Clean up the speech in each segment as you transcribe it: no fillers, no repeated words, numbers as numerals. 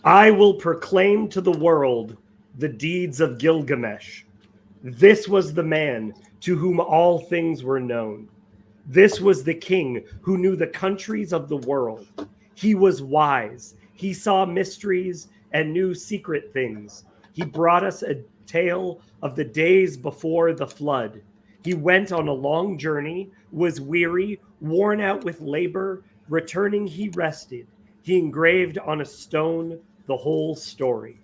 I will proclaim to the world the deeds of Gilgamesh. This was the man to whom all things were known. This was the king who knew the countries of the world. He was wise. He saw mysteries and knew secret things. He brought us a tale of the days before the flood. He went on a long journey, was weary, worn out with labor. Returning, he rested. He engraved on a stone the whole story.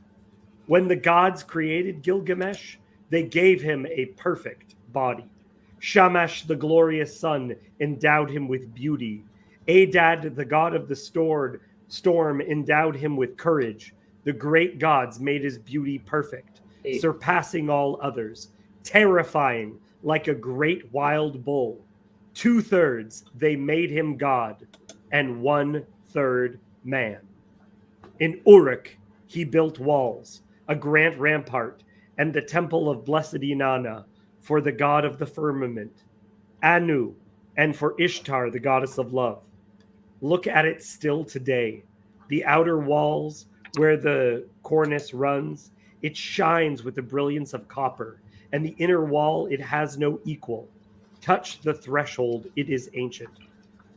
When the gods created Gilgamesh, they gave him a perfect body. Shamash, the glorious sun, endowed him with beauty. Adad, the god of the storm, endowed him with courage. The great gods made his beauty perfect, surpassing all others, terrifying like a great wild bull. 2/3 they made him God, and 1/3 man. In Uruk, he built walls, a grand rampart, and the temple of blessed Inanna for the god of the firmament, Anu, and for Ishtar, the goddess of love. Look at it still today. The outer walls, where the cornice runs, it shines with the brilliance of copper, and the inner wall, it has no equal. Touch the threshold, it is ancient.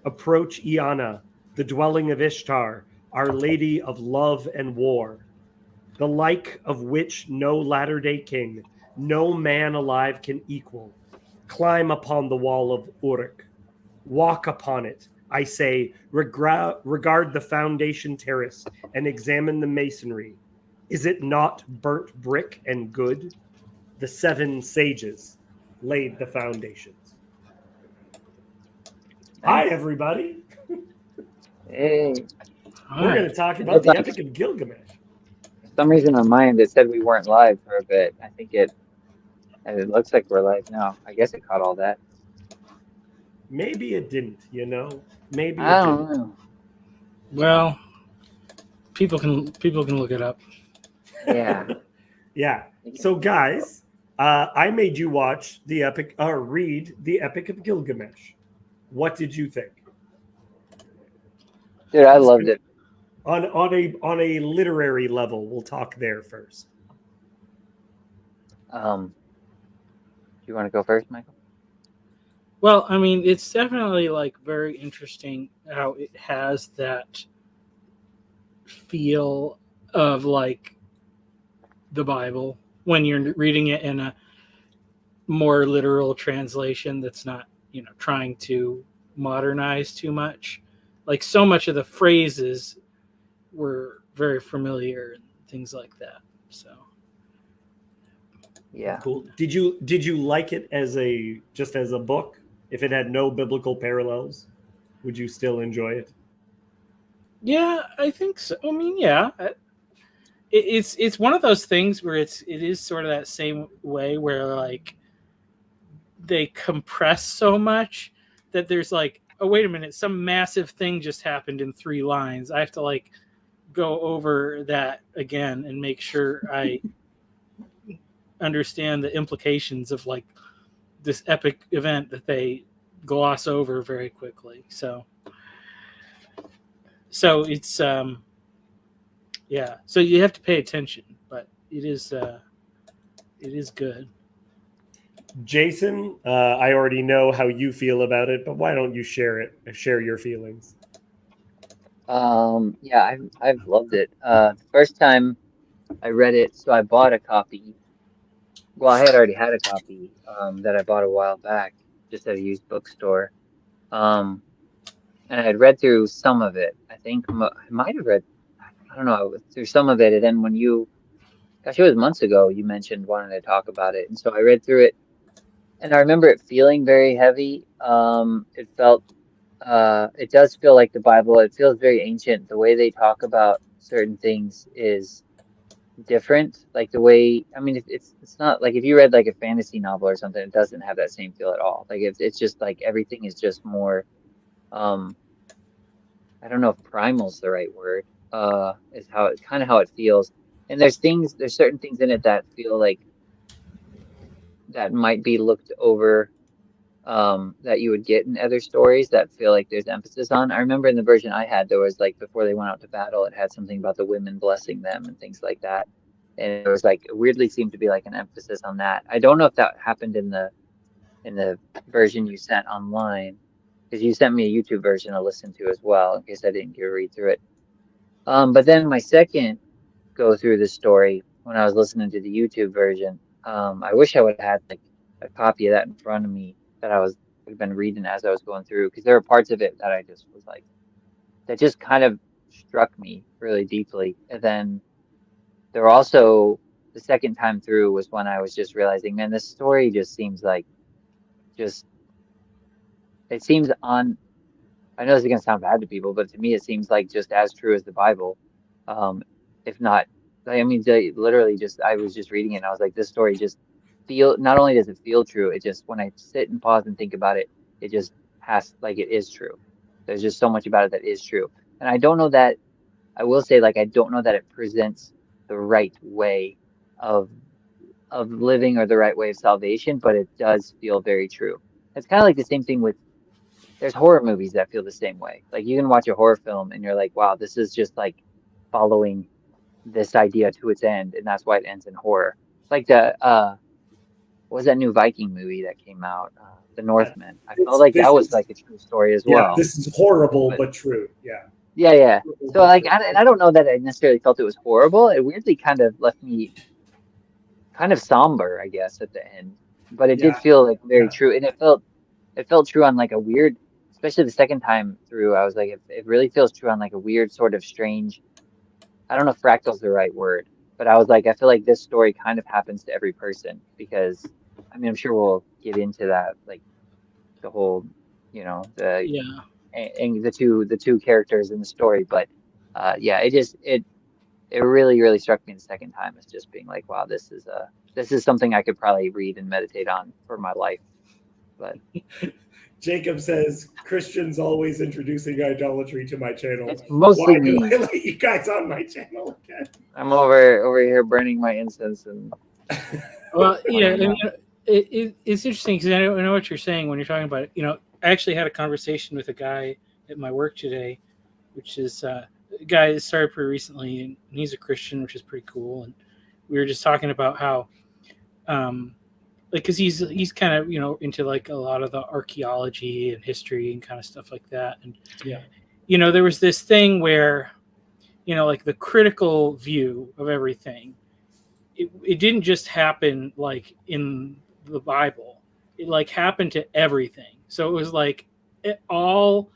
Approach Iana, the dwelling of Ishtar, Our Lady of Love and War, the like of which no latter-day king, no man alive can equal. Climb upon the wall of Uruk. Walk upon it. I say, regard the foundation terrace and examine the masonry. Is it not burnt brick and good? The 7 sages laid the foundations. Hi, everybody. Hey. We're going to talk about the Epic of Gilgamesh. For some reason on my end, it said we weren't live for a bit. I think it looks like we're live now. I guess it caught all that. Maybe it didn't, Maybe I it don't didn't. know. Well, people can look it up. Yeah. Yeah. So, guys, I made you watch the Epic, or read the Epic of Gilgamesh. What did you think? Dude, I loved it. On a literary level, we'll talk there first. Do you want to go first, Michael? Well, I mean, it's definitely very interesting how it has that feel of the Bible when you're reading it in a more literal translation that's not, trying to modernize too much. So much of the phrases were very familiar and things like that. So yeah, cool. Did you like it as a book? If it had no biblical parallels, would you still enjoy it? Yeah, I think so. I mean, yeah, it's one of those things where it is sort of that same way where they compress so much that there's oh, wait a minute, some massive thing just happened in 3 lines. I have to go over that again and make sure I understand the implications of this epic event that they gloss over very quickly. So it's yeah. So you have to pay attention, but it is good. Jason, I already know how you feel about it, but why don't you share your feelings? Yeah, I've loved it. The first time I read it, so I bought a copy. Well, I had already had a copy that I bought a while back, just at a used bookstore. And I had read through some of it. I think I might have read, I don't know, through some of it. And then when gosh, it was months ago, you mentioned wanting to talk about it. And so I read through it, and I remember it feeling very heavy. It felt, it does feel like the Bible. It feels very ancient. The way they talk about certain things is different. The way, I mean, it's not like if you read a fantasy novel or something, it doesn't have that same feel at all. It's just everything is just more, I don't know if primal's the right word, is how it kind of how it feels. And there's certain things in it that feel that might be looked over that you would get in other stories that feel like there's emphasis on. I remember in the version I had, there was like before they went out to battle, it had something about the women blessing them and things like that. And it was like, it weirdly seemed to be like an emphasis on that. I don't know if that happened in the version you sent online, because you sent me a YouTube version to listen to as well, in case I didn't get to read through it. But then my second go through the story when I was listening to the YouTube version, I wish I would have had like a copy of that in front of me that I was had been reading as I was going through, because there were parts of it that I just was like, that just kind of struck me really deeply. And then there were also the second time through was when I was just realizing, man, this story just seems like just it seems on. I know this is gonna sound bad to people, but to me, it seems like just as true as the Bible, if not. I mean, literally, just I was just reading it, and I was like, this story just feel. Not only does it feel true, it just when I sit and pause and think about it, it just has like it is true. There's just so much about it that is true, and I don't know that. I will say, like, I don't know that it presents the right way of living or the right way of salvation, but it does feel very true. It's kind of like the same thing with there's horror movies that feel the same way. Like you can watch a horror film and you're like, wow, this is just like following this idea to its end, and that's why it ends in horror. Like the what was that new Viking movie that came out? The Northman. I felt like that was like a true story as well. This is horrible but true. Yeah. So like, I don't know that I necessarily felt it was horrible. It weirdly kind of left me kind of somber, I guess, at the end. But it did feel like very true, and it felt true on like a weird, especially the second time through. I was like, it really feels true on like a weird sort of strange. I don't know if fractal's the right word, but I was like, I feel like this story kind of happens to every person because, I mean, I'm sure we'll get into that, like the whole, and the two characters in the story, but it really struck me the second time as just being like, wow, this is something I could probably read and meditate on for my life. But Jacob says Christians always introducing idolatry to my channel. It's mostly me. Why do I let you guys on my channel again? I'm over here burning my incense and. Well, yeah, it's interesting because I know what you're saying when you're talking about it. I actually had a conversation with a guy at my work today, which is a guy that started pretty recently, and he's a Christian, which is pretty cool. And we were just talking about how, because he's kind of into like a lot of the archaeology and history and kind of stuff like that. And there was this thing where, like the critical view of everything. It didn't just happen like in the Bible. It like happened to everything. So it was like all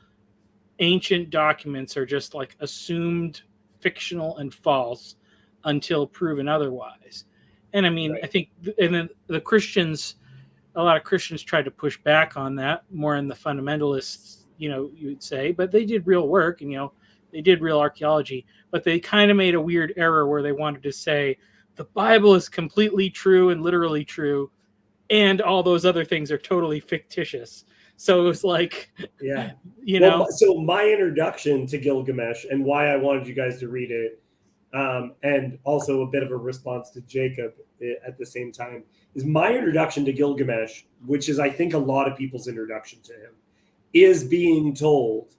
ancient documents are just like assumed fictional and false until proven otherwise. And I mean, right. I think, and then the Christians, a lot of Christians tried to push back on that more in the fundamentalists, you would say, but they did real work and, they did real archaeology, but they kind of made a weird error where they wanted to say the Bible is completely true and literally true, and all those other things are totally fictitious. So it was like, So my introduction to Gilgamesh and why I wanted you guys to read it, and also a bit of a response to Jacob at the same time, is my introduction to Gilgamesh, which is I think a lot of people's introduction to him, is being told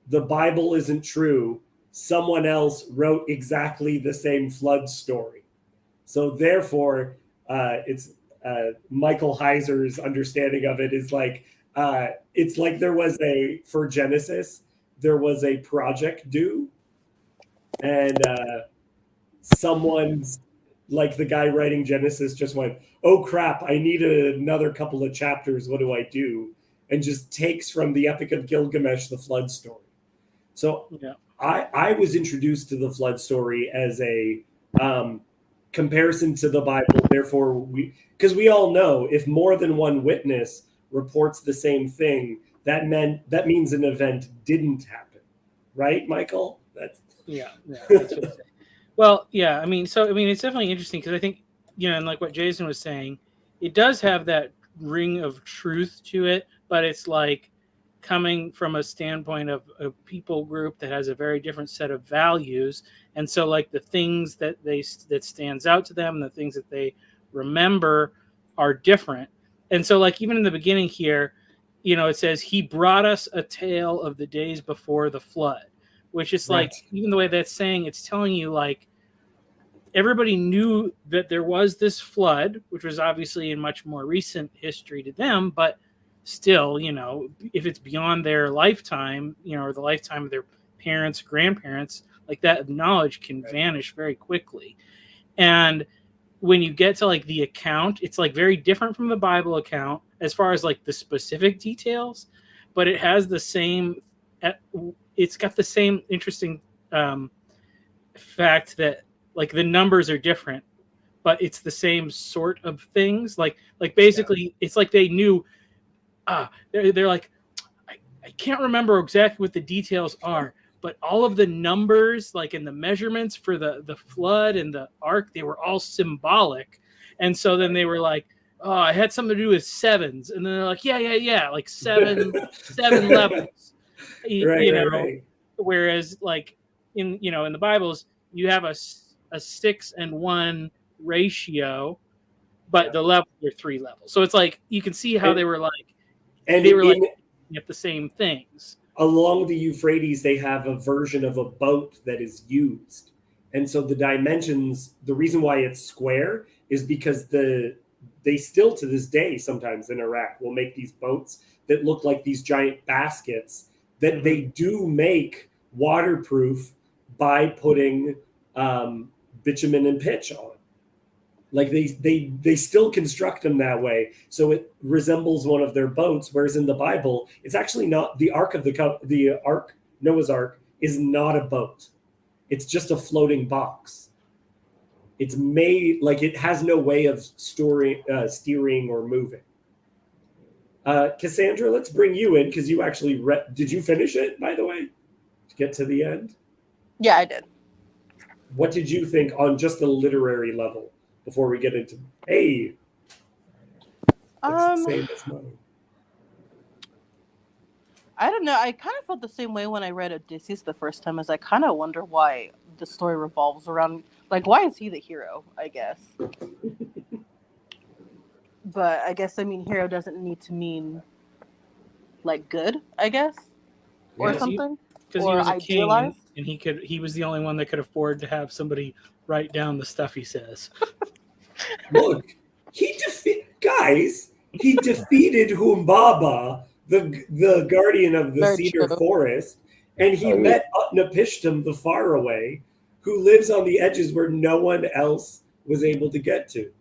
the Bible isn't true. Someone else wrote exactly the same flood story. So therefore, it's Michael Heiser's understanding of it is like, it's like for Genesis, there was a project due, and someone's like the guy writing Genesis just went, oh crap, I need another couple of chapters. What do I do? And just takes from the Epic of Gilgamesh, the flood story. So I was introduced to the flood story as a comparison to the Bible. Therefore, because we all know if more than one witness reports the same thing, that means an event didn't happen, right, Michael? That's what well, yeah. I mean, it's definitely interesting because I think and like what Jason was saying, it does have that ring of truth to it, but it's like coming from a standpoint of a people group that has a very different set of values, and so like the things that stands out to them, the things that they remember are different. And so like even in the beginning here, it says he brought us a tale of the days before the flood, which is like, even the way that's saying, it's telling you like everybody knew that there was this flood, which was obviously in much more recent history to them, but still, if it's beyond their lifetime, or the lifetime of their parents, grandparents, like that knowledge can vanish very quickly. And when you get to like the account, it's like very different from the Bible account as far as like the specific details, but it has the same, it's got the same interesting fact that like the numbers are different, but it's the same sort of things. Like basically it's like they knew, they're like, I can't remember exactly what the details are, but all of the numbers, like in the measurements for the flood and the ark, they were all symbolic. And so then they were like, oh, it had something to do with sevens. And then they're like, yeah, like seven levels. Right. Whereas like in the Bibles, you have a 6-1 ratio, but the levels are 3 levels. So it's like you can see how they were like, at the same things. Along the Euphrates, they have a version of a boat that is used. And so the dimensions, the reason why it's square is because they still to this day, sometimes in Iraq, will make these boats that look like these giant baskets that they do make waterproof by putting bitumen and pitch on. Like they still construct them that way, so it resembles one of their boats. Whereas in the Bible, it's actually not. The ark Noah's Ark is not a boat; it's just a floating box. It's made like it has no way of steering or moving. Cassandra, let's bring you in because you actually did you finish it, by the way, to get to the end? Yeah, I did. What did you think on just the literary level? Before we get into it's the same as mine. I don't know. I kind of felt the same way when I read Odysseus the first time. As I kind of wonder why the story revolves around, like, why is he the hero? I guess. But I guess hero doesn't need to mean like good. I guess, or something. Because he was a king, and he was the only one that could afford to have somebody write down the stuff he says. Look, he defeated Humbaba, the guardian of the cedar forest, and he met Utnapishtim the faraway, who lives on the edges where no one else was able to get to.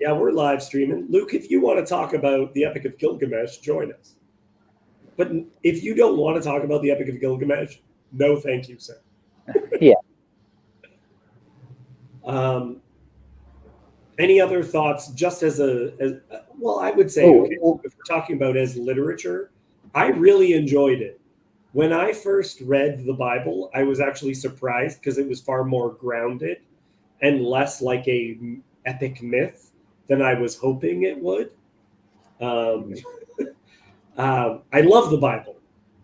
Yeah, we're live streaming. Luke, if you want to talk about the Epic of Gilgamesh, join us. But if you don't want to talk about the Epic of Gilgamesh, no thank you, sir. Yeah. Any other thoughts? Just as well, I would say, if we're talking about as literature, I really enjoyed it. When I first read the Bible, I was actually surprised because it was far more grounded and less like a epic myth than I was hoping it would. I love the Bible,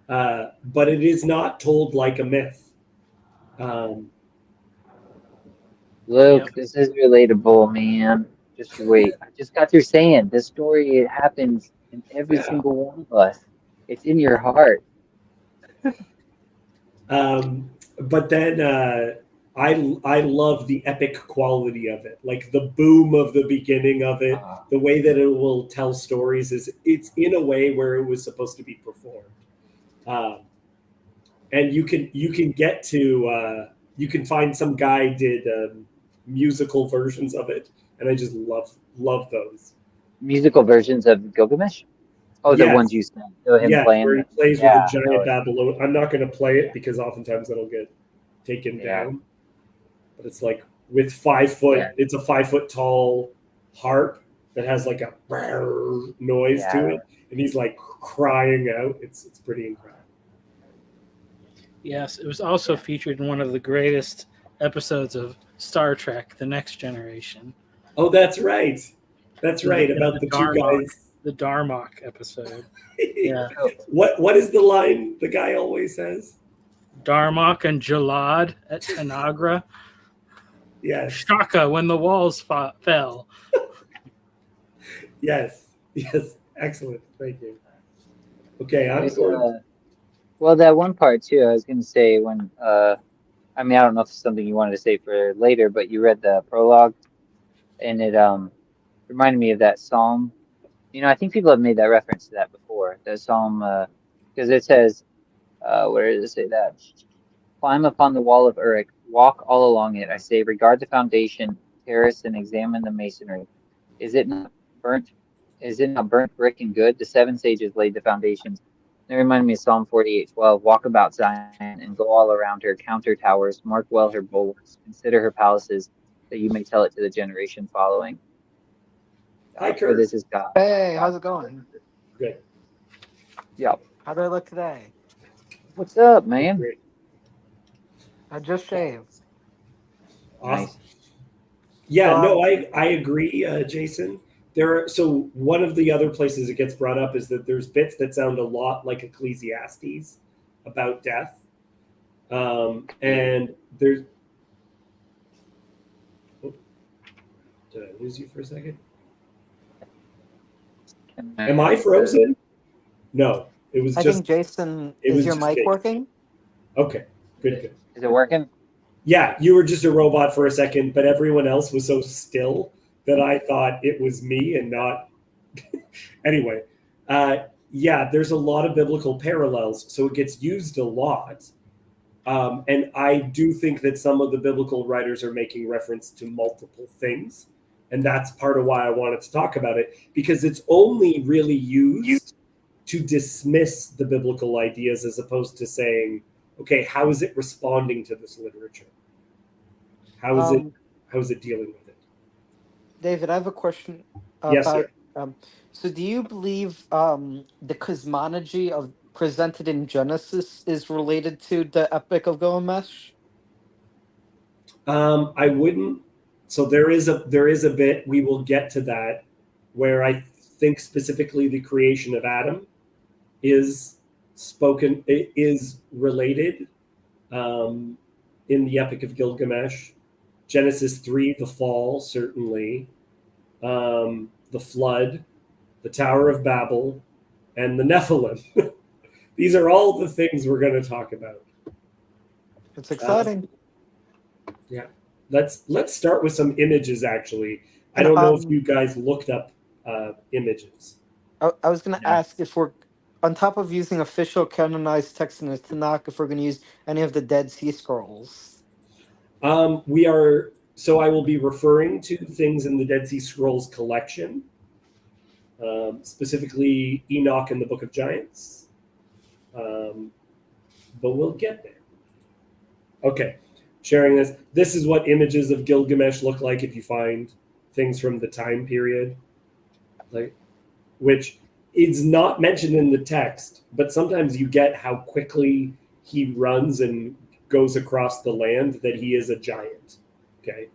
but it is not told like a myth. Luke, this is relatable, man. Just wait. I just got through saying this story, it happens in every single one of us. It's in your heart. But then I love the epic quality of it. Like the boom of the beginning of it, the way that it will tell stories it's in a way where it was supposed to be performed. And you can get to you can find some guy did musical versions of it, and I just love those musical versions of Gilgamesh. Oh, the ones you sent. Him playing. Where he plays with a giant Babylon. I'm not going to play it because oftentimes that'll get taken down. But it's like with 5 foot. Yeah. It's a 5 foot tall harp that has like a noise to it, and he's like crying out. It's pretty incredible. Yes, it was also featured in one of the greatest episodes of Star Trek: The Next Generation. Oh, that's right. That's right. About the two guys. The Darmok episode. Yeah. What is the line the guy always says? Darmok and Jalad at Tanagra. Yes. Shaka when the walls fell. Yes. Excellent. Thank you. Okay, I'm There's, going. well, that one part too. I was going to say when. I mean, I don't know if it's something you wanted to say for later, but you read the prologue, and it reminded me of that psalm. You know, I think people have made that reference to that before. The psalm, because it says, where does it say that? Climb upon the wall of Uruk, walk all along it. I say, regard the foundation, terrace, and examine the masonry. Is it not burnt? Is it not burnt brick and good? The seven sages laid the foundations. It reminded me of Psalm 48:12. Walk about Zion and go all around her, count her towers, mark well her bulwarks, consider her palaces, that you may tell it to the generation following. Hi, For Kurt. this is God. Hey, how's it going? Good. Yep. How do I look today? What's up, man? Great. I just shaved. Awesome. Nice. Yeah, So, no, I agree, Jason. So one of the other places it gets brought up is that there's bits that sound a lot like Ecclesiastes about death, and there's. Oh, did I lose you for a second? Am I frozen? No, it was I just. think Jason, It is was your just mic Jason. working? Okay, good. Is it working? Yeah, you were just a robot for a second, but everyone else was so still that I thought it was me and not. Anyway, yeah, there's a lot of biblical parallels, so it gets used a lot. And I do think that some of the biblical writers are making reference to multiple things. And that's part of why I wanted to talk about it, because it's only really used to dismiss the biblical ideas as opposed to saying, okay, how is it responding to this literature? How is it dealing with it? David, I have a question Yes, sir. about. So, do you believe the cosmology of presented in Genesis is related to the Epic of Gilgamesh? I wouldn't. So there is a bit, we will get to that, where I think specifically the creation of Adam is related in the Epic of Gilgamesh. Genesis 3, the fall, certainly, the flood, the Tower of Babel, and the Nephilim. These are all the things we're going to talk about. It's exciting. Yeah. Let's start with some images, actually. I And, don't know if you guys looked up images. I was going to Yeah. ask if we're, on top of using official canonized text in the Tanakh, if we're going to use any of the Dead Sea Scrolls. We are. So I will be referring to things in the Dead Sea Scrolls collection, specifically Enoch and the Book of Giants. But we'll get there. Okay, sharing this. This is what images of Gilgamesh look like if you find things from the time period, like, which is not mentioned in the text, but sometimes you get how quickly he runs and goes across the land, that he is a giant. Okay,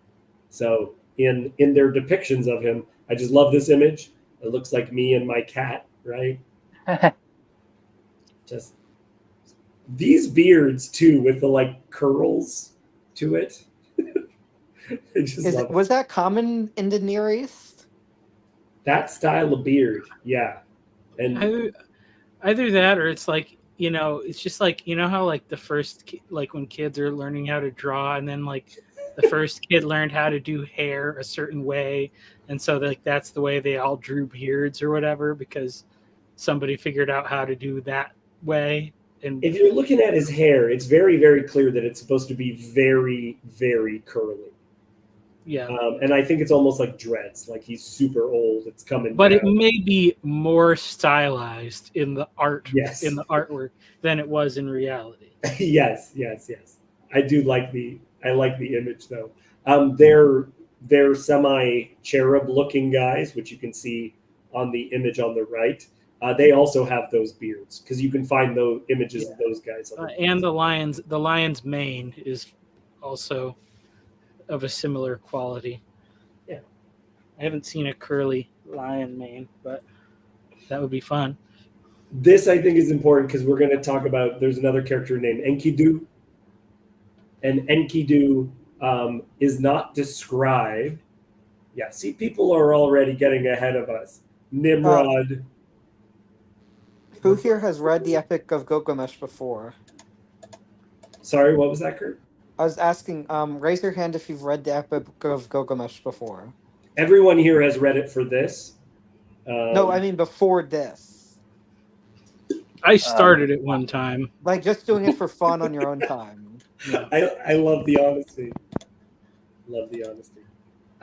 so in their depictions of him, I just love this image. It looks like me and my cat, right? Just these beards too, with the like curls to it. I just love it. Was that common in the Near East? That style of beard, yeah. And Either that, or it's like, it's just like, how like the first like when kids are learning how to draw, and then like the first kid learned how to do hair a certain way, and so like that's the way they all drew beards or whatever, because somebody figured out how to do that way. And if you're looking at his hair, it's very, very clear that it's supposed to be very, very curly. yeah, and I think it's almost like dreads, like he's super old. It's coming but down. it may be more stylized in the art, Yes. in the artwork, than it was in reality. yes. I like the image though. They're semi-cherub looking guys, which you can see on the image on the right. They also have those beards, because you can find those images of those guys. And the lion's mane is also of a similar quality. Yeah. I haven't seen a curly lion mane, but that would be fun. This, I think, is important because we're going to talk about, there's another character named Enkidu. And Enkidu is not described. Yeah, see, people are already getting ahead of us. Nimrod, Who here has read the Epic of Gilgamesh before? Sorry, what was that, Kurt? I was asking, raise your hand if you've read the Epic of Gilgamesh before. Everyone here has read it for this. No, I mean before this. I started it one time. Like just doing it for fun on your own time. Yeah. I love the honesty. Love the honesty.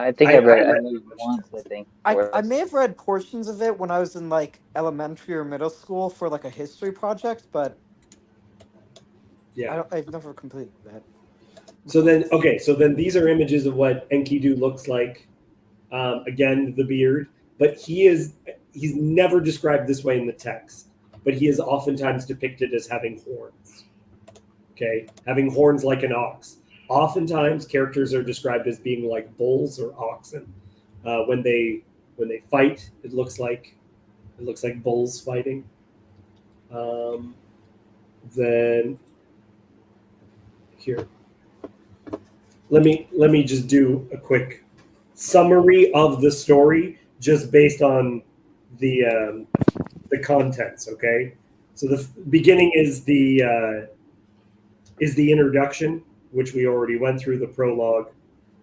I think I read it once, I think. I may have read portions of it when I was in like elementary or middle school for like a history project, but Yeah. I've never completed that. So then these are images of what Enkidu looks like. Again, the beard, but he's never described this way in the text, but he is oftentimes depicted as having horns. Okay, having horns like an ox. Oftentimes, characters are described as being like bulls or oxen. When they fight, it looks like bulls fighting. Then here, let me just do a quick summary of the story, just based on the contents. Okay, so the beginning is the introduction, which we already went through, the prologue.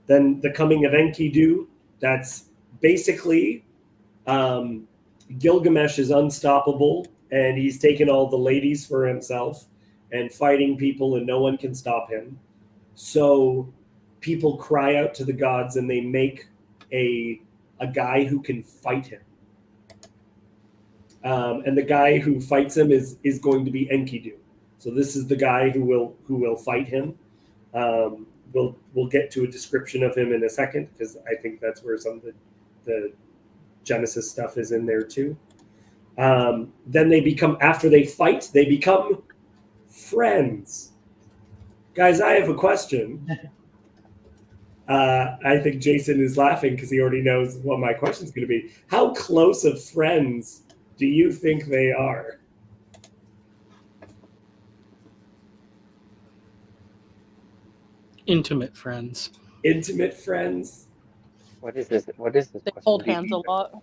Then the coming of Enkidu. That's basically Gilgamesh is unstoppable, and he's taken all the ladies for himself and fighting people, and no one can stop him. So people cry out to the gods, and they make a guy who can fight him. And the guy who fights him is going to be Enkidu. So this is the guy who will fight him. We'll get to a description of him in a second, because I think that's where some of the Genesis stuff is in there too. Then after they fight, they become friends. Guys, I have a question. I think Jason is laughing because he already knows what my question is going to be. How close of friends do you think they are? Intimate friends. Intimate friends? What is this? They question? hold hands a lot.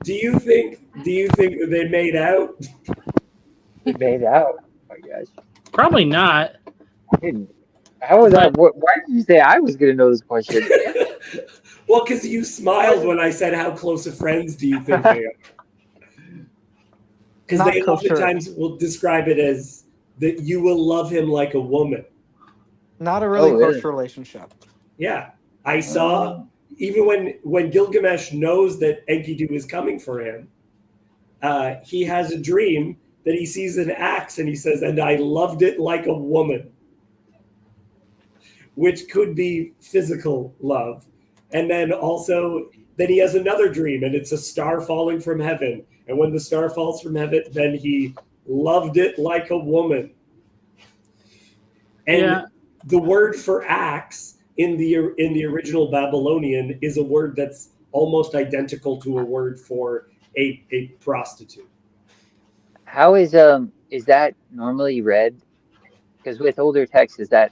Do you think that they made out? They made out. Oh my gosh. Probably not. How was I? Why did you say I was going to know this question? Well, because you smiled when I said, how close of friends do you think they are? Because they oftentimes will describe it as that you will love him like a woman. Not a really close relationship. Yeah. I saw, even when Gilgamesh knows that Enkidu is coming for him, he has a dream that he sees an axe, and he says, and I loved it like a woman, which could be physical love. And then he has another dream, and it's a star falling from heaven. And when the star falls from heaven, then he loved it like a woman. And the word for axe in the original Babylonian is a word that's almost identical to a word for a prostitute. How is that normally read? Because with older texts, is that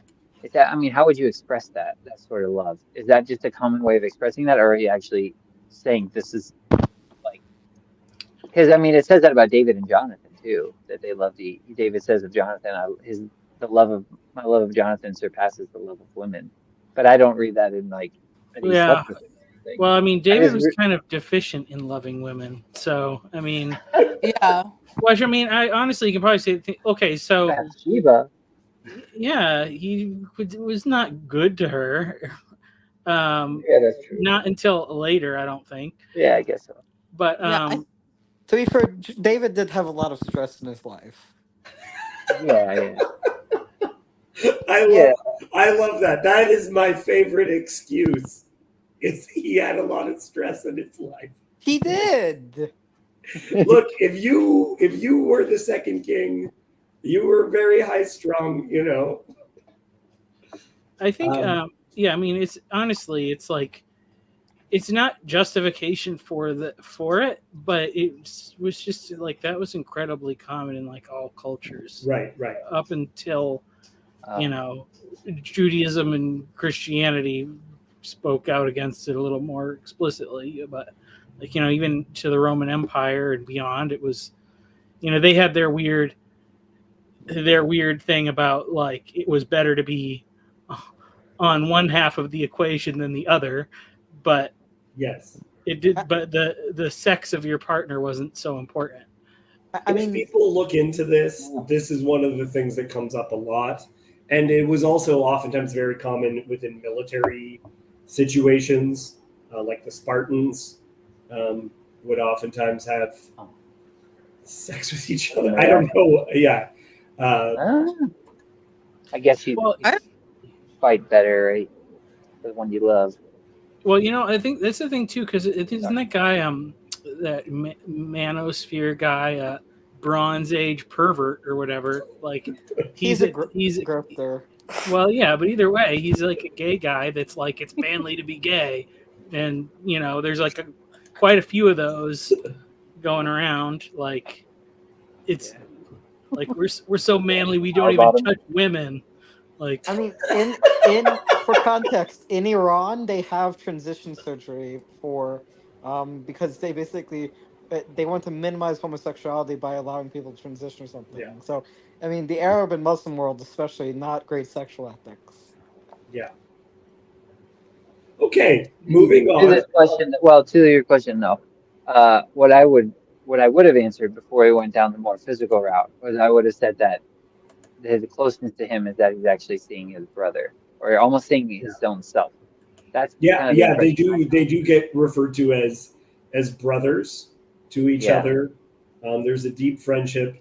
I mean, how would you express that sort of love? Is that just a common way of expressing that, or are you actually saying this is like? Because I mean, it says that about David and Jonathan too, that they loved. David says of Jonathan, my love of Jonathan surpasses the love of women. But I don't read that in like. Yeah. Well, I mean, David was kind of deficient in loving women, so I mean. Yeah. Well, I mean, I honestly can probably say, okay, so. Bathsheba. Yeah, he was not good to her. Yeah, that's true. Not until later, I don't think. Yeah, I guess so. But to be fair, David did have a lot of stress in his life. Yeah. I love that. That is my favorite excuse. He had a lot of stress in his life. He did. Look, if you were the second king, you were very high strung, you know. I think, I mean, it's honestly, it's like, it's not justification for it, but it was just like that was incredibly common in like all cultures, right, up until Judaism and Christianity spoke out against it a little more explicitly, but like even to the Roman Empire and beyond, it was they had their weird thing about like it was better to be on one half of the equation than the other, but Yes. it did. But the sex of your partner wasn't so important. I If mean, people look into this, this is one of the things that comes up a lot. And it was also oftentimes very common within military situations, like the Spartans would oftentimes have sex with each other. I don't know. Yeah. I guess you Well, fight better, right? The one you love. Well, I think that's the thing too, because isn't that guy that manosphere guy, Bronze Age pervert or whatever? Like he's a he's grifter. well, yeah, but either way, he's like a gay guy that's like it's manly to be gay, and there's like quite a few of those going around. Like it's like we're so manly we don't even touch women. Like I mean, in for context, in Iran they have transition surgery for because they basically they want to minimize homosexuality by allowing people to transition or something. Yeah. So I mean, the Arab and Muslim world, especially, not great sexual ethics. Yeah. Okay, moving To on. this question, well, to your question, though, what I would have answered before we went down the more physical route was I would have said that the closeness to him is that he's actually seeing his brother, or almost seeing his own self. That's Yeah, kind of the yeah, they impression I do. got. They do get referred to as brothers to each Yeah. other. There's a deep friendship,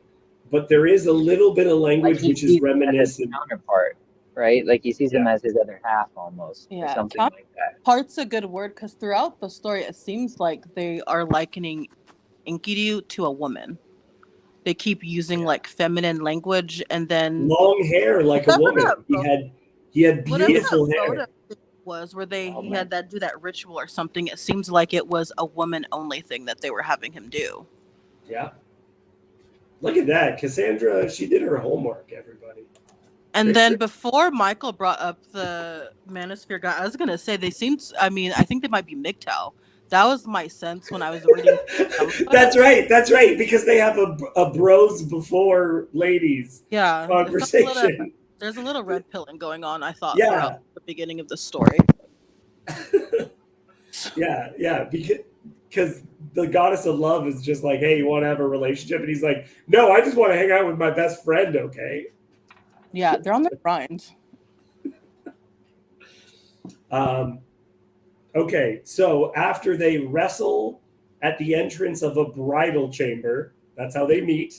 but there is a little bit of language he which sees is him as his reminiscent. counterpart, right? Like he sees him Yeah. as his other half almost, or Yeah, something like that. Part's a good word because throughout the story, it seems like they are likening Enkidu to a woman. They keep using like feminine language, and then Long hair like a Whatever woman. that He had whatever beautiful that hair. votive thing was, where Oh, he man. had that do that ritual or something. It seems like it was a woman only thing that they were having him do. Yeah. Look at that. Cassandra, she did her homework, everybody. And then before Michael brought up the Manosphere guy, I was gonna say they seemed. I mean, I think they might be MGTOW. That was my sense when I was reading. That's right. Because they have a bros before ladies Yeah, conversation. there's a little red pilling going on. I thought Yeah. throughout the beginning of the story. Yeah. Because the goddess of love is just like, hey, you want to have a relationship? And he's like, no, I just want to hang out with my best friend, okay? Yeah, they're on their grind. Okay, so after they wrestle at the entrance of a bridal chamber, that's how they meet.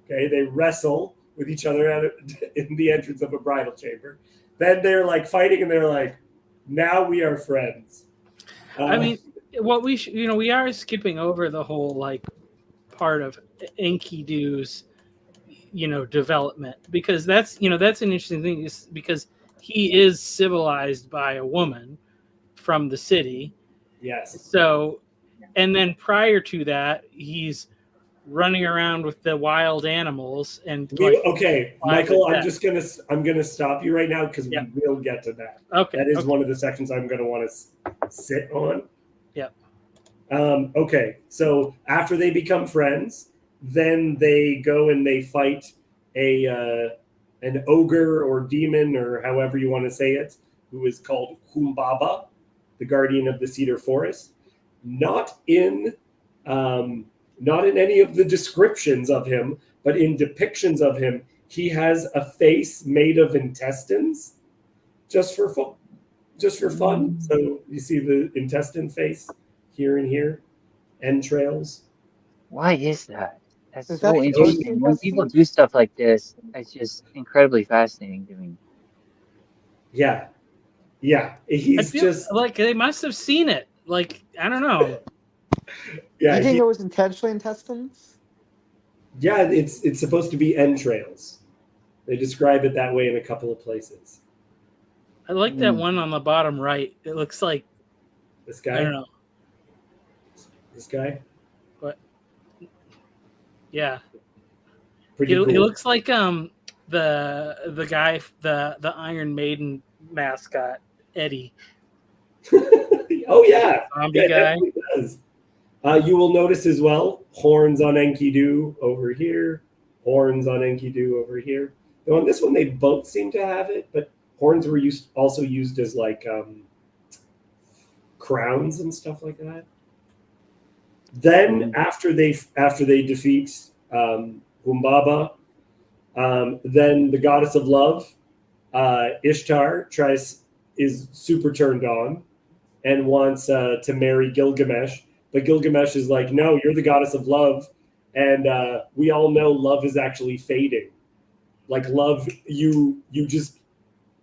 Okay, they wrestle with each other in the entrance of a bridal chamber. Then they're like fighting, and they're like, now we are friends. I mean, what we are skipping over the whole like part of Enkidu's development, because that's an interesting thing, is because he is civilized by a woman from the city. Yes. So, and then prior to that, he's running around with the wild animals and Okay, Michael, I'm gonna stop you right now because we will get to that. Okay, that is one of the sections I'm gonna want to sit on. Yep. Okay, so after they become friends, then they go and they fight an ogre or demon, or however you want to say it, who is called Humbaba, the guardian of the cedar forest. Not in any of the descriptions of him, but in depictions of him, he has a face made of intestines, just for fun. So you see the intestine face here and here, entrails. Why is that? That's Is so that interesting. When people do stuff like this, it's just incredibly fascinating to me. Yeah. He's just like they must have seen it. Like, I don't know. Yeah, you think it was intentionally intestines? Yeah, it's supposed to be entrails. They describe it that way in a couple of places. I like that one on the bottom right. It looks like this guy. I don't know. This guy. What? Yeah. Pretty cool. He looks like the guy, the Iron Maiden mascot, Eddie. Oh yeah, Zombie guy. Definitely does. You will notice as well horns on Enkidu over here, horns on Enkidu over here. Though on this one they both seem to have it, but horns were also used as like crowns and stuff like that. Then after they defeat Humbaba, then the goddess of love, Ishtar, is super turned on and wants to marry Gilgamesh. But Gilgamesh is like, no, you're the goddess of love. And we all know love is actually fading. Like love, you just,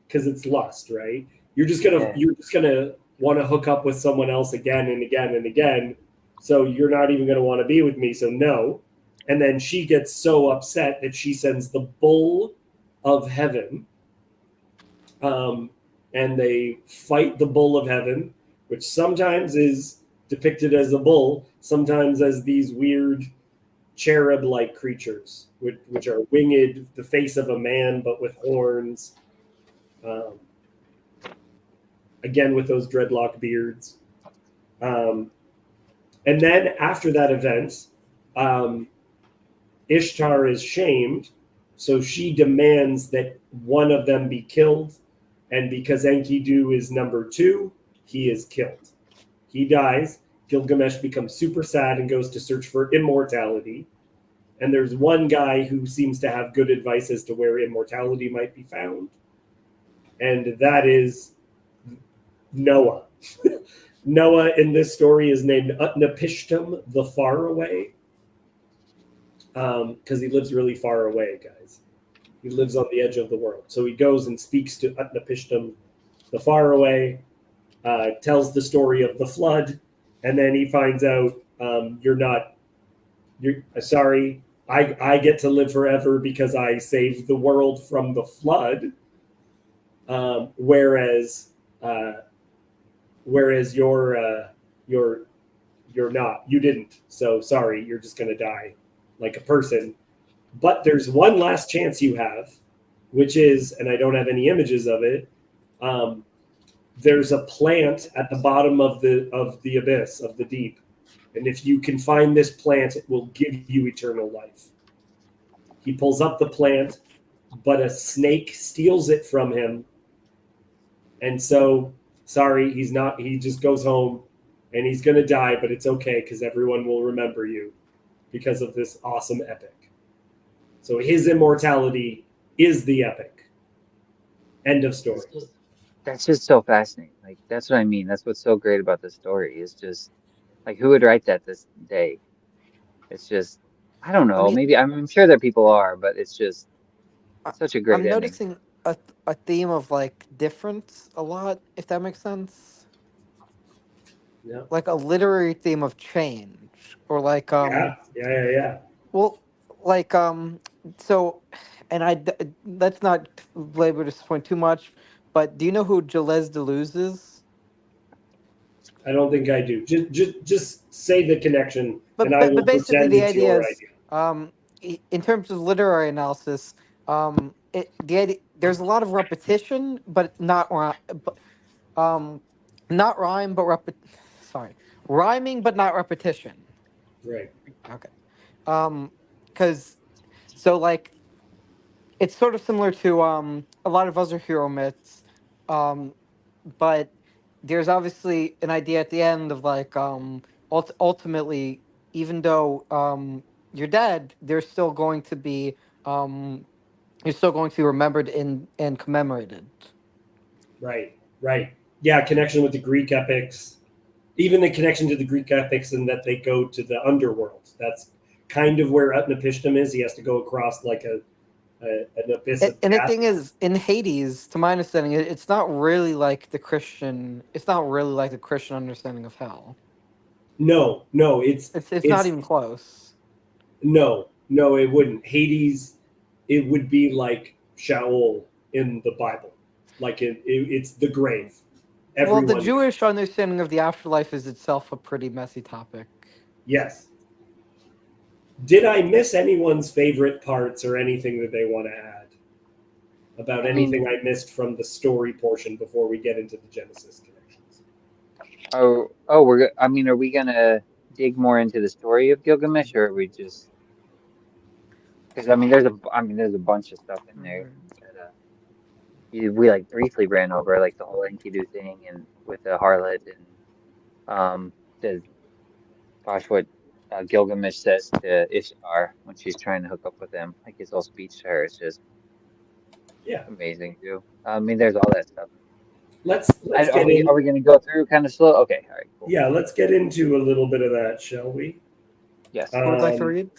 because it's lust, right? You're just gonna want to hook up with someone else again and again and again. So you're not even gonna want to be with me. So no. And then she gets so upset that she sends the bull of heaven. And they fight the bull of heaven, which sometimes is depicted as a bull, sometimes as these weird cherub-like creatures, which are winged, the face of a man, but with horns. Again, with those dreadlock beards. And then after that event, Ishtar is shamed, so she demands that one of them be killed. And because Enkidu is number 2, he is killed. He dies. Gilgamesh becomes super sad and goes to search for immortality. And there's one guy who seems to have good advice as to where immortality might be found. And that is Noah. Noah in this story is named Utnapishtim, the faraway, because he lives really far away, guys. He lives on the edge of the world. So he goes and speaks to Utnapishtim, the faraway, tells the story of the flood, and then he finds out you're sorry, I get to live forever because I saved the world from the flood, whereas you're not. You didn't. So sorry, you're just gonna die like a person. But there's one last chance you have, which is, and I don't have any images of it. There's a plant at the bottom of the abyss, of the deep, and if you can find this plant, it will give you eternal life. He pulls up the plant, but a snake steals it from him, and so sorry, he's not. He just goes home, and he's gonna die, but it's okay because everyone will remember you because of this awesome epic. So his immortality is the epic. End of story. That's just so fascinating. Like, that's what I mean. That's what's so great about this story. Is just like, who would write that this day? It's just, I don't know. Maybe I'm sure there people are, but it's just such a great I'm ending. noticing a theme of like difference a lot, if that makes sense. Yeah. Like a literary theme of change, or like Yeah. Well, like so, and let's not labor this point too much. But do you know who Gilles Deleuze is? I don't think I do. Just say the connection, and I But will basically pretend the it's idea your is, idea. in terms of literary analysis, there's a lot of repetition, but not rhyme, but rhyming, but not repetition. Right. Okay. Because so like it's sort of similar to a lot of other hero myths, but there's obviously an idea at the end of like ultimately, even though you're dead, there's still going to be you're still going to be remembered and commemorated. Right. Yeah, connection with the Greek epics. Even the connection to the Greek epics and that they go to the underworld. That's kind of where Utnapishtim is. He has to go across like an abyss of And the death. thing is, in Hades, to my understanding, it's not really like the Christian. It's not really like the Christian understanding of hell. No, it's not even close. No, it wouldn't. Hades, it would be like Sheol in the Bible. Like it's the grave. Everyone. Well, the Jewish understanding of the afterlife is itself a pretty messy topic. Yes. Did I miss anyone's favorite parts or anything that they want to add about anything I missed from the story portion before we get into the Genesis connections? Are we gonna dig more into the story of Gilgamesh, or are we just because there's a bunch of stuff in there that we like briefly ran over, like the whole Enkidu thing and with the harlot and the gosh, what Gilgamesh says to Ishtar when she's trying to hook up with him, like his whole speech to her is just Yeah. amazing too. There's all that stuff. Let's Are get we in. are we gonna go through kind of slow? Okay, all right, cool. Yeah, let's get into a little bit of that, shall we? Yes. Who would like to read?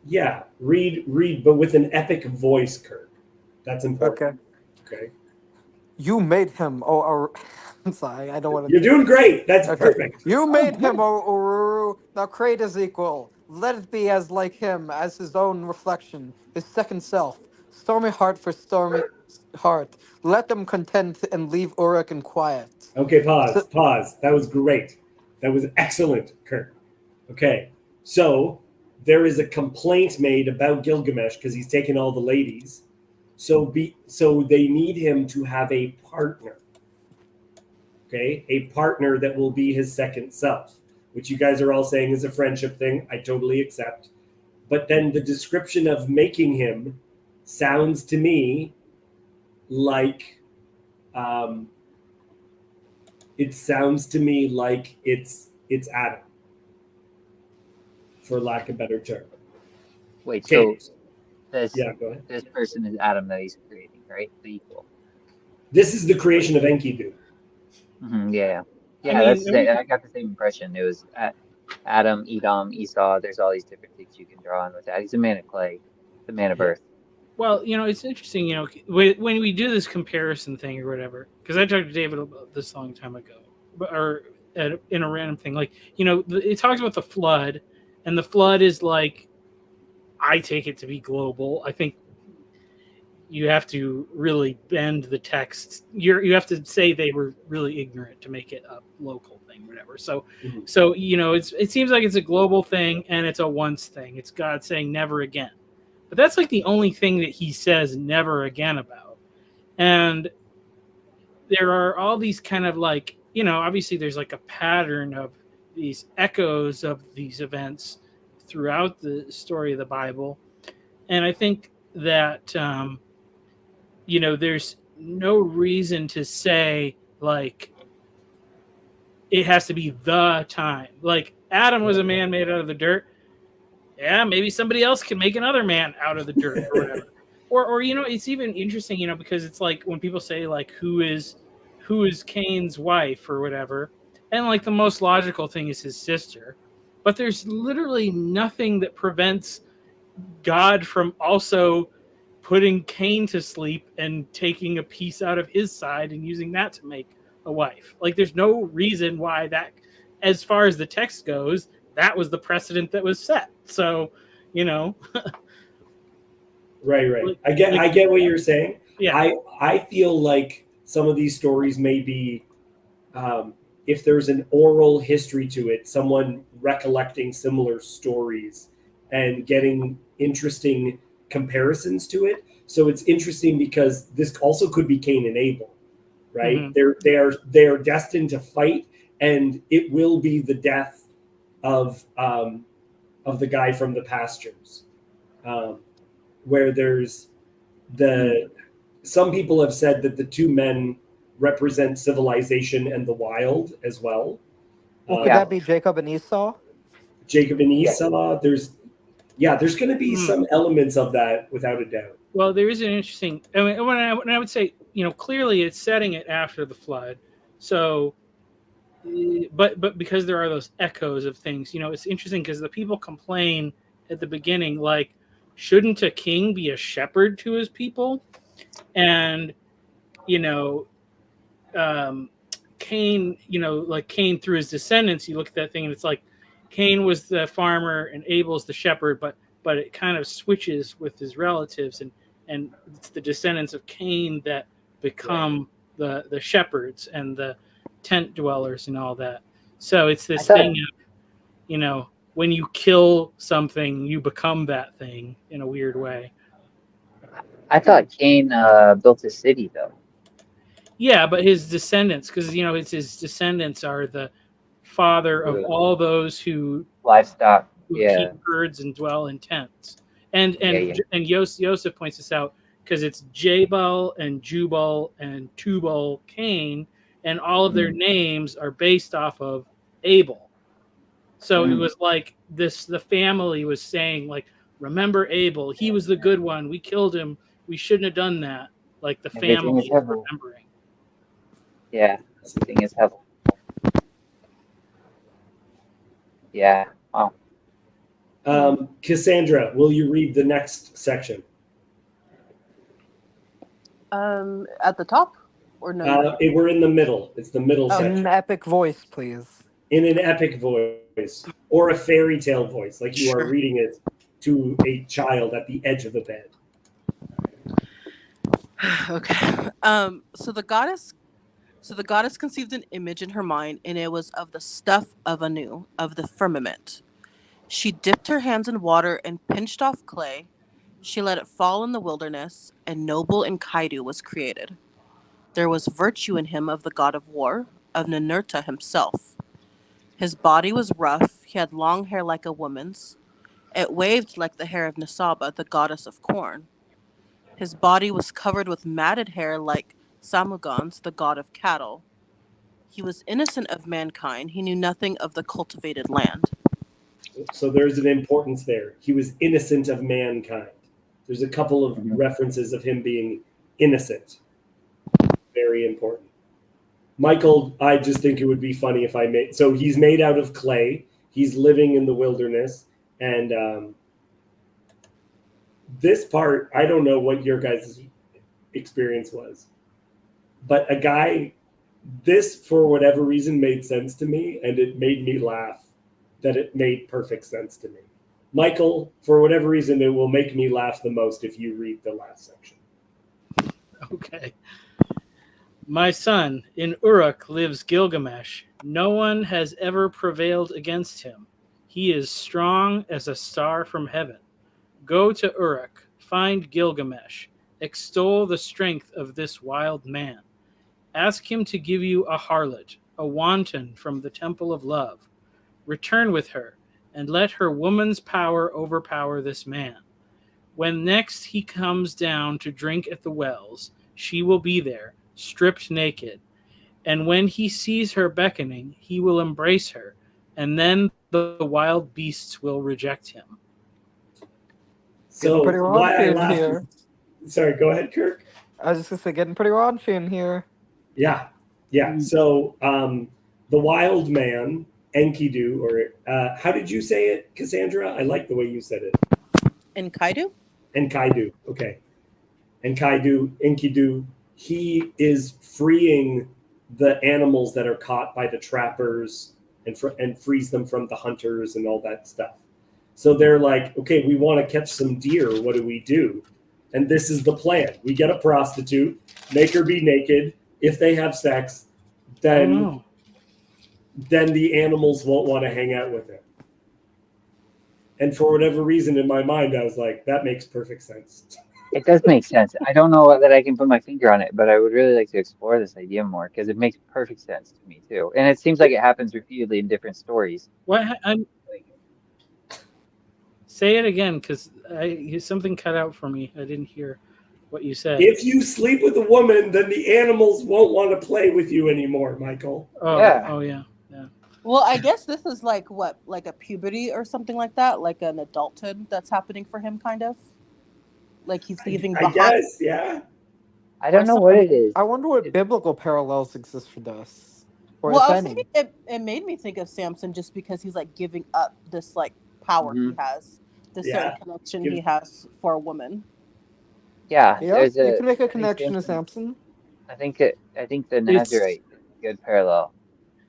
Yeah, read, but with an epic voice, Kirk. That's important. Okay. You made him. I'm sorry. I don't want to. You're doing great. That's Okay. perfect. You made him, O Ururu. Now create his equal. Let it be as like him, as his own reflection, his second self. Stormy heart for stormy heart. Let them content and leave Uruk in quiet. Okay, So, pause. That was great. That was excellent, Kirk. Okay, so there is a complaint made about Gilgamesh because he's taken all the ladies. So they need him to have a partner. Okay, a partner that will be his second self, which you guys are all saying is a friendship thing. I totally accept. But then the description of making him sounds to me like it's Adam, for lack of a better term. Wait, Okay. so this Go ahead. this person is Adam that he's creating, right? The equal. This is the creation of Enkidu. Yeah. I I got the same impression. It was Adam, Edom, Esau. There's all these different things you can draw on with that. He's a man of clay, the man of earth. Well, it's interesting, when we do this comparison thing or whatever, because I talked to David about this a long time ago, in a random thing, like, it talks about the flood, and the flood is like, I take it to be global. I think you have to really bend the text. You have to say they were really ignorant to make it a local thing, whatever. So, it seems like it's a global thing and it's a once thing. It's God saying never again. But that's like the only thing that he says never again about. And there are all these kind of like, obviously there's like a pattern of these echoes of these events throughout the story of the Bible. And I think that, there's no reason to say like it has to be the time. Like Adam was a man made out of the dirt. Yeah, maybe somebody else can make another man out of the dirt or whatever. or it's even interesting, because it's like when people say like who is Cain's wife or whatever, and like the most logical thing is his sister, but there's literally nothing that prevents God from also putting Cain to sleep and taking a piece out of his side and using that to make a wife. Like there's no reason why that, as far as the text goes, that was the precedent that was set. So, Right. I get what you're saying. Yeah. I feel like some of these stories may be, if there's an oral history to it, someone recollecting similar stories and getting interesting comparisons to it. So it's interesting because this also could be Cain and Abel, right? Mm-hmm. They are destined to fight, and it will be the death of the guy from the pastures, where there's some people have said that the two men represent civilization and the wild as well. Well, could that be Jacob and Esau? Jacob and Esau. There's going to be some elements of that without a doubt. Well, there is an interesting. When I would say, clearly it's setting it after the flood. So, but because there are those echoes of things, it's interesting because the people complain at the beginning, like, shouldn't a king be a shepherd to his people? And, Cain, like Cain through his descendants, you look at that thing and it's like Cain was the farmer and Abel's the shepherd, but it kind of switches with his relatives, and it's the descendants of Cain that become the shepherds and the tent dwellers and all that. So it's this thing of, when you kill something, you become that thing in a weird way. I thought Cain built a city, though. Yeah, but his descendants, because his descendants are the father of Yeah. all those who Livestock. keep Yeah. herds and dwell in tents. And Yeah. Joseph points this out because it's Jabal and Jubal and Tubal Cain, and all of their names are based off of Abel. So it was like this: the family was saying, like, remember Abel? He was the good one. We killed him. We shouldn't have done that. Like the Everything family is is heaven. remembering. Yeah. Everything is heaven. Yeah. Wow. Cassandra, will you read the next section? At the top or no? We're in the middle. It's the middle Oh. In section. an epic voice, please. In an epic voice or a fairy tale voice, like you are Sure. reading it to a child at the edge of the bed. Okay. So the goddess conceived an image in her mind, and it was of the stuff of Anu, of the firmament. She dipped her hands in water and pinched off clay. She let it fall in the wilderness, and noble Enkidu was created. There was virtue in him of the god of war, of Ninurta himself. His body was rough, he had long hair like a woman's. It waved like the hair of Nisaba, the goddess of corn. His body was covered with matted hair like Samugans, the god of cattle. He was innocent of mankind, he knew nothing of the cultivated land. So there's an importance there. He was innocent of mankind. There's a couple of references of him being innocent. Very important. Michael, I just think it would be funny if I made... So he's made out of clay. He's living in the wilderness. And this part, I don't know what your guys' experience was. But a guy... This, for whatever reason, made sense to me. And it made me laugh that it made perfect sense to me. Michael, for whatever reason, it will make me laugh the most if you read the last section. Okay. My son, in Uruk lives Gilgamesh. No one has ever prevailed against him. He is strong as a star from heaven. Go to Uruk, find Gilgamesh, extol the strength of this wild man. Ask him to give you a harlot, a wanton from the temple of love. Return with her, and let her woman's power overpower this man. When next he comes down to drink at the wells, she will be there, stripped naked. And when he sees her beckoning, he will embrace her, and then the wild beasts will reject him. Getting So pretty why I raunchy in laughed... here. Sorry, go ahead, Kirk. I was just gonna say, getting pretty raunchy in here. Yeah. So the wild man, Enkidu, or how did you say it, Cassandra? I like the way you said it. Enkidu? Enkidu. Okay. Enkidu. He is freeing the animals that are caught by the trappers and frees them from the hunters and all that stuff. So they're like, okay, we want to catch some deer. What do we do? And this is the plan. We get a prostitute, make her be naked. If they have sex, then the animals won't want to hang out with her. And for whatever reason, in my mind, I was like, that makes perfect sense. It does make sense. I don't know that I can put my finger on it, but I would really like to explore this idea more because it makes perfect sense to me too. And it seems like it happens repeatedly in different stories. What? Say it again, because something cut out for me. I didn't hear what you said. If you sleep with a woman, then the animals won't want to play with you anymore, Michael. Oh, Yeah. Oh, yeah. Well, I guess this is like what, like a puberty or something like that, like an adulthood that's happening for him, kind of. Like he's leaving I behind. guess, yeah. I don't know what it is. I wonder what biblical parallels exist for this. Or Well, if I was any. thinking it made me think of Samson just because he's like giving up this like power he has, this certain connection he has for a woman. Yeah, Yeah, there's you can make a connection to Samson. Samson. I think the Nazarite is a good parallel.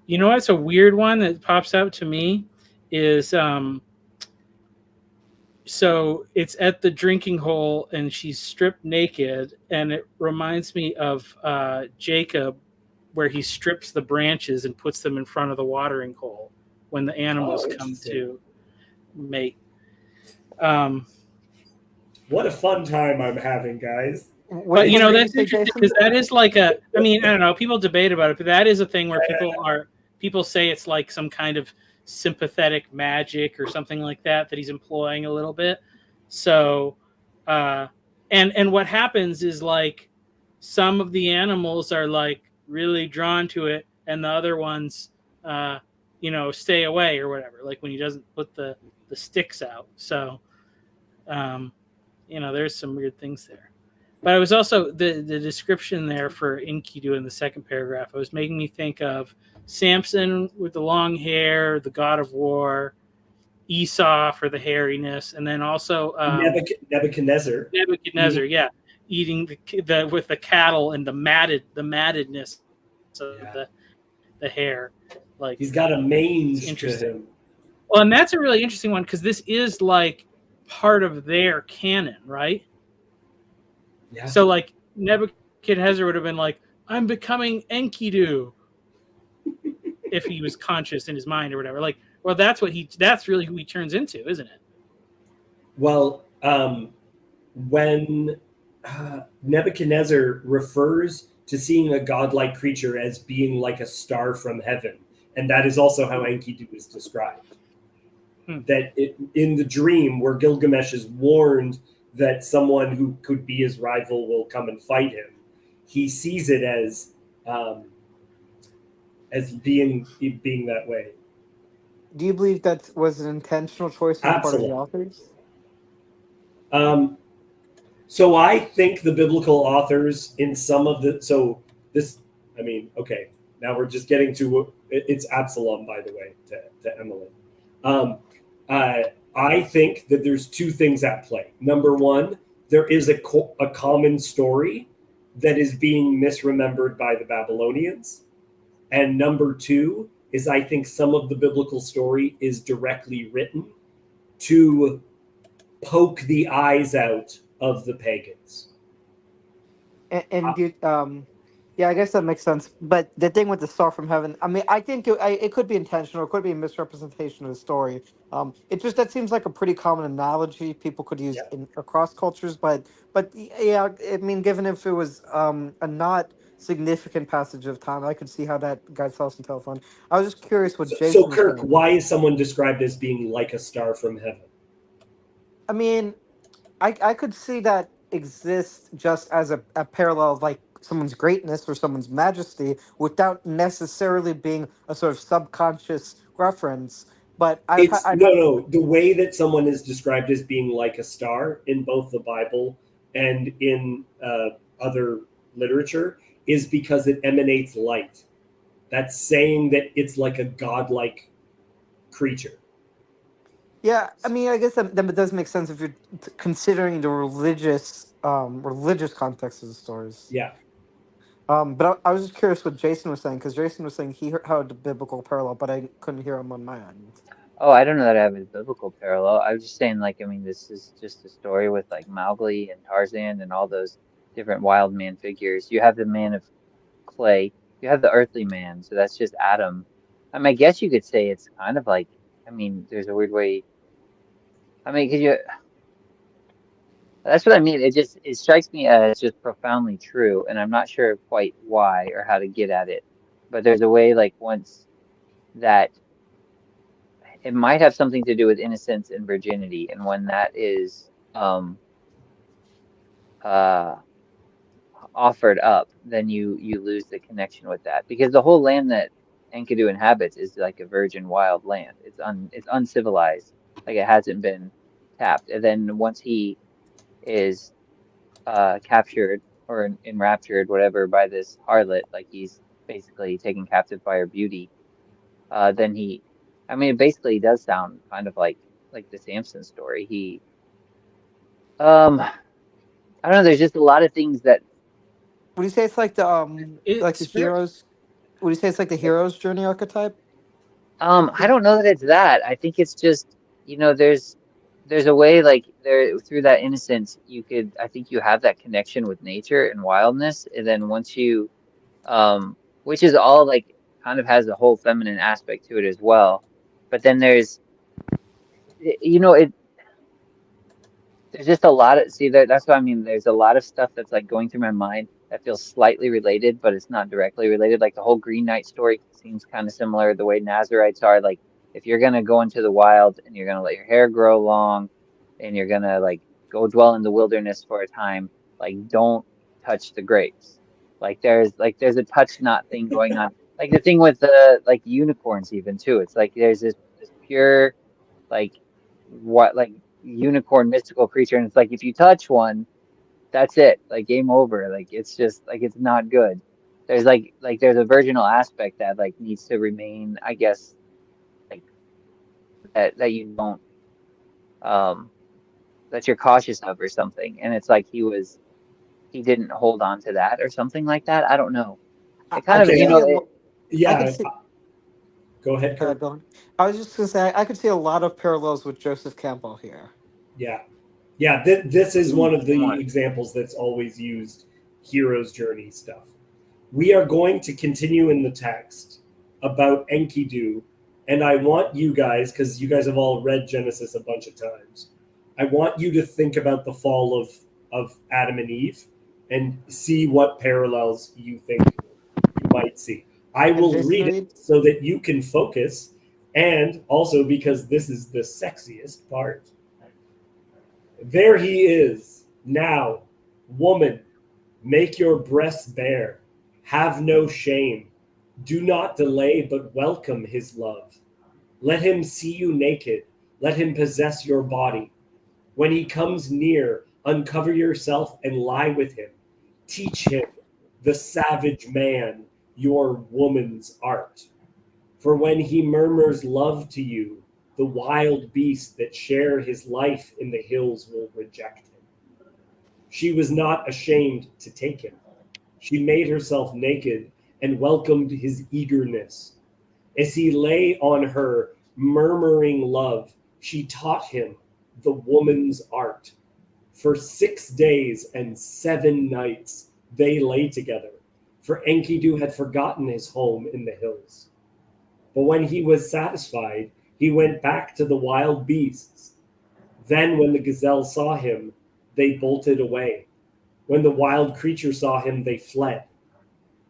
You know what's a weird one that pops out to me is so it's at the drinking hole and she's stripped naked, and it reminds me of Jacob, where he strips the branches and puts them in front of the watering hole when the animals come to mate. What a fun time I'm having, guys. What, But you know what did that's say, interesting Jason? because that is like a. I mean, I don't know. People debate about it, but that is a thing where people say it's like some kind of sympathetic magic or something like that he's employing a little bit. So, and what happens is like some of the animals are like really drawn to it, and the other ones, stay away or whatever. Like when he doesn't put the sticks out. So, there's some weird things there. But I was also the description there for Enkidu in the second paragraph. It was making me think of Samson with the long hair, the god of war, Esau for the hairiness, and then also Nebuchadnezzar. Nebuchadnezzar, yeah, eating the with the cattle and the mattedness of the hair. Like he's got a mange interesting. to him. Well, and that's a really interesting one because this is like part of their canon, right? Yeah. So like Nebuchadnezzar would have been like, I'm becoming Enkidu if he was conscious in his mind or whatever. Like, well, that's really who he turns into, isn't it? Well, when Nebuchadnezzar refers to seeing a godlike creature as being like a star from heaven, and that is also how Enkidu is described. That in the dream where Gilgamesh is warned that someone who could be his rival will come and fight him, he sees it as being that way. Do you believe that was an intentional choice on the part of the authors? So I think the biblical authors in some of now we're just getting to, it's Absalom, by the way, to Emily. I think that there's two things at play. Number one, there is a common story that is being misremembered by the Babylonians. And number two is I think some of the biblical story is directly written to poke the eyes out of the pagans. Yeah, I guess that makes sense. But the thing with the star from heaven, I mean, I think it could be intentional. It could be a misrepresentation of the story. It just that seems like a pretty common analogy people could use across cultures. But yeah, I mean, given if it was a not significant passage of time, I could see how that got lost in telephone. I was just curious what Jason. So Kirk, why is someone described as being like a star from heaven? I mean, I could see that exists just as a parallel of like someone's greatness or someone's majesty without necessarily being a sort of subconscious reference. But the way that someone is described as being like a star in both the Bible and in other literature is because it emanates light. That's saying that it's like a godlike creature. Yeah, I mean, I guess that does make sense if you're considering the religious context of the stories. Yeah. But I was just curious what Jason was saying, because Jason was saying he heard the biblical parallel, but I couldn't hear him on my end. Oh, I don't know that I have a biblical parallel. I was just saying, like, I mean, this is just a story with like Mowgli and Tarzan and all those different wild man figures. You have the man of clay, you have the earthly man, so that's just Adam. I mean, I guess you could say it's kind of like, I mean, there's a weird way. I mean, that's what I mean. It strikes me as just profoundly true, and I'm not sure quite why or how to get at it. But there's a way, like, once that it might have something to do with innocence and virginity, and when that is offered up, then you lose the connection with that, because the whole land that Enkidu inhabits is like a virgin wild land. It's uncivilized, like it hasn't been tapped. And then once he is captured or enraptured, whatever, by this harlot, like he's basically taken captive by her beauty, then it basically does sound kind of like the Samson story. I don't know, there's just a lot of things that. Would you say it's like the heroes? Would you say it's like the hero's journey archetype? I don't know that it's that. I think it's just, there's a way, like, there through that innocence I think you have that connection with nature and wildness, and then once you which is all like kind of has a whole feminine aspect to it as well. But then there's there's just a lot of that's what I mean. There's a lot of stuff that's like going through my mind that feels slightly related, but it's not directly related. Like the whole Green Knight story seems kind of similar. The way Nazarites are, like if you're gonna go into the wild and you're gonna let your hair grow long, and you're gonna like go dwell in the wilderness for a time, like don't touch the grapes. There's a touch not thing going on. Like the thing with the like unicorns even too. It's like there's this pure like what like unicorn mystical creature, and it's like if you touch one, that's it, like game over. Like it's just like it's not good. There's there's a virginal aspect that like needs to remain, I guess, like that you don't um that you're cautious of or something. And it's like he didn't hold on to that or something like that. I don't know. It I kind of could Okay, see I could yeah. see. Go ahead, Kurt. Go on. I was just gonna say I could see a lot of parallels with Joseph Campbell here. Yeah. Yeah, this is one of the Come on. examples that's always used hero's journey stuff. We are going to continue in the text about Enkidu, and I want you guys, because you guys have all read Genesis a bunch of times, I want you to think about the fall of Adam and Eve and see what parallels you think you might see. I And will Jason read it Reed? so that you can focus, and also because this is the sexiest part. There he is. Now, woman, make your breasts bare. Have no shame. Do not delay, but welcome his love. Let him see you naked. Let him possess your body. When he comes near, uncover yourself and lie with him. Teach him, the savage man, your woman's art. For when he murmurs love to you, the wild beasts that share his life in the hills will reject him. She was not ashamed to take him. She made herself naked and welcomed his eagerness. As he lay on her, murmuring love, she taught him the woman's art. For 6 days and 7 nights they lay together, for Enkidu had forgotten his home in the hills. But when he was satisfied, he went back to the wild beasts. Then when the gazelle saw him, they bolted away. When the wild creature saw him, they fled.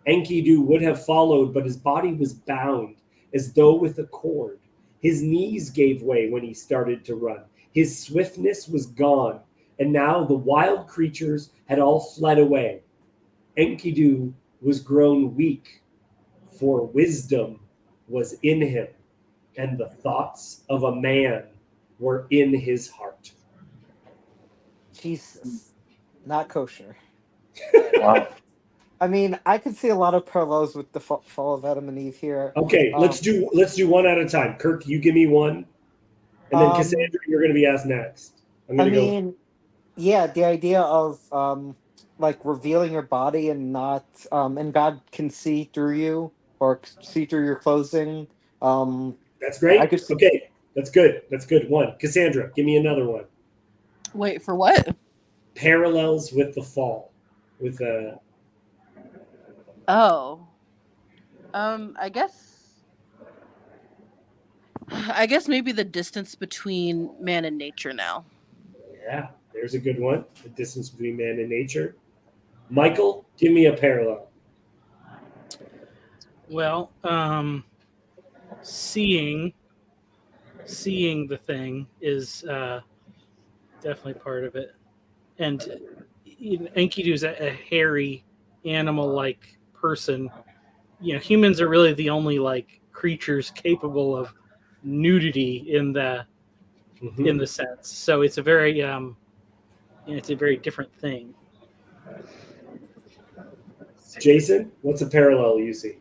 Enkidu would have followed, but his body was bound, as though with a cord. His knees gave way when he started to run. His swiftness was gone, and now the wild creatures had all fled away. Enkidu was grown weak, for wisdom was in him, and the thoughts of a man were in his heart. Jesus, not kosher. Wow. I mean, I could see a lot of parallels with the fall of Adam and Eve here. Okay, let's do one at a time. Kirk, you give me one, and then Um, Cassandra, you're going to be asked next. I'm I going to go. mean, yeah, the idea of like revealing your body and not and God can see through you or see through your clothing. That's I great. could see. Okay, that's good. That's good. One. Cassandra, give me another one. Wait, for what? Parallels with the fall. With Oh. I guess maybe the distance between man and nature now. yeah, there's a good one. The distance between man and nature. Michael, give me a parallel. Well, seeing the thing is definitely part of it, and Enkidu's a hairy animal-like person. Humans are really the only like creatures capable of nudity in the sense. So it's a very different thing. Jason, what's a parallel you see?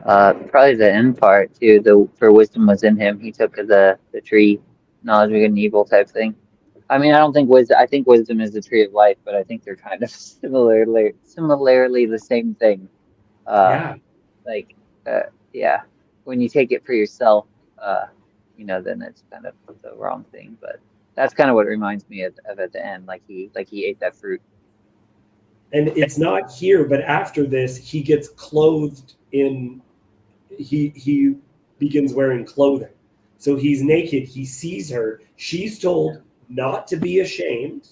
Probably the end part too. For wisdom was in him. He took the tree, knowledge of good and evil type thing. I mean, I don't think wisdom. I think wisdom is the tree of life, but I think they're kind of similarly the same thing. Yeah. Like, yeah, when you take it for yourself, then it's kind of the wrong thing. But that's kind of what it reminds me of at the end. Like he ate that fruit. And it's not here, but after this, he gets clothed in. He begins wearing clothing, so he's naked. He sees her. She's told, not to be ashamed,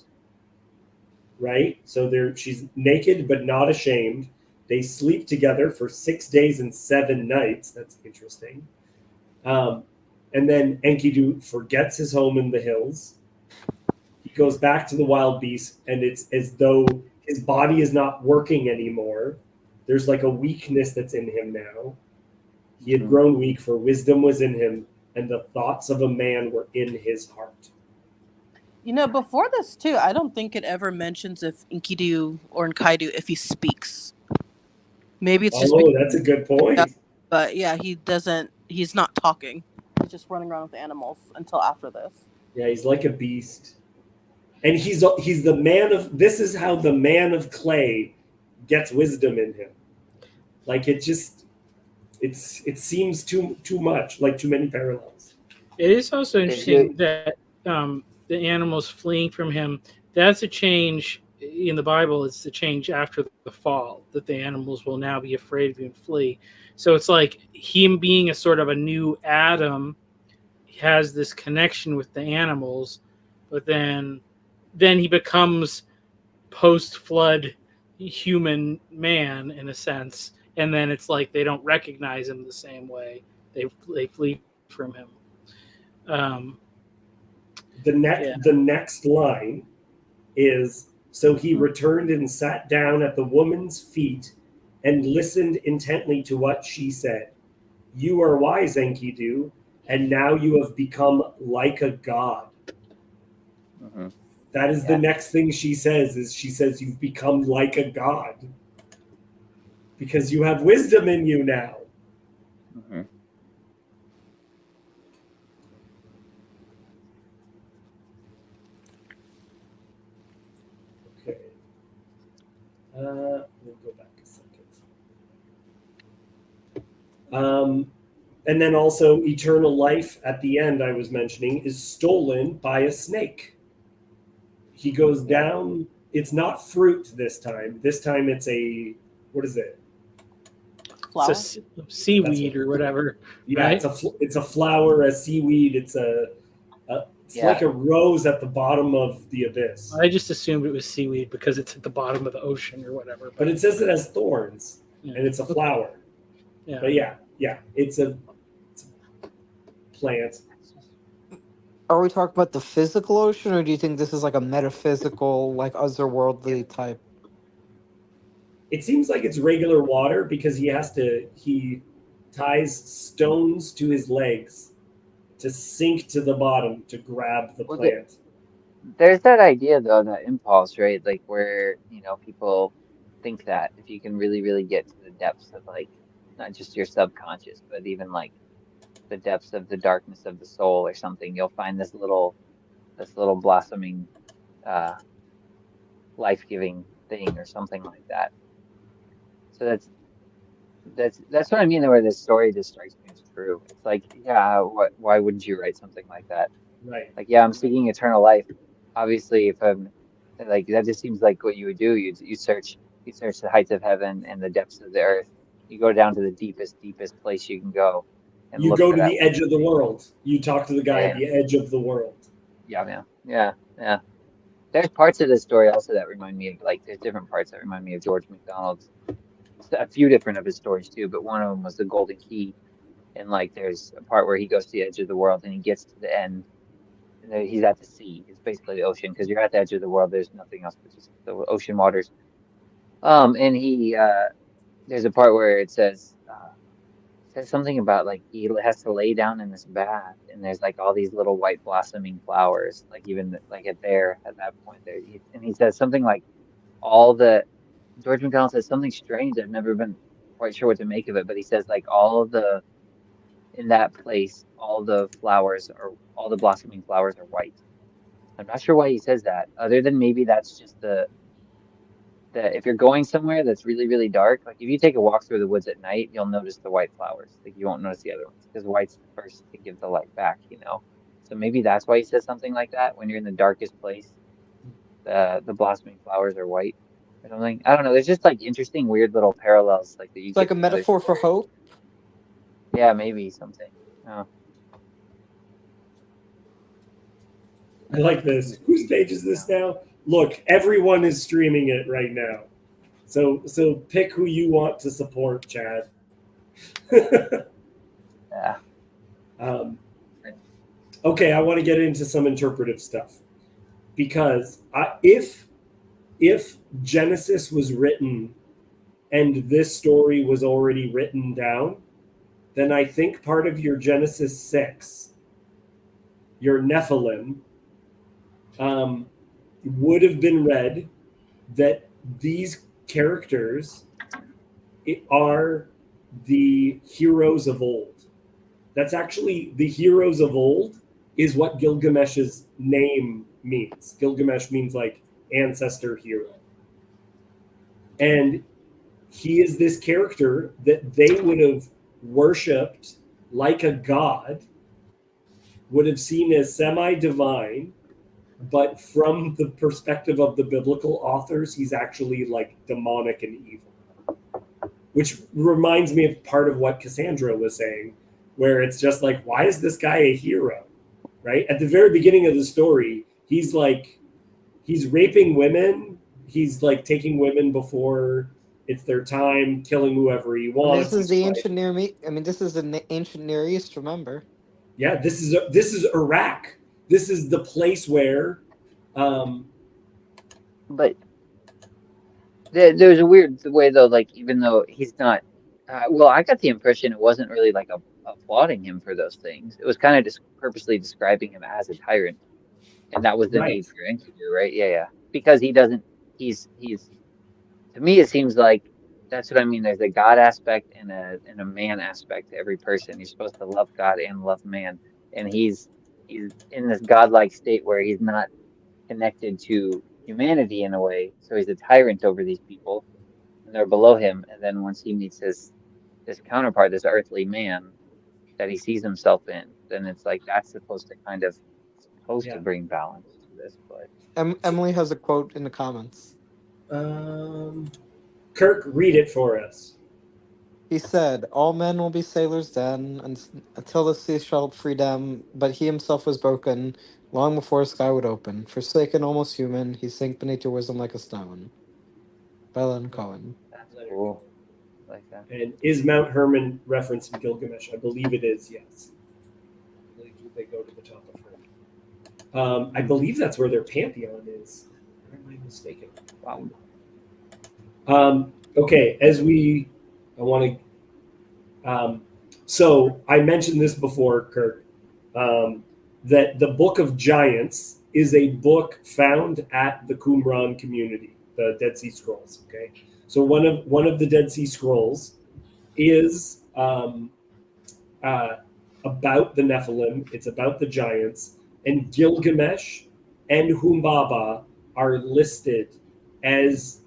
right? So she's naked but not ashamed. They sleep together for 6 days and 7 nights. That's interesting. And then Enkidu forgets his home in the hills. He goes back to the wild beasts, and it's as though his body is not working anymore. There's like a weakness that's in him now. He had grown weak, for wisdom was in him, and the thoughts of a man were in his heart. You know, before this too, I don't think it ever mentions if Enkidu or Nkaidu if he speaks. Maybe it's just That's a good point. but yeah, he doesn't. He's not talking. He's just running around with the animals until after this. Yeah, he's like a beast. And he's the man of, this is how the man of clay gets wisdom in him. Like it seems too much, like too many parallels. It is also interesting that the animals fleeing from him, that's a change in the Bible. It's the change after the fall, that the animals will now be afraid of you and flee. So it's like him being a sort of a new Adam, he has this connection with the animals, but then he becomes post-flood human man in a sense, and then it's like they don't recognize him the same way. They flee from him. The next line is, so he returned and sat down at the woman's feet and listened intently to what she said. You are wise, Enkidu, and now you have become like a god. Mm-hmm. That is the next thing she says, you've become like a god. Because you have wisdom in you now. Mm-hmm. Okay. We'll go back a second. And then also eternal life at the end, I was mentioning, is stolen by a snake. He goes down. It's not fruit this time. This time it's what is it? Flower? It's a seaweed or whatever. Yeah, right? it's a flower, a seaweed. It's like a rose at the bottom of the abyss. I just assumed it was seaweed because it's at the bottom of the ocean or whatever. But it says it has thorns, and it's a flower. Yeah. But it's a plant. Are we talking about the physical ocean, or do you think this is like a metaphysical, like otherworldly type? It seems like it's regular water because he ties stones to his legs to sink to the bottom to grab the plant. There's that idea though, that impulse, right? Like where, people think that if you can really, really get to the depths of like, not just your subconscious, but even like the depths of the darkness of the soul or something, you'll find this little blossoming, life-giving thing or something like that. So that's what I mean, where this story just strikes me as true. It's like, why wouldn't you write something like that? Right. Like, I'm seeking eternal life. Obviously, if I'm like, that just seems like what you would do. You search the heights of heaven and the depths of the earth. You go down to the deepest place you can go. And you go to the edge of the world. You talk to the guy at the edge of the world. Yeah. There's parts of this story also that remind me of, like, there's different parts that remind me of George MacDonald's. A few different of his stories too, but one of them was the Golden Key, and like there's a part where he goes to the edge of the world and he gets to the end, and he's at the sea. It's basically the ocean, because you're at the edge of the world. There's nothing else but just the ocean waters. And he there's a part where it says something about like he has to lay down in this bath, and there's like all these little white blossoming flowers, like even like at that point there, and he says something like George MacDonald says something strange. I've never been quite sure what to make of it, but he says like in that place, all the blossoming flowers are white. I'm not sure why he says that, other than maybe that's just the if you're going somewhere that's really, really dark, like if you take a walk through the woods at night, you'll notice the white flowers. Like you won't notice the other ones, because white's the first to give the light back, So maybe that's why he says something like that. When you're in the darkest place, the blossoming flowers are white. Or something. I don't know. There's just like interesting, weird little parallels, like that you. It's like a metaphor for hope. Yeah, maybe something. Oh. I like this. Whose page is this now? Look, everyone is streaming it right now. So pick who you want to support, Chad. Yeah. Okay, I want to get into some interpretive stuff because if Genesis was written and this story was already written down, then I think part of your Genesis 6, your Nephilim, would have been read that these characters are the heroes of old. That's actually the heroes of old is what Gilgamesh's name means. Gilgamesh means like ancestor hero. And he is this character that they would have worshipped like a god, would have seen as semi-divine, but from the perspective of the biblical authors, he's actually like demonic and evil. Which reminds me of part of what Cassandra was saying, where it's just like, why is this guy a hero? Right? At the very beginning of the story, he's raping women. He's like taking women before it's their time, killing whoever he wants. This is the ancient Near East. I mean, this is the ancient Near East. Remember? Yeah, this is Iraq. This is the place where. But there's a weird way though. Like even though he's not, well, I got the impression it wasn't really like applauding him for those things. It was kind of just purposely describing him as a tyrant, and that was the need for Enkidu, right? Yeah. Because he doesn't. He's. To me, it seems like that's what I mean. There's a God aspect and a man aspect to every person. You're supposed to love God and love man, and he's in this godlike state where he's not connected to humanity in a way. So he's a tyrant over these people, and they're below him. And then once he meets this counterpart, this earthly man that he sees himself in, then it's like that's supposed to bring balance to this. But Emily has a quote in the comments. Kirk, read it for us. He said, "All men will be sailors then, until the sea shall free them. But he himself was broken long before the sky would open. Forsaken, almost human, he sank beneath your wisdom like a stone." Bella and Cohen. that's cool. Like that. And is Mount Hermon referenced in Gilgamesh? I believe it is, yes. I believe they go to the top of Hermon. I believe that's where their pantheon is. Or am I mistaken? Wow. Okay, so I mentioned this before, Kirk, that the Book of Giants is a book found at the Qumran community, the Dead Sea Scrolls. Okay, so one of the Dead Sea Scrolls is about the Nephilim. It's about the giants, and Gilgamesh and Humbaba are listed as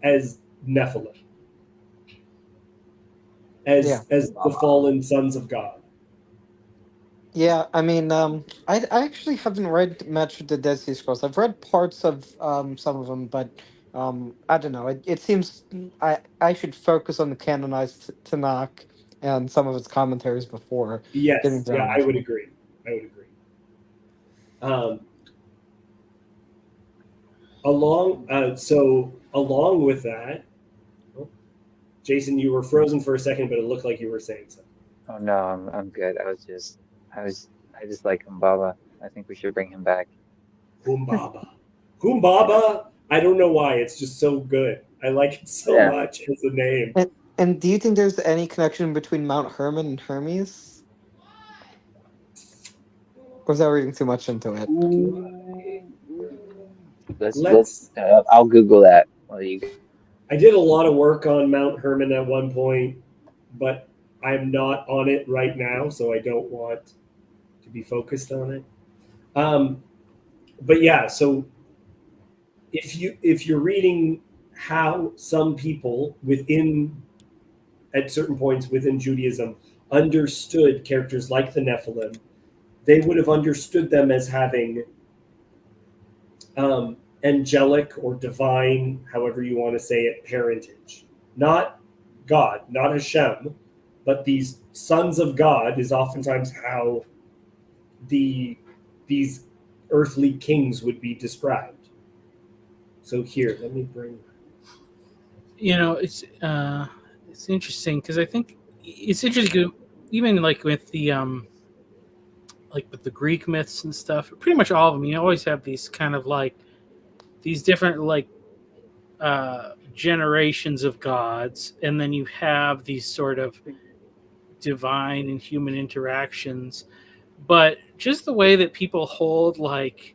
Nephilim, as the fallen sons of God. Yeah, I mean, I actually haven't read much of the Dead Sea Scrolls. I've read parts of some of them, but I don't know. It seems I should focus on the canonized Tanakh and some of its commentaries before. Yes, getting I would agree. Along with that, Jason, you were frozen for a second, but it looked like you were saying something. Oh no, I'm good. I just like Humbaba. I think we should bring him back. Humbaba. I don't know why. It's just so good. I like it so much as a name. And do you think there's any connection between Mount Hermon and Hermes? Or was I reading too much into it? Let's I'll Google that while you. I did a lot of work on Mount Hermon at one point, but I'm not on it right now, so I don't want to be focused on it. But yeah, so if you're reading how some people at certain points within Judaism understood characters like the Nephilim, they would have understood them as having angelic or divine, however you want to say it, parentage. Not God, not Hashem, but these sons of God is oftentimes how these earthly kings would be described. So here, let me bring. It's interesting because I think it's interesting even like with the like with the Greek myths and stuff. Pretty much all of them, you always have these kind of like these different like generations of gods, and then you have these sort of divine and human interactions. But just the way that people hold like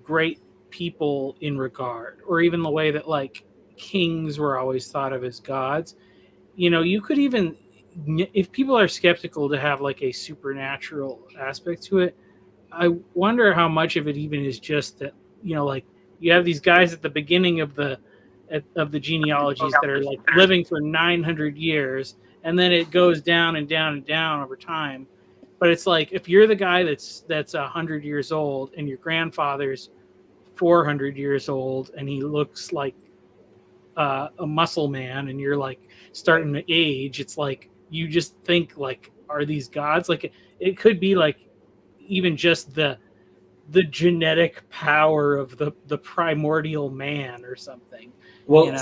great people in regard, or even the way that like kings were always thought of as gods, you could even, if people are skeptical to have like a supernatural aspect to it, I wonder how much of it even is just that, like you have these guys at the beginning of the genealogies that are like living for 900 years, and then it goes down and down and down over time. But it's like if you're the guy that's 100 years old and your grandfather's 400 years old and he looks like a muscle man, and you're like starting to age, it's like you just think like, are these gods? Like it could be like even just the genetic power of the primordial man or something. Well,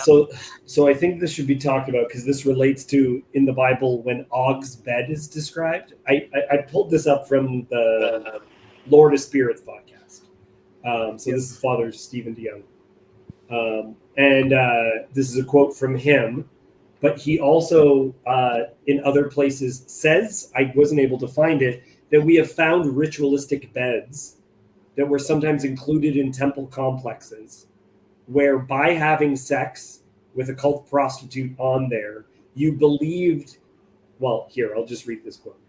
so I think this should be talked about because this relates to in the Bible when Og's bed is described. I pulled this up from the Lord of Spirits podcast. So this is Father Stephen DeYoung. And this is a quote from him, but he also in other places says, I wasn't able to find it, that we have found ritualistic beds that were sometimes included in temple complexes, where by having sex with a cult prostitute on there, you believed, well, here, I'll just read this quote.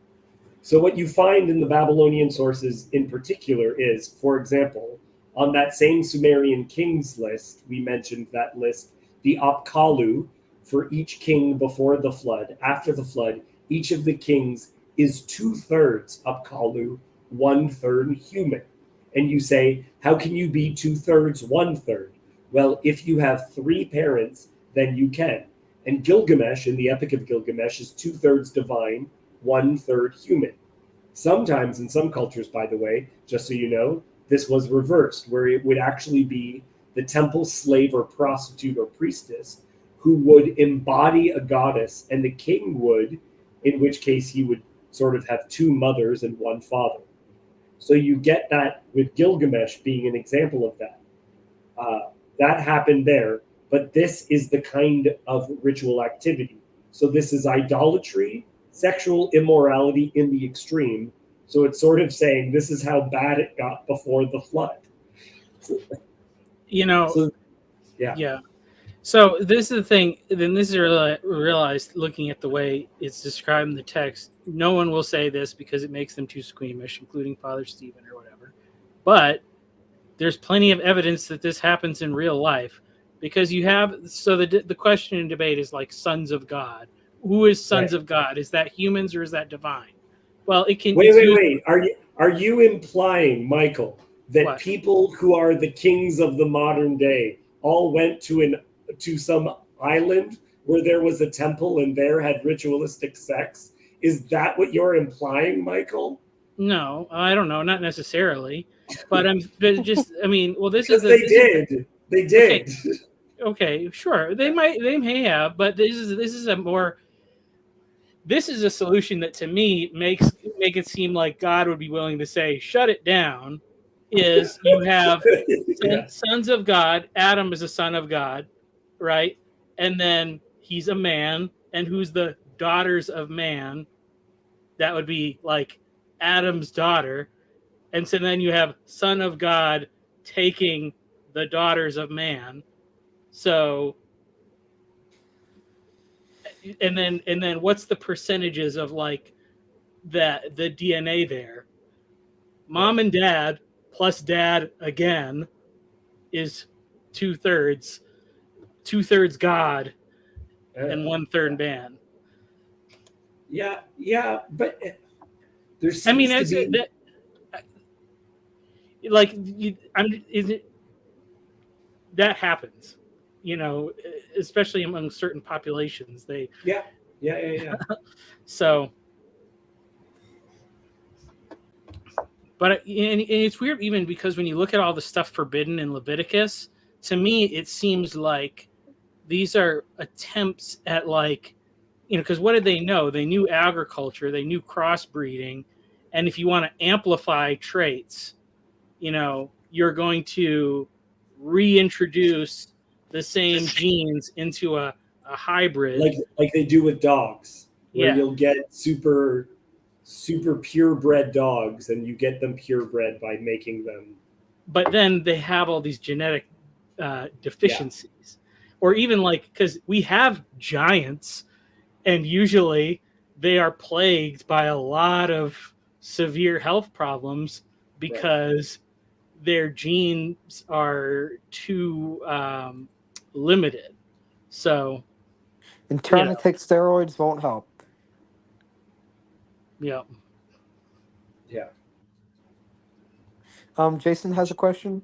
So what you find in the Babylonian sources in particular is, for example, on that same Sumerian kings list, we mentioned that list, the Apkallu, for each king before the flood. After the flood, each of the kings is 2/3 Apkallu, 1/3 human. And you say, how can you be 2/3, 1/3? Well, if you have 3 parents, then you can. And Gilgamesh, in the Epic of Gilgamesh, is 2/3 divine, 1/3 human. Sometimes, in some cultures, by the way, just so you know, this was reversed, where it would actually be the temple slave or prostitute or priestess who would embody a goddess, and the king would, in which case he would sort of have 2 mothers and 1 father. So you get that with Gilgamesh being an example of that. That happened there, but this is the kind of ritual activity. So this is idolatry, sexual immorality in the extreme. So it's sort of saying this is how bad it got before the flood. Yeah. So this is the thing. Then this is realized looking at the way it's described in the text. No one will say this because it makes them too squeamish, including Father Stephen or whatever. But there's plenty of evidence that this happens in real life, because you have, so the question and debate is like sons of God. Who is sons of God? Is that humans or is that divine? Well, it can. Wait. Are you implying, Michael, that people who are the kings of the modern day all went to some island where there was a temple and there had ritualistic sex? Is that what you're implying, Michael? No, I don't know, not necessarily, but this is. They did. Okay, sure, they may have, but this is a solution that to me make it seem like God would be willing to say, shut it down. Is you have sons of God. Adam is a son of God, right? And then he's a man, and who's the daughters of man? That would be like Adam's daughter. And so then you have son of God taking the daughters of man. So and then what's the percentages of like that the DNA there? Mom and dad plus dad again is 2/3 God and 1/3 man. Yeah, but there's. That happens, especially among certain populations. Yeah. So But and it's weird even because when you look at all the stuff forbidden in Leviticus, to me it seems like these are attempts at like, because what did they know? They knew agriculture, they knew crossbreeding, and if you want to amplify traits, you're going to reintroduce the same genes into a hybrid. Like they do with dogs, where Yeah. you'll get super purebred dogs, and you get them purebred by making them. But then they have all these genetic deficiencies, or even like, because we have giants, and usually they are plagued by a lot of severe health problems because their genes are too limited. So, And trying to take steroids won't help. yeah. Jason has a question.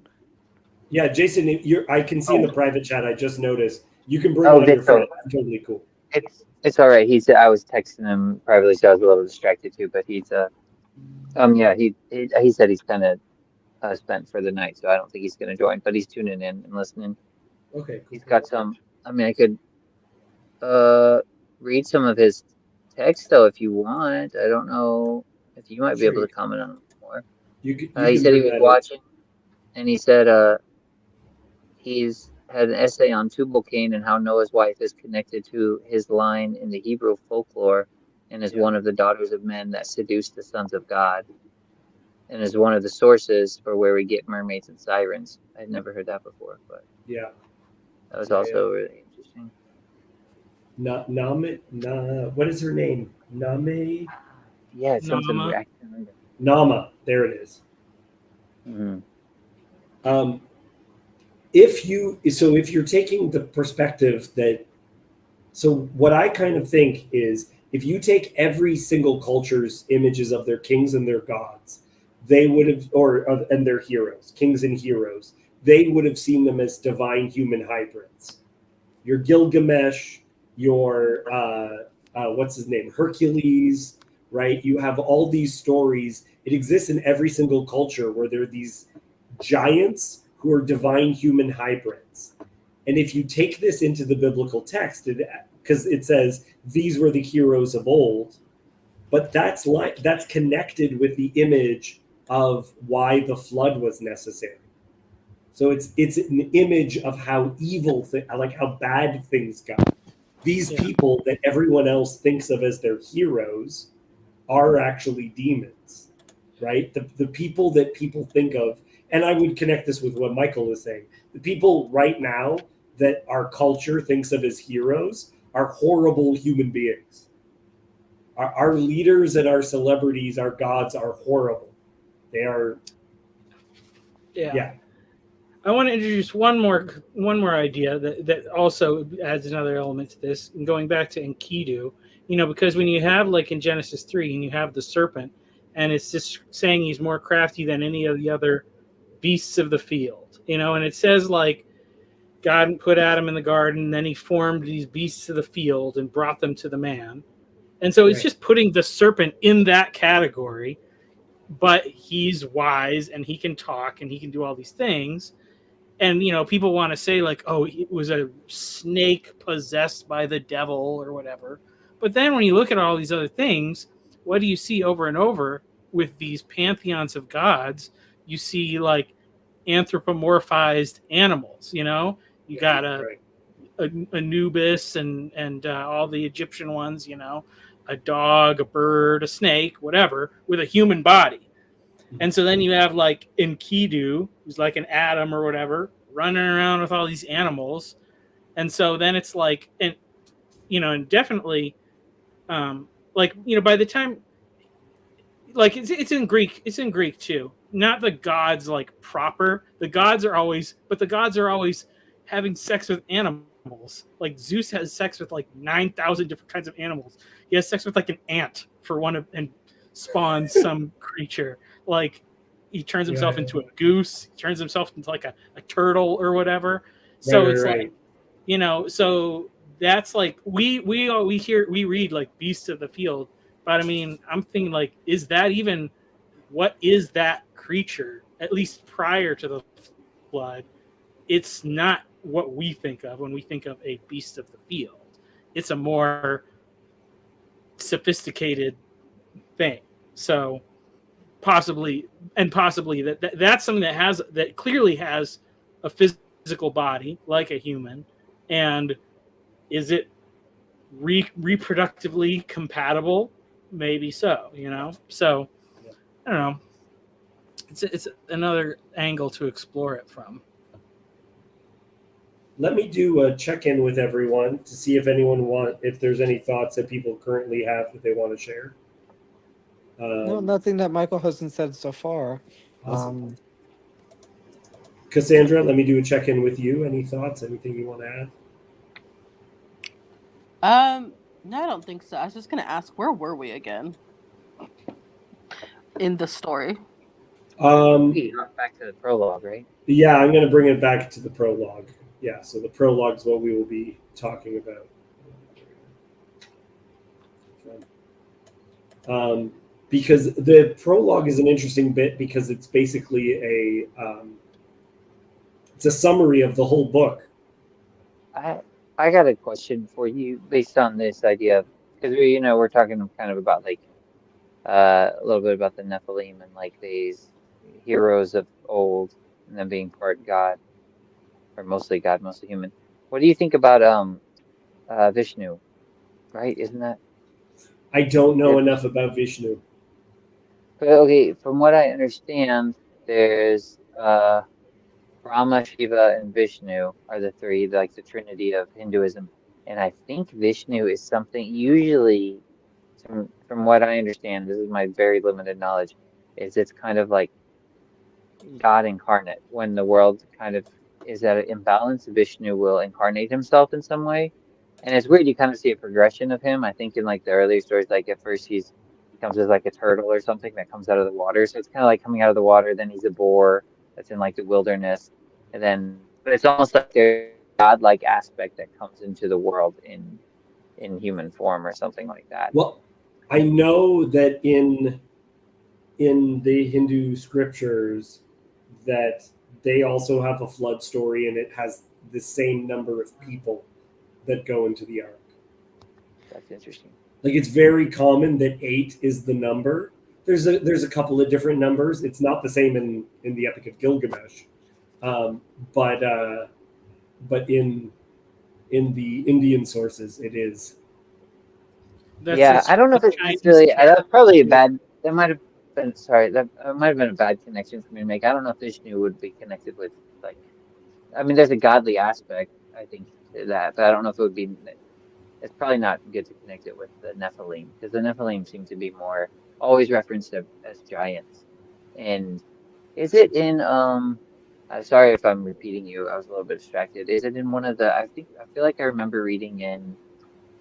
Yeah, Jason, I can see in the private chat. I just noticed you can bring Oh, on your Victor. phone. It's totally cool. It's all right. He said I was texting him privately, so I was a little distracted too. But he's he said he's kind of spent for the night, so I don't think he's going to join. But he's tuning in and listening. Okay, cool. He's got some. I mean, I could read some of his text though if you want. I don't know if you might be able to comment on it more. You He said he was watching, and he said he's had an essay on Tubal-Cain and how Noah's wife is connected to his line in the Hebrew folklore and is one of the daughters of men that seduced the sons of God, and is one of the sources for where we get mermaids and sirens. I'd never heard that before, but that was also really interesting. What is her name? Name? Yeah, it's something. Nama. Nama. There it is. Mm-hmm. If you're taking the perspective that, so what I kind of think is, if you take every single culture's images of their kings and their gods, they would have, and their heroes, kings and heroes, they would have seen them as divine human hybrids. Your Gilgamesh, your what's his name, Hercules, right? You have all these stories. It exists in every single culture where there are these giants who are divine human hybrids. And if you take this into the biblical text, because it says these were the heroes of old, but that's connected with the image of why the flood was necessary. So it's an image of how evil, like how bad things got. These people that everyone else thinks of as their heroes are actually demons, right? The people that people think of, and I would connect this with what Michael is saying. The people right now that our culture thinks of as heroes are horrible human beings. Our leaders and our celebrities, our gods, are horrible. They are. Yeah. I want to introduce one more idea that also adds another element to this. And going back to Enkidu, because when you have, like in Genesis 3, and you have the serpent, and it's just saying he's more crafty than any of the other beasts of the field, and it says like God put Adam in the garden, and then he formed these beasts of the field and brought them to the man. And so it's just putting the serpent in that category, but he's wise and he can talk and he can do all these things. And, people want to say like, oh, it was a snake possessed by the devil or whatever. But then when you look at all these other things, what do you see over and over with these pantheons of gods? You see like anthropomorphized animals, you got Anubis and all the Egyptian ones, a dog, a bird, a snake, whatever, with a human body. And so then you have like Enkidu, who's like an Adam or whatever, running around with all these animals. And so then it's like, and definitely, by the time, like it's in Greek too. Not the gods like proper. The gods are always having sex with animals. Like Zeus has sex with like 9,000 different kinds of animals. He has sex with like an ant and spawns some creature. Like he turns himself into a goose. He turns himself into like a turtle or whatever. So like, so that's like we read like beasts of the field. But I mean, I'm thinking like, is that even what is that creature, at least prior to the flood, it's not what we think of when we think of a beast of the field. It's a more sophisticated thing. So possibly that's something that clearly has a physical body like a human, and is it reproductively compatible? Maybe so, So I don't know. It's another angle to explore it from. Let me do a check-in with everyone to see if if there's any thoughts that people currently have that they want to share. No, nothing that Michael hasn't said so far. Awesome. Cassandra, let me do a check-in with you. Any thoughts? Anything you want to add? No, I don't think so. I was just gonna ask, where were we again in the story? We got back to the prologue, right? Yeah, I'm going to bring it back to the prologue. Yeah, so the prologue is what we will be talking about. Because the prologue is an interesting bit because it's basically it's a summary of the whole book. I got a question for you based on this idea of, because we're talking kind of about like a little bit about the Nephilim and like these heroes of old and them being part God or mostly God, mostly human. What do you think about Vishnu? Right? Isn't that? I don't know enough about Vishnu. But okay, from what I understand, there's Brahma, Shiva, and Vishnu are the three, like the trinity of Hinduism. And I think Vishnu is something, usually, from what I understand, this is my very limited knowledge, is it's kind of like God incarnate. When the world kind of is at an imbalance, Vishnu will incarnate himself in some way. And it's weird, you kind of see a progression of him. I think in like the earlier stories, like at first he comes as like a turtle or something that comes out of the water. So it's kind of like coming out of the water, then he's a boar that's in like the wilderness. And then, but it's almost like there's a godlike aspect that comes into the world in human form or something like that. Well, I know that in the Hindu scriptures that they also have a flood story, and it has the same number of people that go into the ark. That's interesting. Like, it's very common that 8 is the number. There's a couple of different numbers. It's not the same in the Epic of Gilgamesh, but in the Indian sources, it is. I don't know if it's necessarily. That's probably a bad. That might have been. Sorry, that might have been a bad connection for me to make. I don't know if Vishnu would be connected with like. I mean, there's a godly aspect, I think, to that, but I don't know if it would be. It's probably not good to connect it with the Nephilim because the Nephilim seem to be more always referenced as giants. And is it in sorry if I'm repeating you. I was a little bit distracted. Is it in one of the? I feel like I remember reading in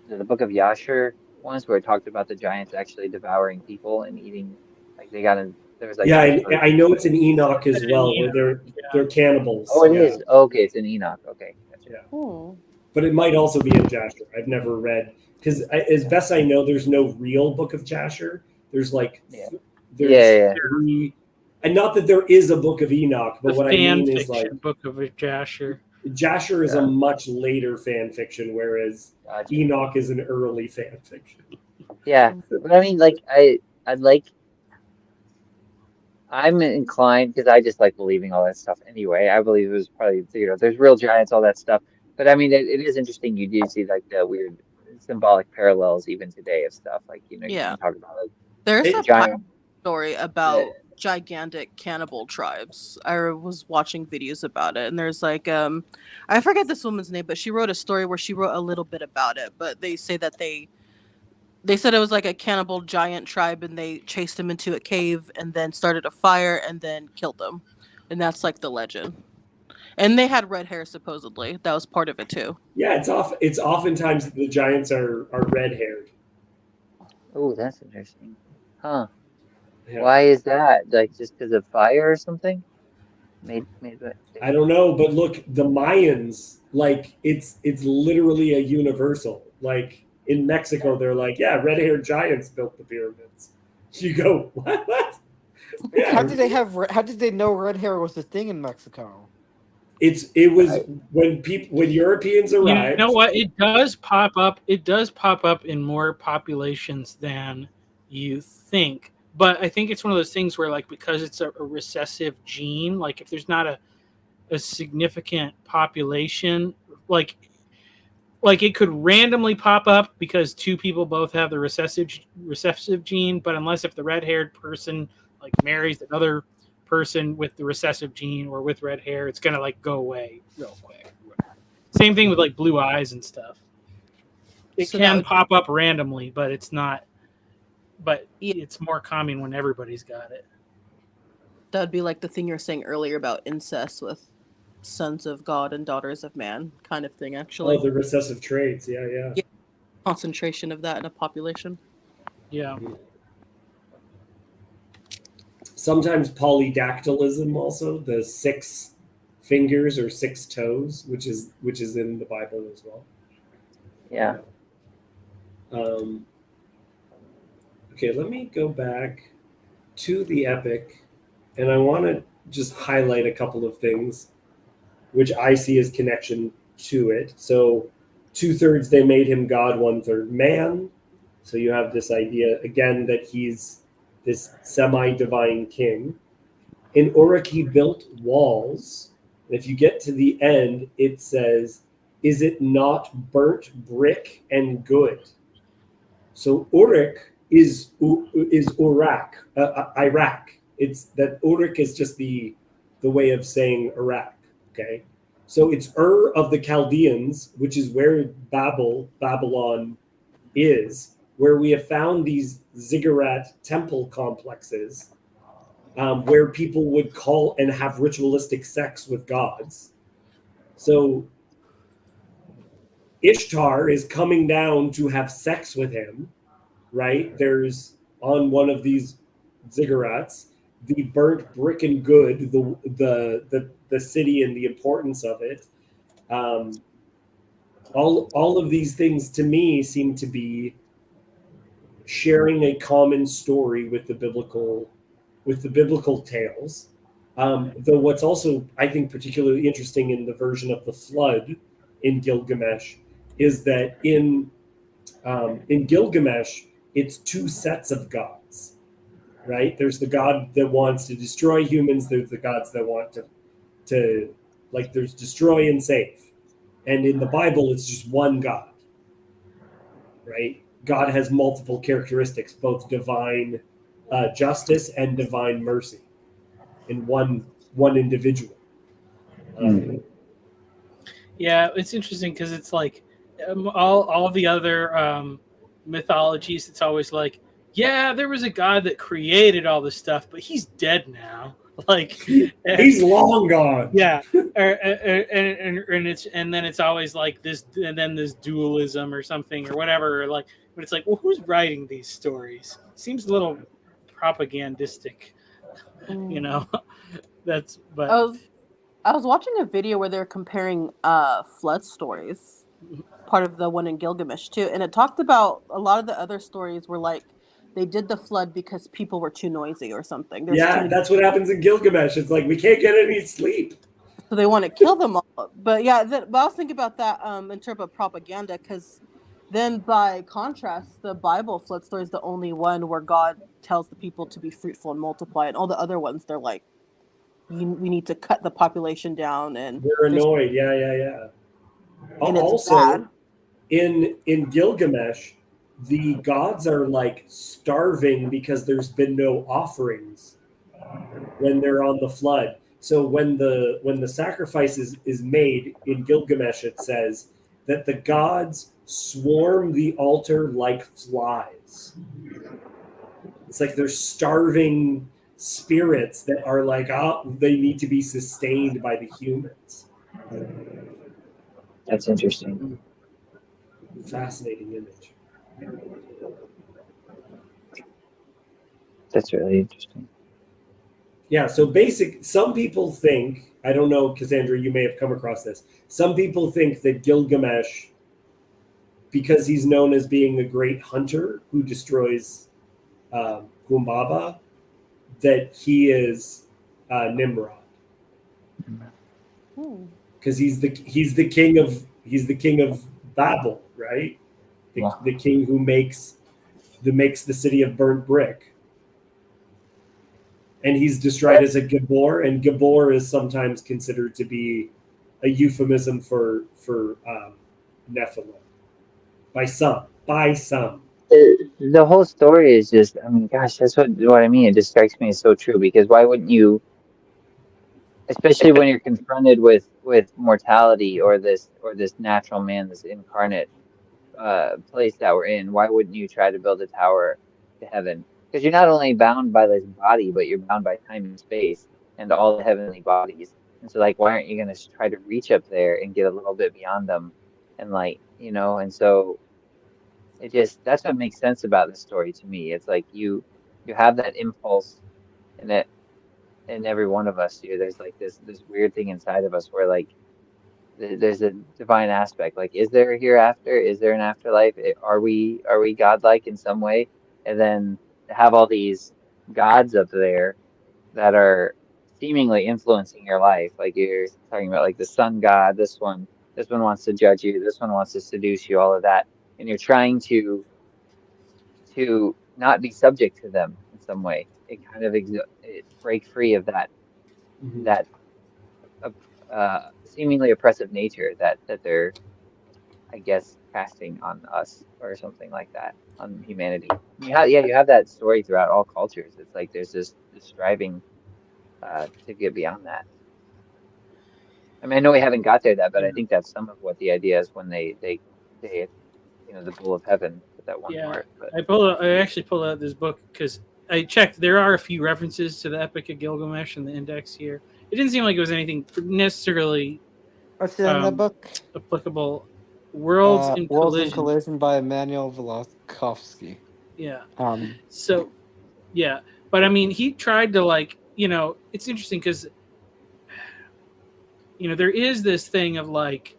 the book of Yashar once where it talked about the giants actually devouring people and eating. Like they got in. There was like. Yeah, I know it's in Enoch as well, where they're cannibals. Oh, it is. Oh, okay, it's in Enoch. Okay. Gotcha. Yeah. Hmm. But it might also be in Jasher. I've never read, because as best I know, there's no real book of Jasher. There's like, there's 3, and not that there is a book of Enoch, but what I mean is like book of Jasher. Jasher is a much later fan fiction, whereas Enoch is an early fan fiction. Yeah, but I mean, like I'm inclined because I just like believing all that stuff anyway. I believe it was probably there's real giants, all that stuff. But I mean, it is interesting. You do see like the weird symbolic parallels even today of stuff. Like you can talk about like there's a giant story about gigantic cannibal tribes. I was watching videos about it, and there's like I forget this woman's name, but she wrote a story where she wrote a little bit about it. But they say that they said it was like a cannibal giant tribe, and they chased them into a cave and then started a fire and then killed them, and that's like the legend. And they had red hair, supposedly. That was part of it too. Yeah, it's oftentimes the giants are red haired. Oh, that's interesting. Huh. Yeah. Why is that? Like just because of fire or something? Made I don't know, but look, the Mayans, like it's literally a universal. Like in Mexico, they're like, yeah, red-haired giants built the pyramids. You go, what? Yeah. How did they know red hair was a thing in Mexico? It was when Europeans You arrived. know what? It does pop up. It does pop up in more populations than you think. But I think it's one of those things where, like, because it's a recessive gene, like if there's not a significant population, like it could randomly pop up because two people both have the recessive gene, but unless if the red-haired person like marries another person with the recessive gene or with red hair, it's gonna like go away real quick. Same thing with like blue eyes and stuff. It So that can would pop up randomly, but it's not. But Yeah. it's more common when everybody's got it. that would be like the thing you were saying earlier about incest with sons of God and daughters of man kind of thing. Actually, Oh, the recessive traits. Yeah. Yeah. Concentration of that in a population. Yeah. Sometimes polydactylism, also the 6 fingers or 6 toes, which is in the Bible as well. Yeah. Okay, let me go back to the epic, and I want to just highlight a couple of things which I see as connection to it. So 2/3 they made him God, 1/3 man. So you have this idea again that he's this semi-divine king. In Uruk he built walls. And if you get to the end, it says, "Is it not burnt brick and good?" So Uruk is Iraq. Iraq. It's that Uruk is just the way of saying Iraq. Okay, so it's of the Chaldeans, which is where Babylon is, where we have found these ziggurat temple complexes, where people would call and have ritualistic sex with gods. So Ishtar is coming down to have sex with him, right? There's on one of these ziggurats the burnt brick and good, the city and the importance of it. All of these things to me seem to be sharing a common story with the biblical tales. Though what's also I think particularly interesting in the version of the flood in Gilgamesh is that in Gilgamesh it's 2 sets of gods, right? There's the god that wants to destroy humans. There's the gods that want to like there's destroy and save. And in the Bible, it's just one God, right? God has multiple characteristics, both divine justice and divine mercy in one individual. Yeah, it's interesting because it's like all the other mythologies. It's always like, yeah, there was a god that created all this stuff, but he's dead now. Like he's long gone. Yeah, and then it's always like this, and then this dualism or something or whatever. Or like, but it's like, well, who's writing these stories? Seems a little propagandistic, you know. That's but. I was watching a video where they're comparing flood stories, part of the one in Gilgamesh too, and it talked about a lot of the other stories were like they did the flood because people were too noisy or something. That's what happens in Gilgamesh. It's like we can't get any sleep, so they want to kill them all. But yeah, but I was thinking about that in terms of propaganda, because then by contrast, the Bible flood story is the only one where God tells the people to be fruitful and multiply, and all the other ones they're like, we need to cut the population down, and we're annoyed. Yeah. And it's also, bad. in Gilgamesh, the gods are like starving because there's been no offerings when they're on the flood. So when the sacrifice is made in Gilgamesh, it says that the gods swarm the altar like flies. It's like they're starving spirits that are like, they need to be sustained by the humans. That's interesting. Fascinating image. That's really interesting. Yeah, so some people think, I don't know, Cassandra, you may have come across this. Some people think that Gilgamesh, because he's known as being a great hunter who destroys Humbaba, that he is Nimrod, Hmm. because he's the king of Babel, right? Wow. The king who makes the city of burnt brick, and he's described as a Gabor, and Gabor is sometimes considered to be a euphemism for Nephilim by some. The whole story is just, I mean, gosh, that's what I mean. It just strikes me as so true, because why wouldn't you, especially when you're confronted with mortality, or this natural man, this incarnate place that we're in, why wouldn't you try to build a tower to heaven? Because you're not only bound by this body, but you're bound by time and space and all the heavenly bodies. And so, like, why aren't you going to try to reach up there and get a little bit beyond them? And, like, and so that's what makes sense about this story to me. It's like you have that impulse in it, in every one of us. There's like this weird thing inside of us where, like, there's a divine aspect. Like, is there a hereafter? Is there an afterlife? Are we godlike in some way? And then to have all these gods up there that are seemingly influencing your life, like you're talking about, like the sun god. This one wants to judge you. This one wants to seduce you. All of that, and you're trying to not be subject to them in some way. It kind of it break free of that seemingly oppressive nature that they're, I guess, casting on us or something like that, on humanity. You have that story throughout all cultures. It's like there's this striving to get beyond that. I mean, I know we haven't got there yet, but I think that's some of what the idea is when they the bull of heaven with that one Yeah, part. But I actually pulled out this book because I checked. There are a few references to the Epic of Gilgamesh in the index here. It didn't seem like it was anything necessarily What's the name of that book? applicable. Worlds in Worlds in Collision. Collision by Emmanuel Velikovsky. Yeah. Um, So, yeah, but I mean, he tried to, like, it's interesting because there is this thing of, like,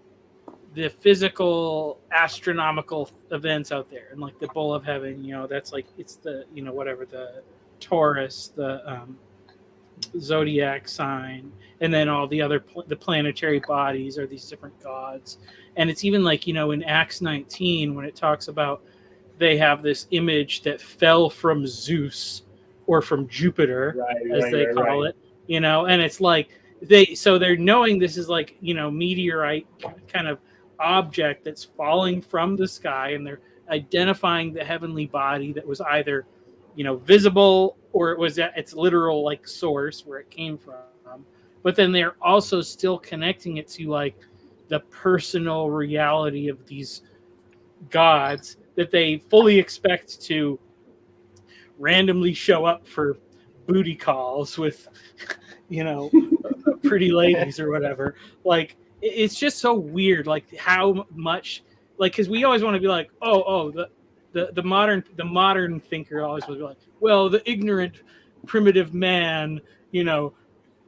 the physical astronomical events out there, and like the bull of heaven, that's like, it's the whatever, the Taurus, the zodiac sign, and then all the other the planetary bodies are these different gods. And it's even like, in Acts 19, when it talks about they have this image that fell from Zeus or from Jupiter, as they call it, and it's like they're knowing this is like, meteorite kind of object that's falling from the sky, and they're identifying the heavenly body that was either, visible, or it was at its literal, like, source where it came from. But then they're also still connecting it to, like, the personal reality of these gods that they fully expect to randomly show up for booty calls with, pretty ladies or whatever. Like, it's just so weird, like, how much, like, because we always want to be like, the modern thinker always will be like, well, the ignorant primitive man,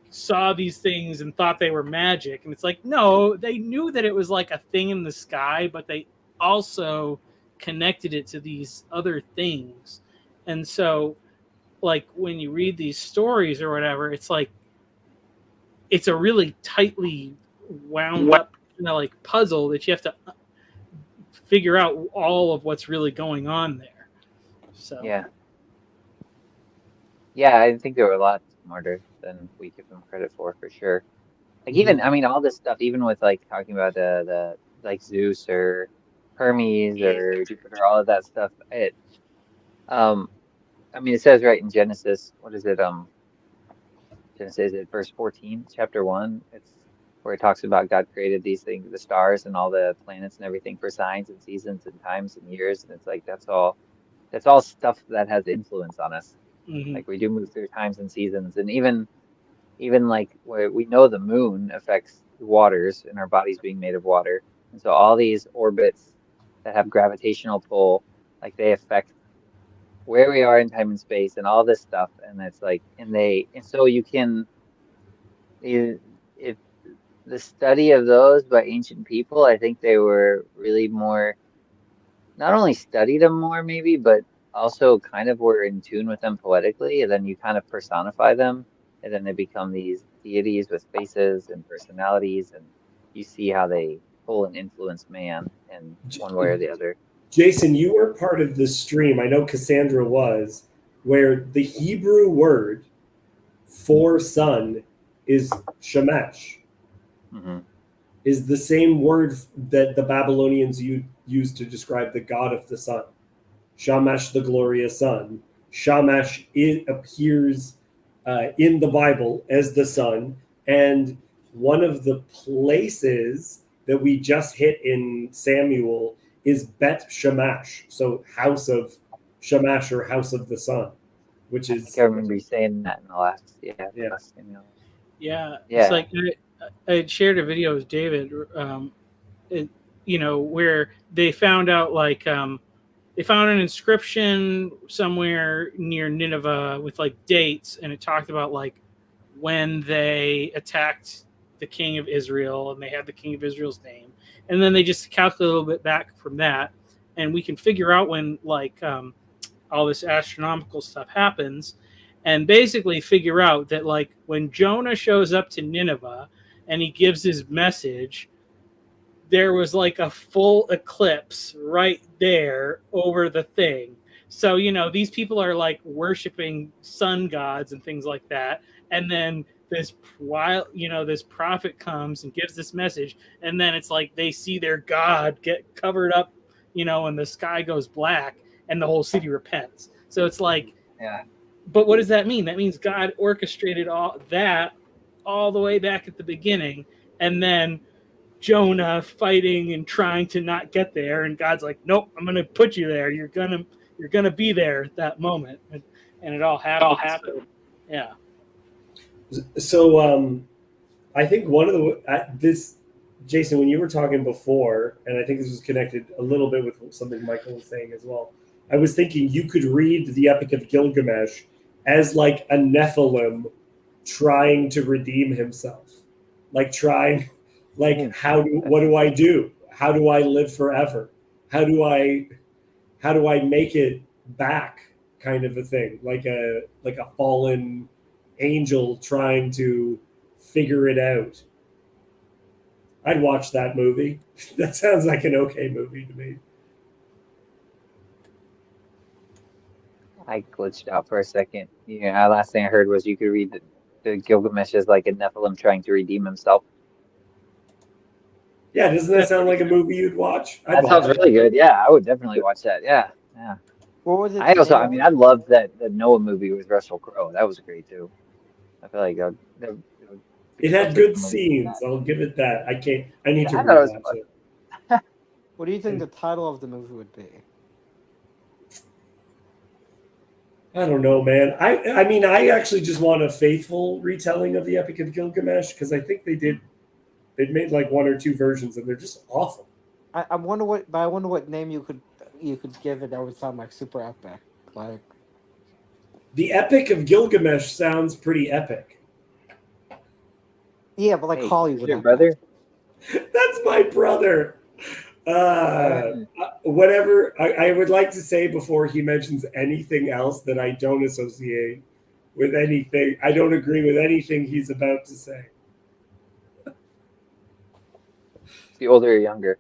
saw these things and thought they were magic. And it's like, no, they knew that it was like a thing in the sky, but they also connected it to these other things. And so, like, when you read these stories or whatever, it's like, it's a really tightly wound up, like, puzzle that you have to figure out all of what's really going on there. So yeah, I think they were a lot smarter than we give them credit for sure. Like, even, I mean, all this stuff, even with, like, talking about the like Zeus or Hermes or Jupiter, all of that stuff. I mean, it says right in Genesis, what is it? Genesis, is it verse 14, chapter 1? It's where it talks about God created these things, the stars and all the planets and everything, for signs and seasons and times and years. And it's like, that's all stuff that has influence on us. Like, we do move through times and seasons, and even like where we know the moon affects the waters and our bodies being made of water. And so all these orbits that have gravitational pull, like, they affect where we are in time and space and all this stuff. And it's like, and so you can, if the study of those by ancient people, I think they were really more, not only studied them more maybe, but also kind of were in tune with them poetically, and then you kind of personify them, and then they become these deities with faces and personalities, and you see how they pull and influence man in one way or the other. Jason, you were part of the stream. I know Cassandra was, where the Hebrew word for sun is Shamash, Hmm. is the same word that the Babylonians used to describe the god of the sun. Shamash, the glorious sun. Shamash, it appears in the Bible as the sun, and one of the places that we just hit in Samuel is Bet Shamash, so house of Shamash or house of the sun, which I is think I remember you saying that in the last, the yeah. last Samuel. Yeah, it's Yeah. like I had shared a video with David, it, where they found out they found an inscription somewhere near Nineveh with like dates, and it talked about like when they attacked the king of Israel, and they had the king of Israel's name, and then they just calculate a little bit back from that, and we can figure out when all this astronomical stuff happens, and basically figure out that like when Jonah shows up to Nineveh and he gives his message, there was like a full eclipse right there over the thing. So, these people are like worshiping sun gods and things like that. And then this prophet comes and gives this message. And then it's like they see their God get covered up, and the sky goes black and the whole city repents. So it's like, Yeah. but what does that mean? That means God orchestrated all that all the way back at the beginning. And then Jonah fighting and trying to not get there, and God's like, "Nope, I'm going to put you there. You're gonna be there at that moment," and it all happened. So, yeah. So I think one of this, Jason, when you were talking before, and I think this was connected a little bit with something Michael was saying as well. I was thinking you could read the Epic of Gilgamesh as like a Nephilim trying to redeem himself, like trying. Like, what do I do? How do I live forever? How do I make it back? Kind of a thing, like a fallen angel trying to figure it out. I'd watch that movie. That sounds like an okay movie to me. I glitched out for a second. Yeah, last thing I heard was you could read the Gilgamesh as like a Nephilim trying to redeem himself. Yeah, doesn't that sound like a movie you'd watch? That sounds really good. Yeah, I would definitely watch that. Yeah, yeah. What was it? I mean, I loved that Noah movie with Russell Crowe. That was great too. I feel like it had good scenes. I'll give it that. I need to rewatch it. What do you think the title of the movie would be? I don't know, man. I mean, I actually just want a faithful retelling of the Epic of Gilgamesh because I think they've made like one or two versions and they're just awful. I wonder what name you could give it that would sound like super epic. Like the Epic of Gilgamesh sounds pretty epic. Yeah, but like hey, Hollywood. Your brother? That's my brother. Whatever I would like to say before he mentions anything else that I don't associate with anything. I don't agree with anything he's about to say. Is he older or younger?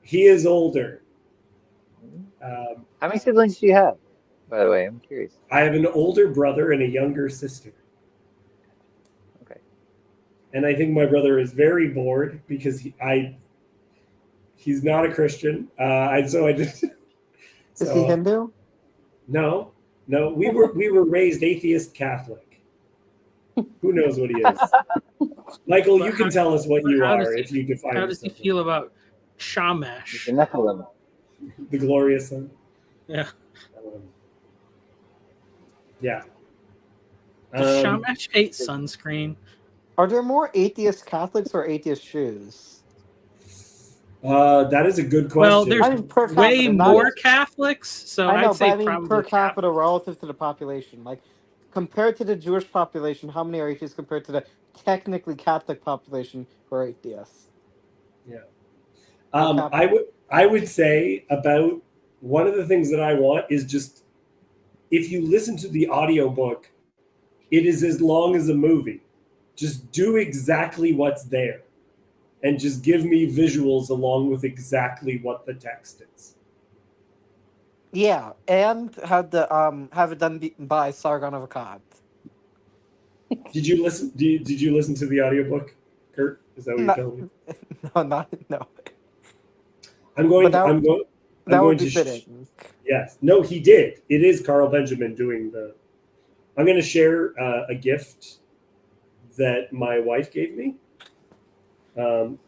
He is older. How many siblings do you have, by the way? I'm curious. I have an older brother and a younger sister. Okay. And I think my brother is very bored because he's not a Christian. Is he Hindu? No. We were raised atheist Catholic. Who knows what he is? Michael, you can tell us what you are if you define. How does he feel about Shamash? The Nephilim. The glorious son. Yeah. Yeah. Does Shamash hate sunscreen? Are there more atheist Catholics or atheist Jews? That is a good question. Well, there's per capita, way more Catholics, so I know, I'd say but I mean probably per capita relative to the population. Like compared to the Jewish population, how many are atheists compared to the technically Catholic population who are atheists? Yeah. I would say about one of the things that I want is just if you listen to the audiobook, it is as long as a movie. Just do exactly what's there and just give me visuals along with exactly what the text is. Yeah, and have it done by Sargon of Akkad. Did you listen? Did you listen to the audiobook, Kurt? Is that what you're No, telling me? no. I'm going. But I'm going. I'm that would going be to. fitting. Yes. No, he did. It is Carl Benjamin doing the. I'm going to share a gift that my wife gave me,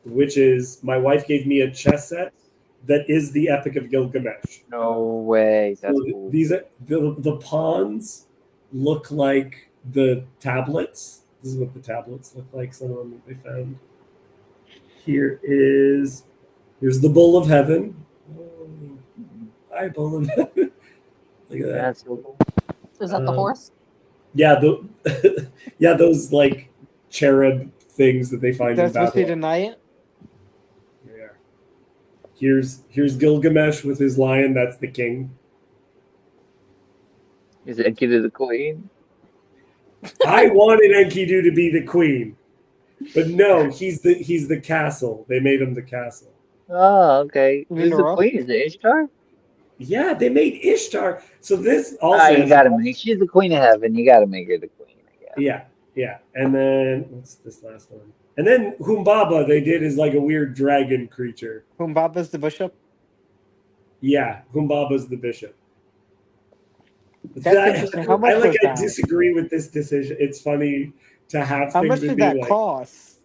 which is my wife gave me a chess set that is the Epic of Gilgamesh. No way. That's So cool. these are the pawns look like the tablets. This is what the tablets look like. Some of them that they found. Here's the Bull of Heaven. Oh, hi, Bull of Heaven. Look at that. That's so cool. Is that the horse? Yeah, yeah, those like cherub things that they find That's in supposed to be Babel. tonight. Yeah. Here's Gilgamesh with his lion. That's the king. Is it Enkidu the Queen? I wanted Enkidu to be the queen, but no, he's the castle. They made him the castle. Oh, okay. You mean Who's the the rock? queen? Is it Ishtar? Yeah, they made Ishtar. So this Ah, also you gotta make. She's the queen of heaven. You gotta make her the queen. I guess. yeah. And then what's this last one? And then Humbaba they did is like a weird dragon creature. Humbaba's the bishop. Yeah, Humbaba's the bishop. That's interesting. How much was I that? disagree with this decision. It's funny to have How things much to did be that like. cost?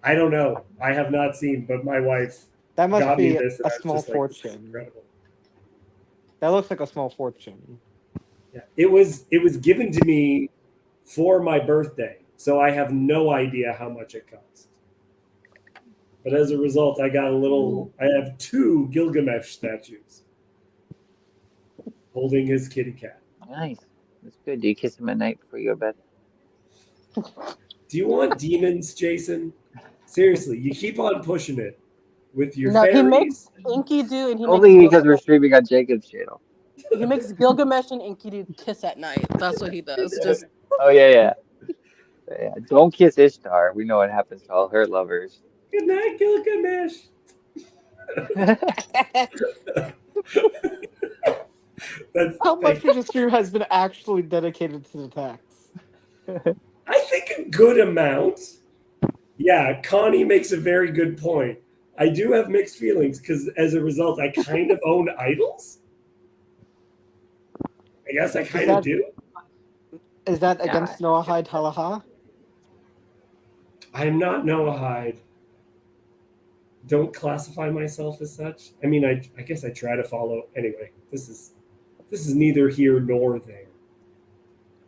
I don't know. I have not seen, but my wife That must got me be this. And a I was small just like, this is fortune. incredible. That looks like a small fortune. Yeah, it was given to me for my birthday, so I have no idea how much it cost. But as a result, I got a little. I have 2 Gilgamesh statues holding his kitty cat. Nice. That's good. Do you kiss him at night before you go to bed? Do you want demons, Jason? Seriously, you keep on pushing it with your No, he fairies. makes Enkidu and he Only makes because we're streaming on Jacob's channel. he makes Gilgamesh and Enkidu kiss at night. That's what he does. Just Oh yeah. Don't kiss Ishtar. We know what happens to all her lovers. Good night, Gilgamesh. How much of the stream has been actually dedicated to the text? I think a good amount. Yeah, Connie makes a very good point. I do have mixed feelings because as a result, I kind of own idols. I guess I kind of do. Is that against Noahide Halaha? I'm not Noahide. Don't classify myself as such. I mean, I guess I try to follow. Anyway, this is neither here nor there.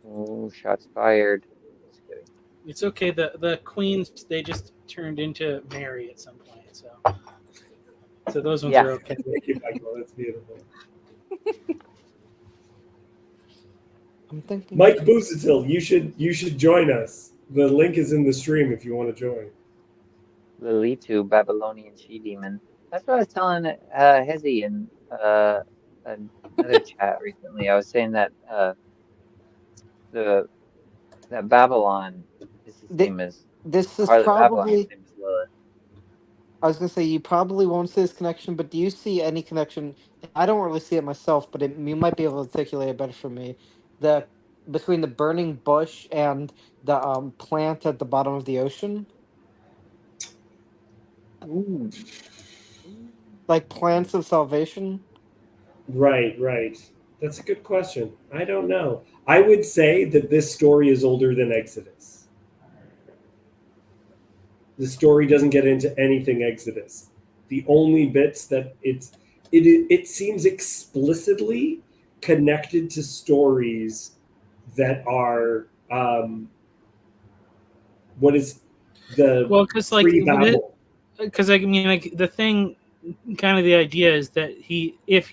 Oh, shots fired. Just kidding. It's okay. The queens, they just turned into Mary at some point. So those ones are okay. Thank you, Michael. That's beautiful. I'm thinking. Mike Busatil, you should join us. The link is in the stream if you want to join. Lilitu, Babylonian she-demon. That's what I was telling Hezi in another chat recently. I was saying that that Babylon is the same as This is part of Babylon, probably. is the same as Lilith. I was gonna say you probably won't see this connection, but do you see any connection? I don't really see it myself, but you might be able to articulate it better for me. Between the burning bush and the plant at the bottom of the ocean, Ooh. like plants of salvation. Right. That's a good question. I don't know. I would say that this story is older than Exodus. The story doesn't get into anything Exodus. The only bits that it seems explicitly connected to stories that are what is the Because pre-Babel. because I mean, like the thing, kind of the idea is that if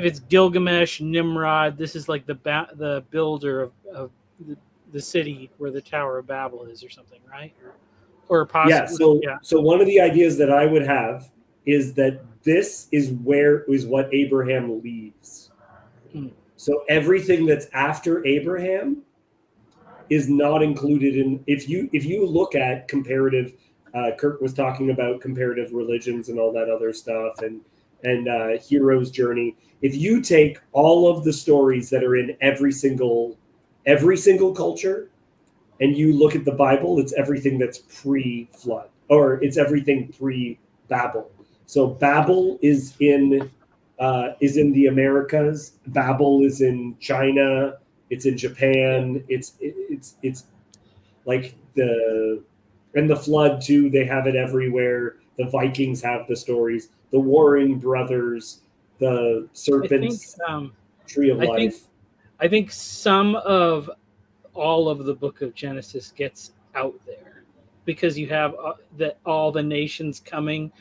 it's Gilgamesh, Nimrod, this is like the builder of the city where the Tower of Babel is, or something, right? Or possibly, So one of the ideas that I would have is that this is what Abraham leaves. Hmm. So everything that's after Abraham is not included in. If you look at comparative, Kirk was talking about comparative religions and all that other stuff, and hero's journey. If you take all of the stories that are in every single culture, and you look at the Bible, it's everything that's pre-flood, or it's everything pre-Babel. So Babel is in the Americas. Babel is in China. It's in Japan. It's like the flood too. They have it everywhere. The Vikings have the stories. The Warring Brothers, the serpents, tree of life. I think some of all of the book of Genesis gets out there because you have all the nations coming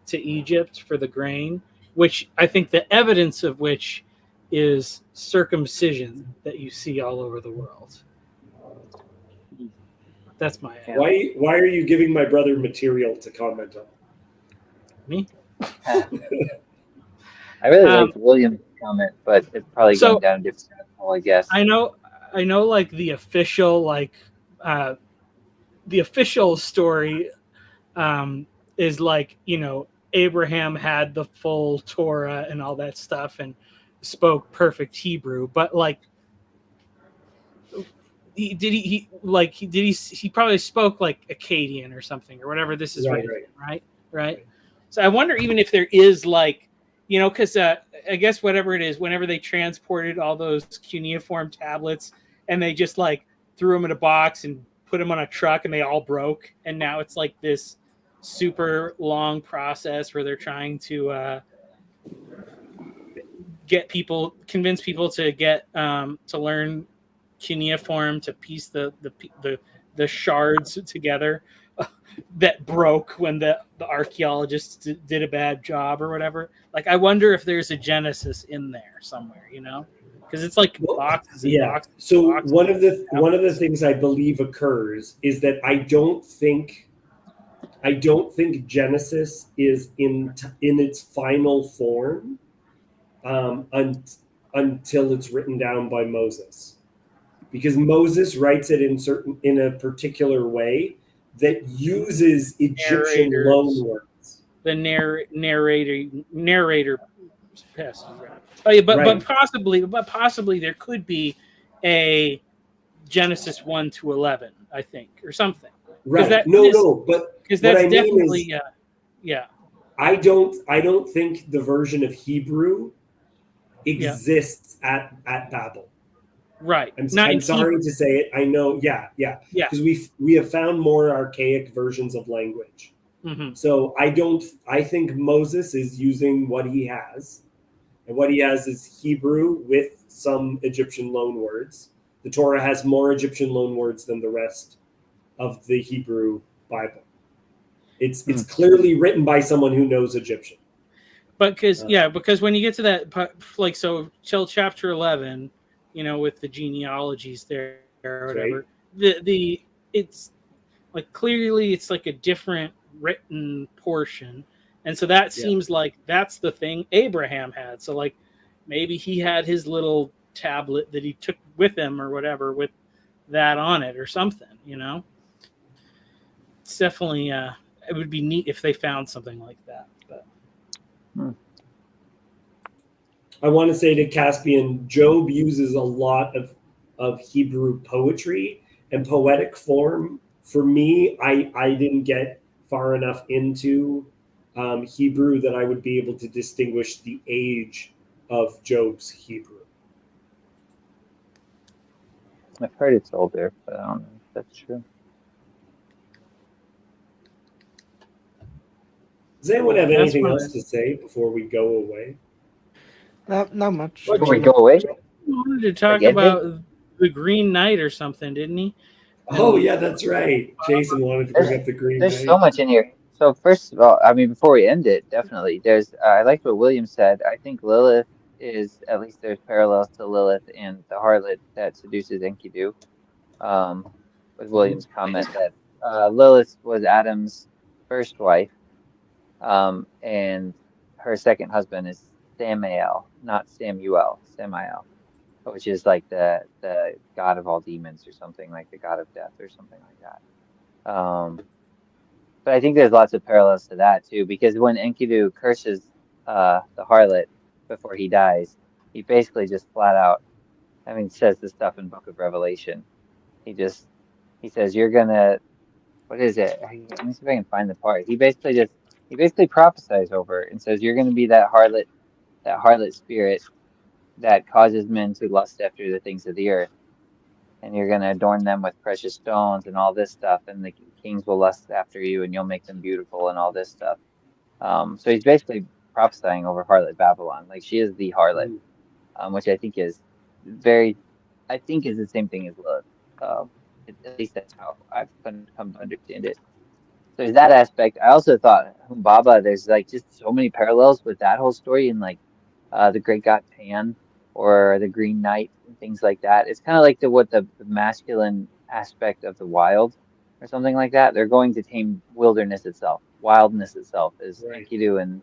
to Egypt for the grain, which I think the evidence of which is circumcision that you see all over the world. That's my Why are you giving my brother material to comment on? Me? I really liked William's comment, but it's probably So- going down a different hole, I guess. I know like the official story is like, Abraham had the full Torah and all that stuff and spoke perfect Hebrew, but like he probably spoke like Akkadian or something or whatever this is right. So I wonder even if there is like, because I guess whatever it is, whenever they transported all those cuneiform tablets and they just like threw them in a box and put them on a truck and they all broke, and now it's like this super long process where they're trying to convince people to get to learn cuneiform to piece the shards together that broke when the archaeologists did a bad job or whatever. Like, I wonder if there's a Genesis in there somewhere, because it's like boxes and boxes. So boxes one of the things I believe occurs is that I don't think Genesis is in its final form until it's written down by Moses, because Moses writes it in a particular way that uses Egyptian loanwords. The narrator passage. Oh yeah, but possibly there could be a Genesis 1 to 11, I think, or something. Right. But because that's what I definitely mean is, yeah. I don't think the version of Hebrew exists at Babel. Right. I'm sorry to say it. I know. Yeah. Because we have found more archaic versions of language. Mm-hmm. So I think Moses is using what he has, and what he has is Hebrew with some Egyptian loanwords. The Torah has more Egyptian loanwords than the rest of the Hebrew Bible. It's clearly written by someone who knows Egyptian. But because when you get to that, like, so till chapter 11, with the genealogies there or whatever, right. It's like clearly it's like a different written portion, and so that seems like that's the thing Abraham had. So like maybe he had his little tablet that he took with him or whatever with that on it or something. It's definitely it would be neat if they found something like that. But I want to say to Caspian, Job uses a lot of Hebrew poetry and poetic form. For me, I didn't get far enough into Hebrew that I would be able to distinguish the age of Job's Hebrew. I've heard it's older, but I don't know if that's true. Does anyone have anything else to say before we go away? Not much. Before we go away? He wanted to talk about the Green Knight or something, didn't he? Oh, yeah, that's right. Jason wanted to bring up the Green Knight. There's so much in here. So first of all, I mean, before we end it, definitely, there's. I like what William said. I think Lilith is, at least there's parallels to Lilith and the harlot that seduces Enkidu. With William's comment that Lilith was Adam's first wife, and her second husband is Samael, not Samuel, Samael, which is like the god of all demons or something, like the god of death or something like that. But I think there's lots of parallels to that too, because when Enkidu curses the harlot before he dies, he basically just flat out, I mean, says this stuff in Book of Revelation. He says, you're gonna, what is it? Let me see if I can find the part. He basically prophesies over it and says, you're gonna be that harlot spirit that causes men to lust after the things of the earth. And you're gonna adorn them with precious stones and all this stuff, and the kings will lust after you, and you'll make them beautiful and all this stuff. So he's basically prophesying over harlot Babylon, like she is the harlot, which I think is the same thing as Lilith. At least that's how I've come to understand it. There's that aspect. I also thought Humbaba, there's like just so many parallels with that whole story and like the Great God Pan or the Green Knight and things like that. It's kind of like the masculine aspect of the wild or something like that. They're going to tame wilderness itself, wildness itself, is Right. Enkidu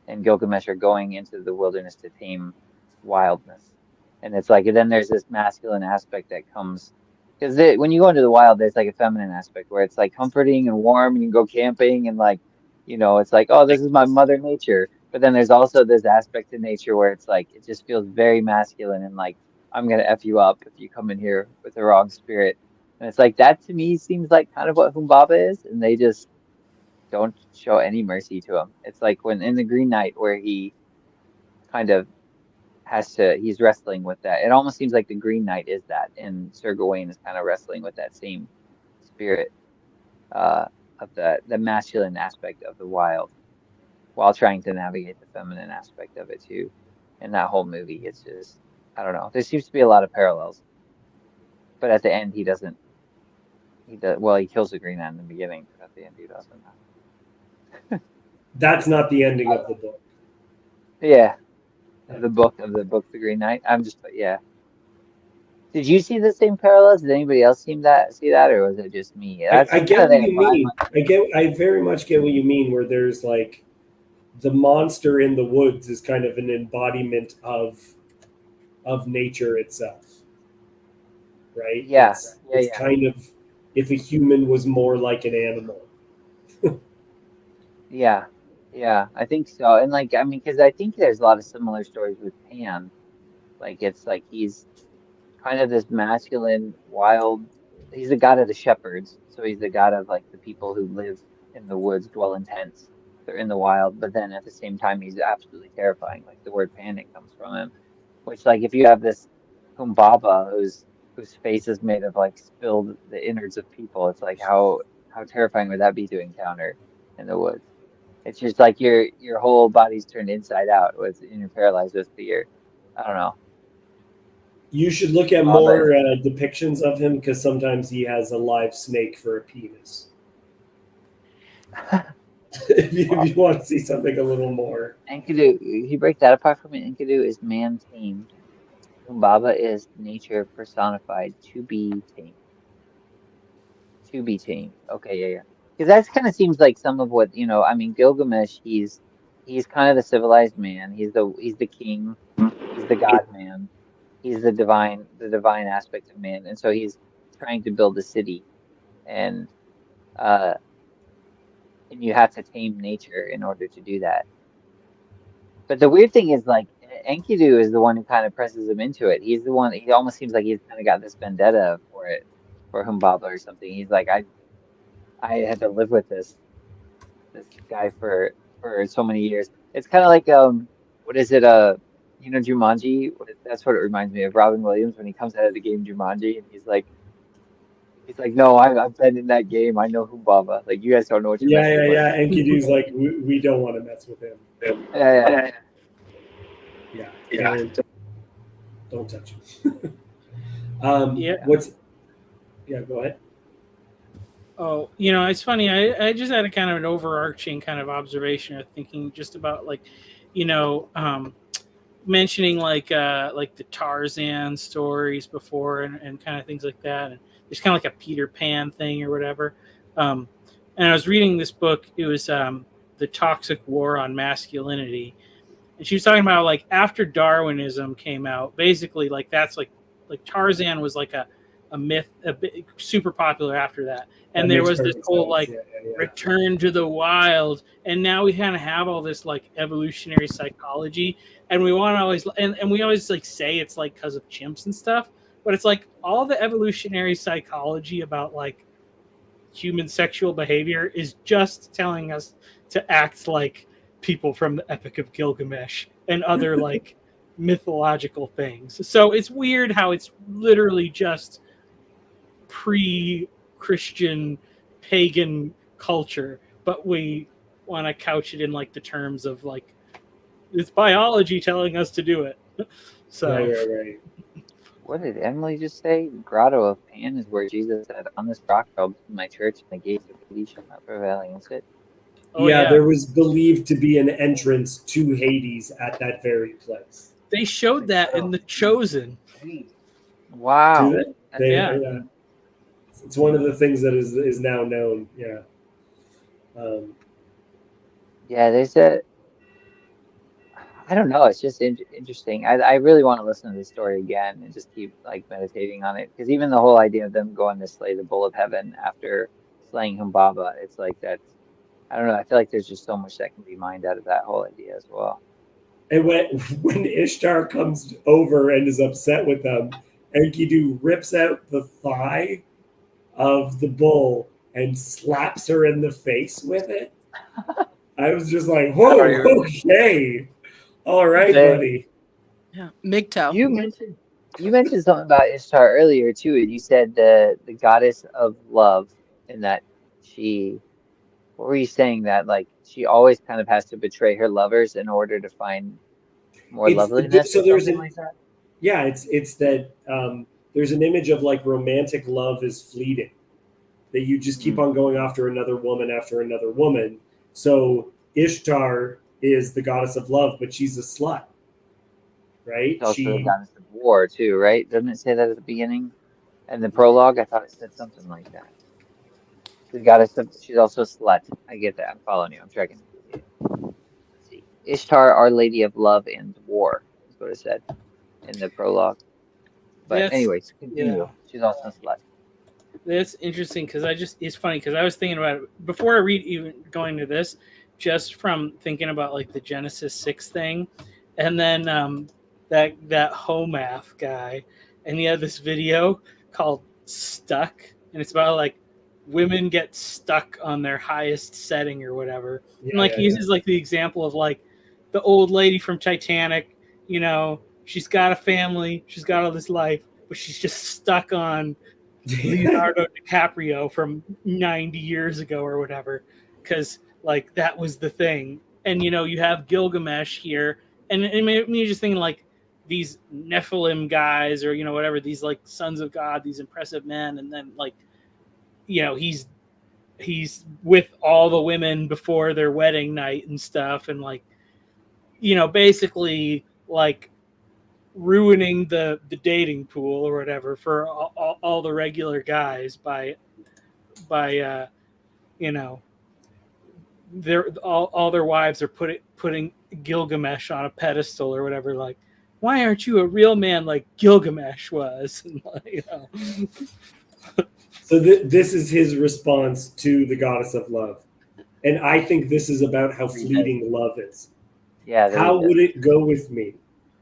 and Gilgamesh are going into the wilderness to tame wildness. And it's like, and then there's this masculine aspect that comes, because when you go into the wild, there's like a feminine aspect where it's like comforting and warm, and you can go camping and like, it's like, oh, this is my mother nature. But then there's also this aspect of nature where it's like, it just feels very masculine and like, I'm going to F you up if you come in here with the wrong spirit. And it's like, that to me seems like kind of what Humbaba is. And they just don't show any mercy to him. It's like when in the Green Knight where he kind of he's wrestling with that. It almost seems like the Green Knight is that, and Sir Gawain is kind of wrestling with that same spirit uh, of the masculine aspect of the wild, while trying to navigate the feminine aspect of it too. In that whole movie, it's just, I don't know. There seems to be a lot of parallels, but at the end, he doesn't. He does well. He kills the Green Knight in the beginning, but at the end, he doesn't. That's not the ending of the book. Yeah, the book, The Green Knight. Yeah. Did you see the same parallels? Did anybody else see that, or was it just me? I That's get kind of what the you vibe. mean. I very much get what you mean, where there's like the monster in the woods is kind of an embodiment of nature itself, right? Yeah, It's kind of if a human was more like an animal. yeah, yeah. I think so. And like, I mean, because I think there's a lot of similar stories with Pan. Like, it's like he's kind of this masculine, wild. He's the god of the shepherds, so he's the god of like the people who live in the woods, dwell in tents. They're in the wild, but then at the same time, he's absolutely terrifying. Like the word panic comes from him, which like if you have this Humbaba whose face is made of like spilled the innards of people, it's like how terrifying would that be to encounter in the woods? It's just like your whole body's turned inside out and you're paralyzed with fear. I don't know. You should look at Humbaba more depictions of him because sometimes he has a live snake for a penis. if you want to see something a little more. Enkidu, if you break that apart from it, Enkidu is man tamed. Humbaba is nature personified to be tamed. To be tamed. Okay, yeah, yeah. Because that kind of seems like some of what, I mean, Gilgamesh, he's kind of the civilized man. He's the king. He's the God man. He's the divine aspect of man. And so he's trying to build a city and uh and you have to tame nature in order to do that. But the weird thing is like Enkidu is the one who kind of presses him into it. He's the one. He almost seems like he's kind of got this vendetta for it, for Humbaba or something. He's like, I had to live with this guy for so many years. It's kind of like what is it? Jumanji. That's what it reminds me of. Robin Williams when he comes out of the game Jumanji and he's like, no, I've been in that game. I know Humbaba. Like you guys don't know what you're messing with. Yeah. Enkidu's like, we don't want to mess with him. Yeah. Yeah. Don't touch him. Yeah. Go ahead. Oh, it's funny. I just had a kind of an overarching kind of observation of thinking just about like, mentioning like the Tarzan stories before and kind of things like that. And there's kind of like a Peter Pan thing or whatever. And I was reading this book. It was The Toxic War on Masculinity. and she was talking about like after Darwinism came out, basically like that's like Tarzan was like a myth, super popular after that, and there was this whole like return to the wild, and now we kind of have all this like evolutionary psychology, and we want to always and we always like say it's like because of chimps and stuff, but it's like all the evolutionary psychology about like human sexual behavior is just telling us to act like people from the Epic of Gilgamesh and other like mythological things. So it's weird how it's literally just pre-Christian pagan culture, but we want to couch it in like the terms of like it's biology telling us to do it. So right. What did Emily just say? The Grotto of Pan is where Jesus said, "On this rock I'll build my church, and the gates of Hades shall not prevail against it." Oh, yeah, yeah. there was believed to be an entrance to Hades at that very place. They showed that in The Chosen. Wow. Do they? Yeah. It's one of the things that is now known. Yeah. Yeah, they said, I don't know. It's just interesting. I really want to listen to this story again and just keep like meditating on it, because even the whole idea of them going to slay the bull of heaven after slaying Humbaba, it's like that's, I don't know. I feel like there's just so much that can be mined out of that whole idea as well. And when Ishtar comes over and is upset with them, Enkidu rips out the thigh of the bull and slaps her in the face with it. I was just like, whoa, okay. All right, buddy. Yeah, MGTOW. You mentioned something about Ishtar earlier too, and you said the goddess of love, and that what were you saying, that like she always kind of has to betray her lovers in order to find more loveliness? So there's like that? Yeah, it's that there's an image of like romantic love is fleeting, that you just keep on going after another woman. So Ishtar is the goddess of love, but she's a slut, right? She's also the goddess of war too, right? Doesn't it say that at the beginning? And the prologue, I thought it said something like that. She's also a slut. I get that. I'm following you. I'm tracking. Let's see. Ishtar, Our Lady of Love and War, is what it said in the prologue. But anyways, continue. Yeah. She's also a slut. That's interesting because it's funny because I was thinking about it before I read, even going to this, just from thinking about like the Genesis 6 thing, and then that Homath guy, and he had this video called Stuck, and it's about like women get stuck on their highest setting or whatever. And like he uses like the example of like the old lady from Titanic, you know, she's got a family, she's got all this life, but she's just stuck on Leonardo DiCaprio from 90 years ago or whatever, because like that was the thing. And you know, you have Gilgamesh here, and it made me just thinking like these Nephilim guys, or you know, whatever, these like sons of God, these impressive men, and then like, you know, he's with all the women before their wedding night and stuff, and like, you know, basically like ruining the dating pool or whatever for all the regular guys by you know, all their wives are putting Gilgamesh on a pedestal or whatever, like, why aren't you a real man like Gilgamesh was? And, you know. So this is his response to the goddess of love, and I think this is about how fleeting love is. Yeah. How would it go with me?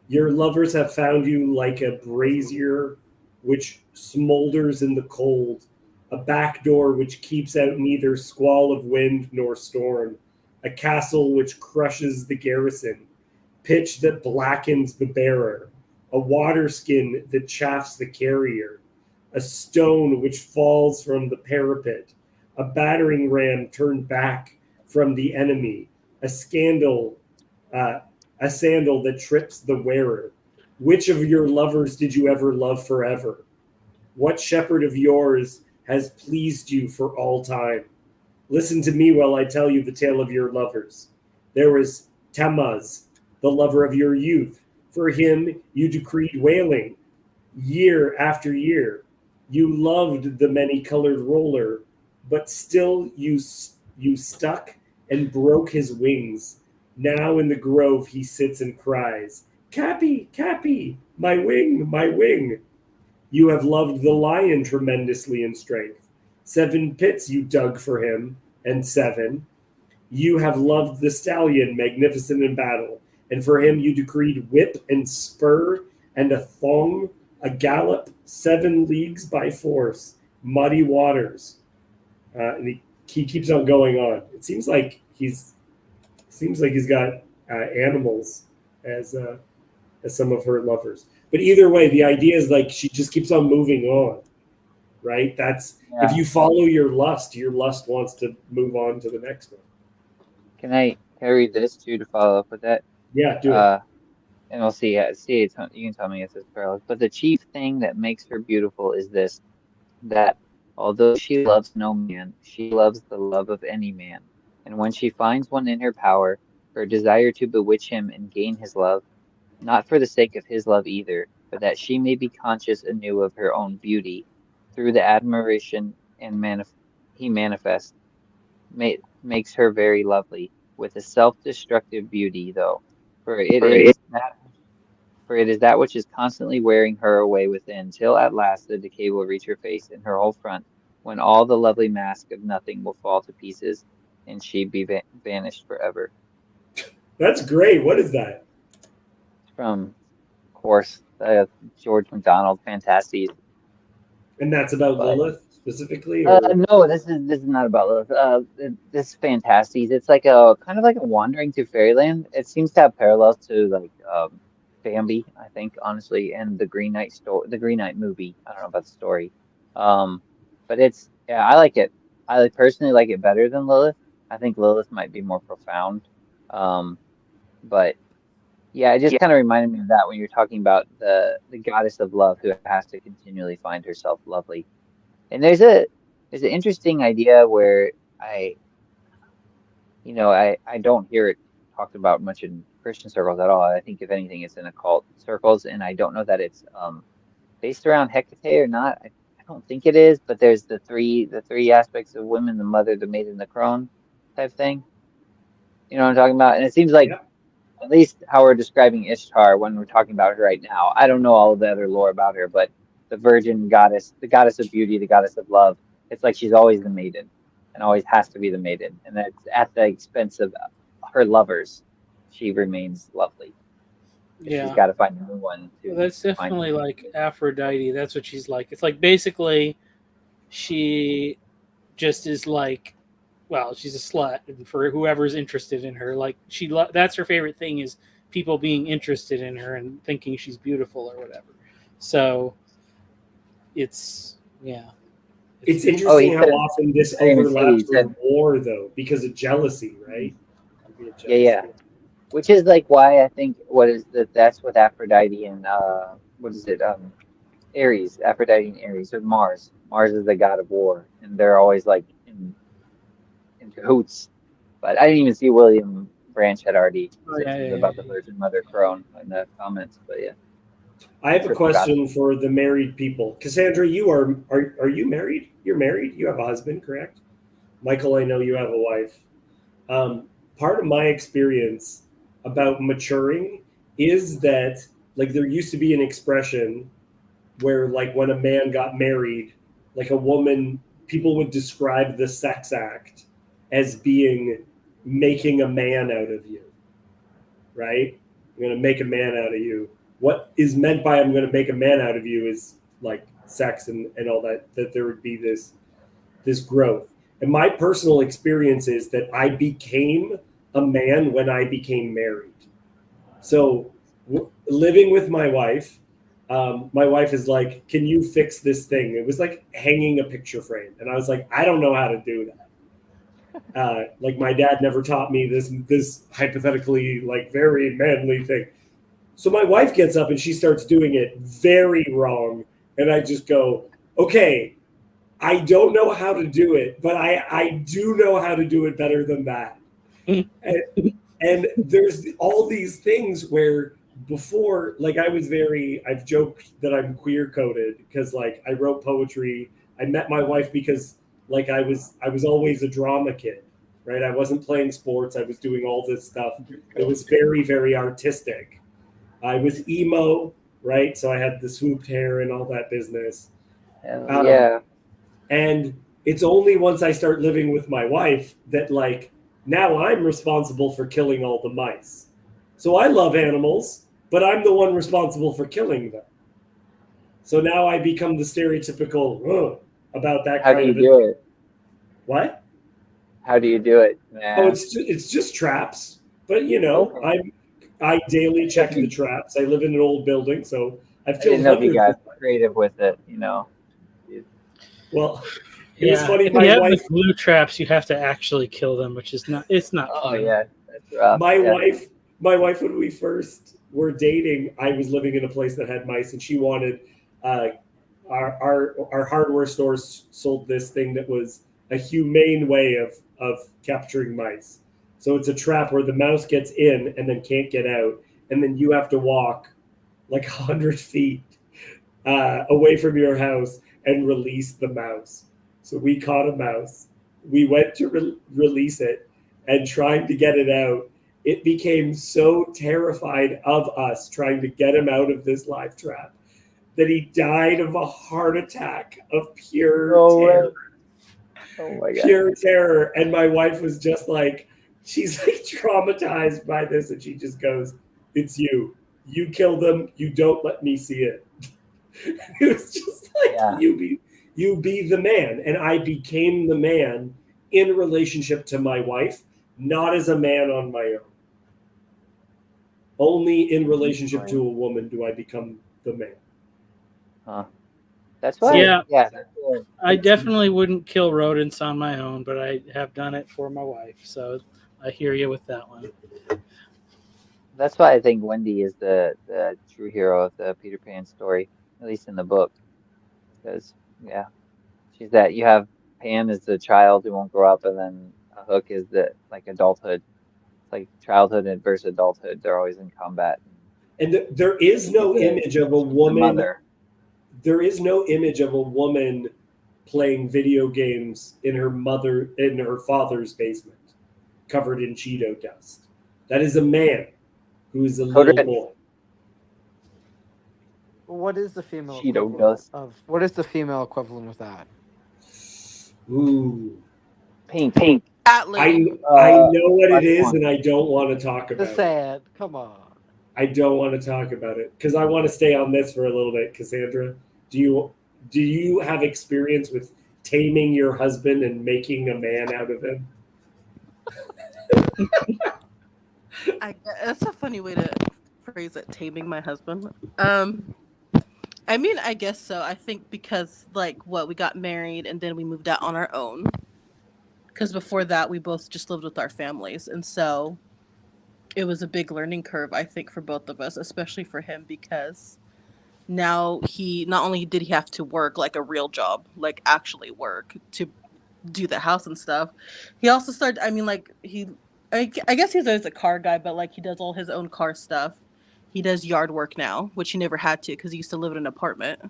Your lovers have found you like a brazier which smolders in the cold, a back door which keeps out neither squall of wind nor storm, a castle which crushes the garrison, pitch that blackens the bearer, a water skin that chafes the carrier, a stone which falls from the parapet, a battering ram turned back from the enemy, a sandal that trips the wearer. Which of your lovers did you ever love forever? What shepherd of yours has pleased you for all time? Listen to me while I tell you the tale of your lovers. There was Tammuz, the lover of your youth. For him you decreed wailing year after year. You loved the many-colored roller, but still you stuck and broke his wings. Now in the grove he sits and cries, Cappy, Cappy, my wing, my wing. You have loved the lion tremendously in strength. 7 pits you dug for him, and 7. You have loved the stallion, magnificent in battle, and for him you decreed whip and spur and a thong, a gallop 7 leagues by force, muddy waters. And he keeps on going on. It seems like he's got animals as some of her lovers. But either way, the idea is like she just keeps on moving on, right? That's if you follow your lust wants to move on to the next one. Can I read this too to follow up with that? Yeah, do it. And we'll see. You can tell me if it's parallel. But the chief thing that makes her beautiful is this: that although she loves no man, she loves the love of any man. And when she finds one in her power, her desire to bewitch him and gain his love, not for the sake of his love either, but that she may be conscious anew of her own beauty, through the admiration and he manifests, makes her very lovely, with a self-destructive beauty, though, for it is that which is constantly wearing her away within, till at last the decay will reach her face and her whole front, when all the lovely mask of nothing will fall to pieces, and she be vanished forever. That's great. What is that? From, of course, George MacDonald, Fantasties. And that's about Lilith specifically? No, this is not about Lilith. This is Fantasties. It's like a kind of like a wandering through fairyland. It seems to have parallels to like Bambi, I think, honestly, and the Green Knight the Green Knight movie. I don't know about the story, but I like it. I personally like it better than Lilith. I think Lilith might be more profound, but yeah, it just kind of reminded me of that when you're talking about the goddess of love who has to continually find herself lovely. And there's an interesting idea where I don't hear it talked about much in Christian circles at all. I think if anything, it's in occult circles, and I don't know that it's based around Hecate or not. I don't think it is, but there's the three aspects of women: the mother, the maiden, the crone type thing. You know what I'm talking about? And it seems like at least how we're describing Ishtar when we're talking about her right now. I don't know all of the other lore about her, but the virgin goddess, the goddess of beauty, the goddess of love, it's like she's always the maiden and always has to be the maiden. And that's at the expense of her lovers. She remains lovely. Yeah. She's got to find a new one. That's definitely like Aphrodite. That's what she's like. It's like basically she just is like, well, she's a slut, and for whoever's interested in her, like that's her favorite thing is people being interested in her and thinking she's beautiful or whatever. So it's interesting how often this overlaps with war, though, because of jealousy, right? Yeah. Which is like why I think that's with Aphrodite and what is it? Aries, Aphrodite and Aries, or Mars. Mars is the god of war, and they're always like in cahoots. But I didn't even see William Branch had already said about the Virgin Mother crone in the comments. But yeah, I have a question for the married people. Cassandra, you are you married? You're married. You have a husband, correct? Michael, I know you have a wife. Part of my experience about maturing is that like there used to be an expression where like when a man got married, like a woman, people would describe the sex act as being making a man out of you, right? I'm going to make a man out of you. What is meant by I'm going to make a man out of you is like sex and all that there would be this growth. And my personal experience is that I became a man when I became married. So living with my wife is like, can you fix this thing? It was like hanging a picture frame. And I was like, I don't know how to do that. Like my dad never taught me this hypothetically like very manly thing. So my wife gets up and she starts doing it very wrong. And I just go, okay, I don't know how to do it, but I do know how to do it better than that. And there's all these things where before, like I've joked that I'm queer coded because like I wrote poetry. I met my wife because like I was always a drama kid, right? I wasn't playing sports. I was doing all this stuff. It was very, very artistic. I was emo, right? So I had the swooped hair and all that business. Yeah. And it's only once I start living with my wife that, like, now I'm responsible for killing all the mice. So I love animals, but I'm the one responsible for killing them. So now I become the stereotypical about that How kind do of you do it? What? How do you do it? Oh, Man? it's just traps. But you know, Okay. I daily check the traps. I live in an old building, so I've I killed didn't know if you hundreds of got creative with it, you know. Well, it was Yeah, funny. if you My have wife, the glue traps, you have to actually kill them, which is not. It's not Oh fun. yeah, that's rough. my Yeah. wife, my wife, when we first were dating, I was living in a place that had mice, and she wanted uh, our hardware stores sold this thing that was a humane way of capturing mice. So it's a trap where the mouse gets in and then can't get out, and then you have to walk like 100 feet away from your house and release the mouse. So we caught a mouse. We went to release it, and trying to get it out, it became so terrified of us trying to get him out of this live trap that he died of a heart attack of pure No way. terror. Oh my god. Pure terror. And my wife was just like, she's like traumatized by this, and she just goes, "It's you. You kill them. You don't let me see it." It was just like, Yeah. you be the man. And I became the man in relationship to my wife, not as a man on my own. Only in relationship to a woman do I become the man. Huh. That's why. Yeah. Yeah. That's cool. I definitely wouldn't kill rodents on my own, but I have done it for my wife. So I hear you with that one. That's why I think Wendy is the true hero of the Peter Pan story, at least in the book. Because yeah, she's that you have Pan as the child who won't grow up, and then Hook is the like adulthood. It's like childhood and versus adulthood. They're always in combat. And there is no image of a She's the woman. mother. There is no image of a woman playing video games in her father's basement, covered in Cheeto dust. That is a man who is a little Correct. boy. What is the female Cheeto equivalent dust. of what is the female equivalent of that? Ooh. Pink. Pink. Cat I lady. know what it Black is, Swan. and I don't want to talk about Just it. say it. Come on. I don't want to talk about it because I want to stay on this for a little bit. Cassandra, do you have experience with taming your husband and making a man out of him? That's a funny way to phrase it. Taming my husband. I mean, I guess so. I think because we got married and then we moved out on our own. Because before that, we both just lived with our families, and so it was a big learning curve, I think, for both of us, especially for him, because now he not only did he have to work like a real job, like actually work to do the house and stuff, he also started. I mean, I guess he's always a car guy, but like he does all his own car stuff. He does yard work now, which he never had to because he used to live in an apartment.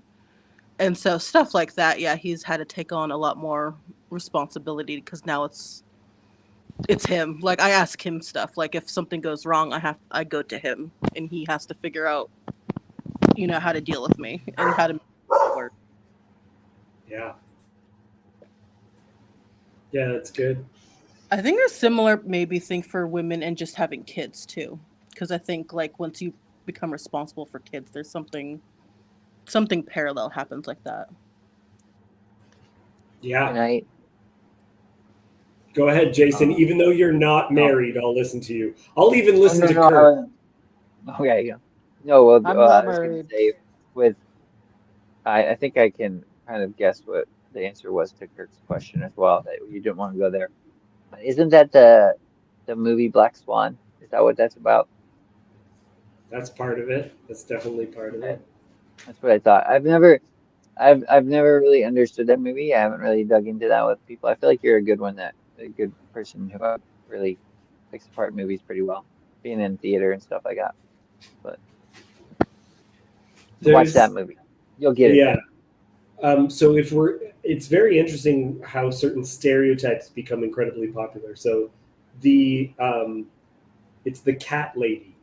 And so stuff like that, yeah, he's had to take on a lot more responsibility because now it's him. Like I ask him stuff. Like if something goes wrong, I go to him and he has to figure out, how to deal with me and how to make it work. Yeah. Yeah, that's good. I think there's similar maybe thing for women and just having kids too. Because I think like once you become responsible for kids, there's something parallel happens like that. Yeah. Good night. Go ahead, Jason. Even though you're not No. married, I'll listen to you. I'll even listen to no, Kurt. Okay, yeah. No, well, I'm I not was gonna married. say I think I can kind of guess what the answer was to Kirk's question as well, that you didn't want to go there. Isn't that the movie Black Swan? Is that what that's about? That's part of it. That's definitely part of it. That's what I thought. I've never really understood that movie. I haven't really dug into that with people. I feel like you're a good person who really picks apart movies pretty well, being in theater and stuff like that. But watch that movie. You'll get it. Yeah. So if we're it's very interesting how certain stereotypes become incredibly popular. So the it's the cat lady,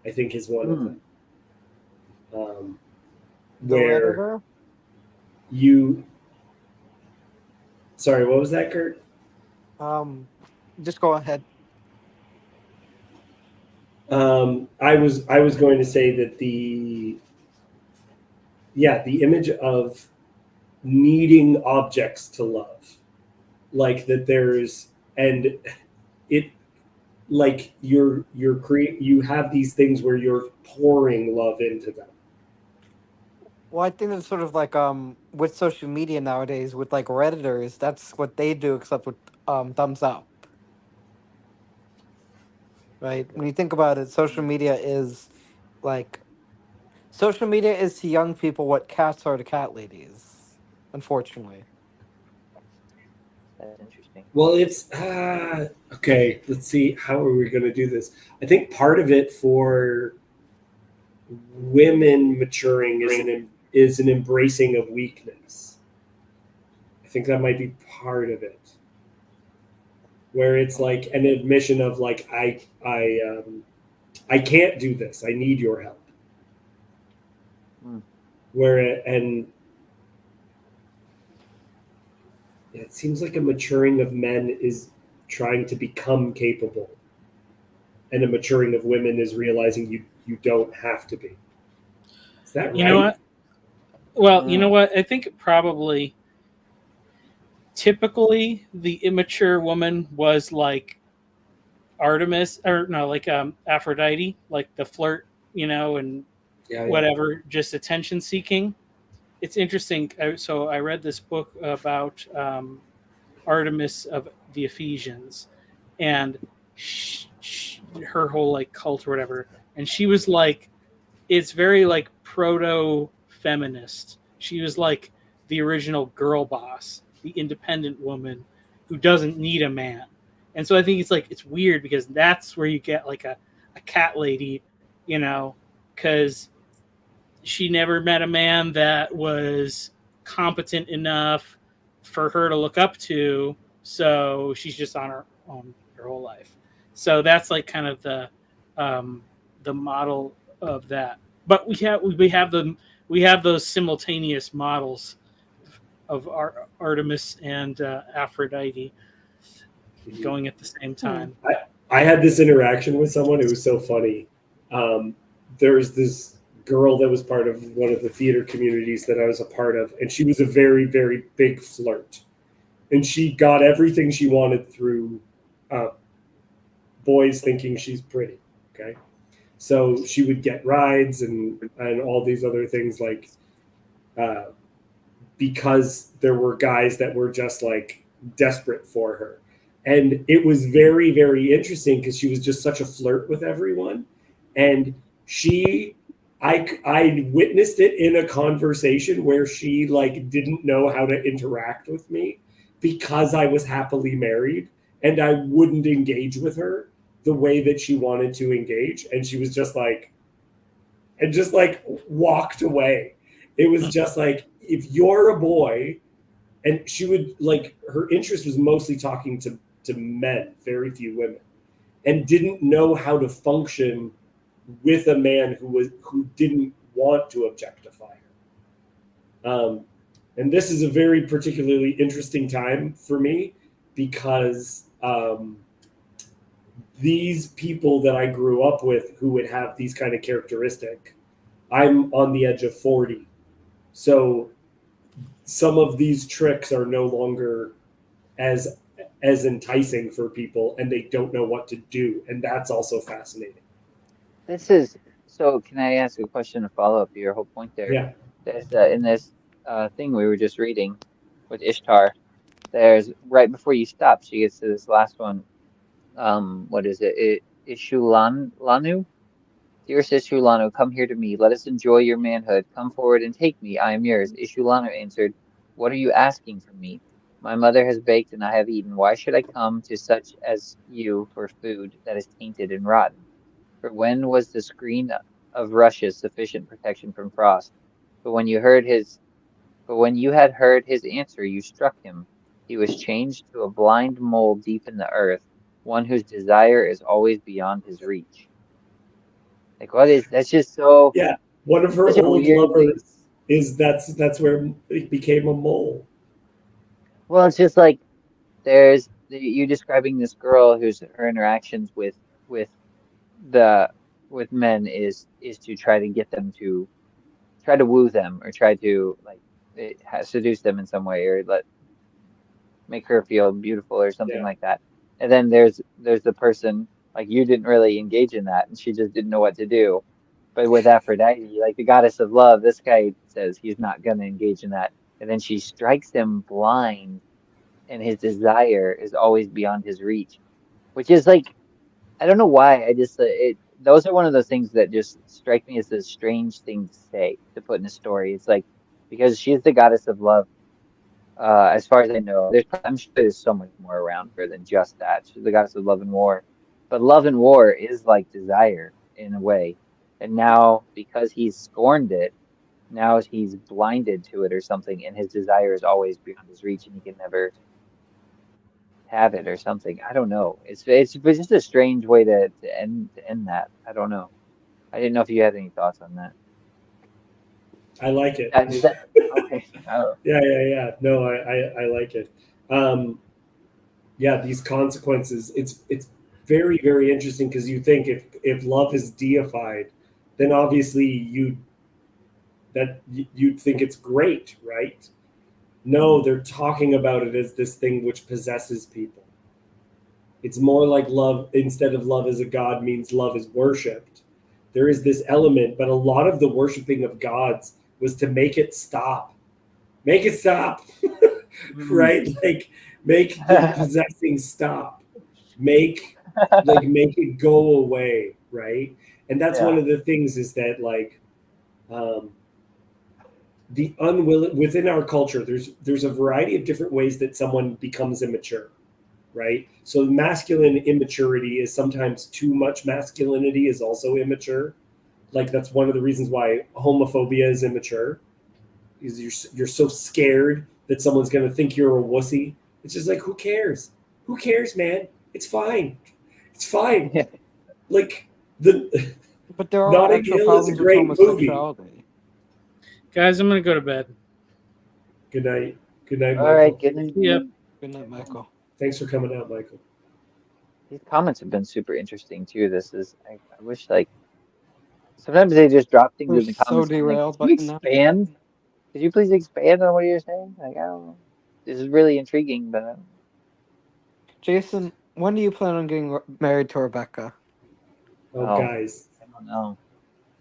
I think, is one of them. The Where Redditor? you, sorry, what was that, Kurt? Just go ahead. I was going to say that the image of needing objects to love, like that there's, and it, like you have these things where you're pouring love into them. Well, I think it's sort of like with social media nowadays, with like Redditors, that's what they do, except with thumbs up. Right? When you think about it, social media is to young people what cats are to cat ladies, unfortunately. That's interesting. Well, it's okay. Let's see, how are we going to do this? I think part of it for women maturing is an embracing of weakness. I think that might be part of it, where it's like an admission of like I can't do this. I need your help. Hmm. And it seems like a maturing of men is trying to become capable, and a maturing of women is realizing you don't have to be. Is that right? You know what? Well, you know what? I think probably typically the immature woman was like Artemis, or no, like Aphrodite, like the flirt, and whatever, just attention seeking. It's interesting. So I read this book about Artemis of the Ephesians, and her whole like cult or whatever, and she was like, it's very like proto feminist. She was like the original girl boss, the independent woman who doesn't need a man. And so I think it's like it's weird because that's where you get like a cat lady, because she never met a man that was competent enough for her to look up to. So she's just on her own her whole life. So that's like kind of the model of that. But we have those simultaneous models of Artemis and Aphrodite going at the same time. I had this interaction with someone. It was so funny. There was this girl that was part of one of the theater communities that I was a part of, and she was a very, very big flirt. And she got everything she wanted through boys thinking she's pretty. Okay. So she would get rides and all these other things, like because there were guys that were just like desperate for her. And it was very, very interesting because she was just such a flirt with everyone. And I witnessed it in a conversation where she like didn't know how to interact with me because I was happily married, and I wouldn't engage with her the way that she wanted to engage. And she was just like, and just like walked away. It was just like, if you're a boy, and she would like, her interest was mostly talking to men, very few women, and didn't know how to function with a man who didn't want to objectify her. And this is a very particularly interesting time for me because these people that I grew up with who would have these kind of characteristic, I'm on the edge of 40. So some of these tricks are no longer as enticing for people, and they don't know what to do. And that's also fascinating. This is so. Can I ask a question to follow up to your whole point there? Yeah. There's in this thing we were just reading with Ishtar. There's right before you stop, she gets to this last one. What is it? Ishulanu? Dear Ishulanu, come here to me. Let us enjoy your manhood. Come forward and take me. I am yours. Ishulanu answered, what are you asking from me? My mother has baked and I have eaten. Why should I come to such as you for food that is tainted and rotten? For when was the screen of rushes sufficient protection from frost? But when you heard his But when you had heard his answer, you struck him. He was changed to a blind mole deep in the earth, one whose desire is always beyond his reach. Like, what is that's just so Yeah, one of her such a old weird thing. lovers is that's where it became a mole. Well, it's just like there's you describing this girl whose her interactions with the with men is to try to get them to try to woo them or try to like seduce them in some way or make her feel beautiful or something Yeah, like that. And then there's the person like you didn't really engage in that and she just didn't know what to do. But with Aphrodite, like the goddess of love, this guy says he's not gonna engage in that. And then she strikes him blind and his desire is always beyond his reach. Which is like I don't know why. I just those are one of those things that just strike me as a strange thing to say to put in a story. It's like because she's the goddess of love. As far as I know, I'm sure there's so much more around her than just that. She's the goddess of love and war, but love and war is like desire in a way. And now because he's scorned it, now he's blinded to it or something, and his desire is always beyond his reach, and he can never have it or something. I don't know. It's just a strange way to end that. I don't know. I didn't know if you had any thoughts on that. I like it. Okay. Oh, Yeah. No, I like it. Yeah, these consequences. It's very, very interesting because you think if love is deified, then obviously you'd think it's great, right? No, they're talking about it as this thing which possesses people. It's more like love, instead of love as a god means love is worshipped. There is this element, but a lot of the worshiping of gods was to make it stop. Make it stop. Right? Like make the possessing stop. Make it go away, right? And that's one yeah. of the things is that like the unwilling within our culture there's a variety of different ways that someone becomes immature, right? So masculine immaturity is sometimes too much masculinity is also immature. Like that's one of the reasons why homophobia is immature, is you're so scared that someone's going to think you're a wussy. It's just like, who cares, man? It's fine. Yeah. Like the But there are Notting actual Hill is a problems with great movie. homosexuality. Guys, I'm gonna go to bed. Good night, All Michael. right. Good night. Yep. Good night, Michael. Thanks for coming out, Michael. These comments have been super interesting too. I wish like sometimes they just drop things We're in the so comments. I'm like, derailed, could you but no. expand? Could you please expand on what you're saying? Like, I don't know. This is really intriguing, but Jason, when do you plan on getting married to Rebecca? Oh, guys, I don't know.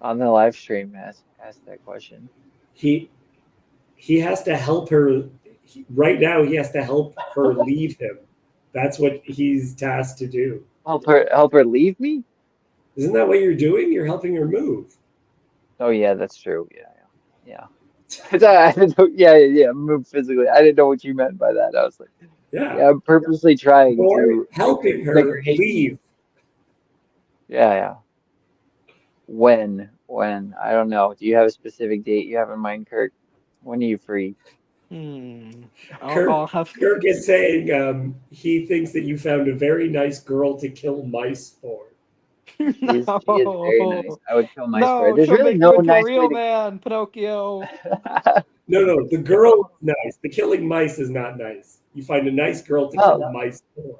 On the live stream, ask that question. he has to help her. Right now, he has to help her leave him. That's what he's tasked to do. Help her leave me? Isn't that what you're doing? You're helping her move. Oh yeah, that's true. Yeah. I didn't know, yeah. Move physically. I didn't know what you meant by that. I was like, Yeah. I'm purposely trying Or to helping make her hate me. leave. Yeah. When? I don't know. Do you have a specific date you have in mind, Kirk? When are you free? I'll have Kirk is saying he thinks that you found a very nice girl to kill mice for. She is very nice. I would kill mice for her. No, There's she'll really make no you into nice a way real to. man, Pinocchio. No, the girl is nice. The killing mice is not nice. You find a nice girl to kill mice for.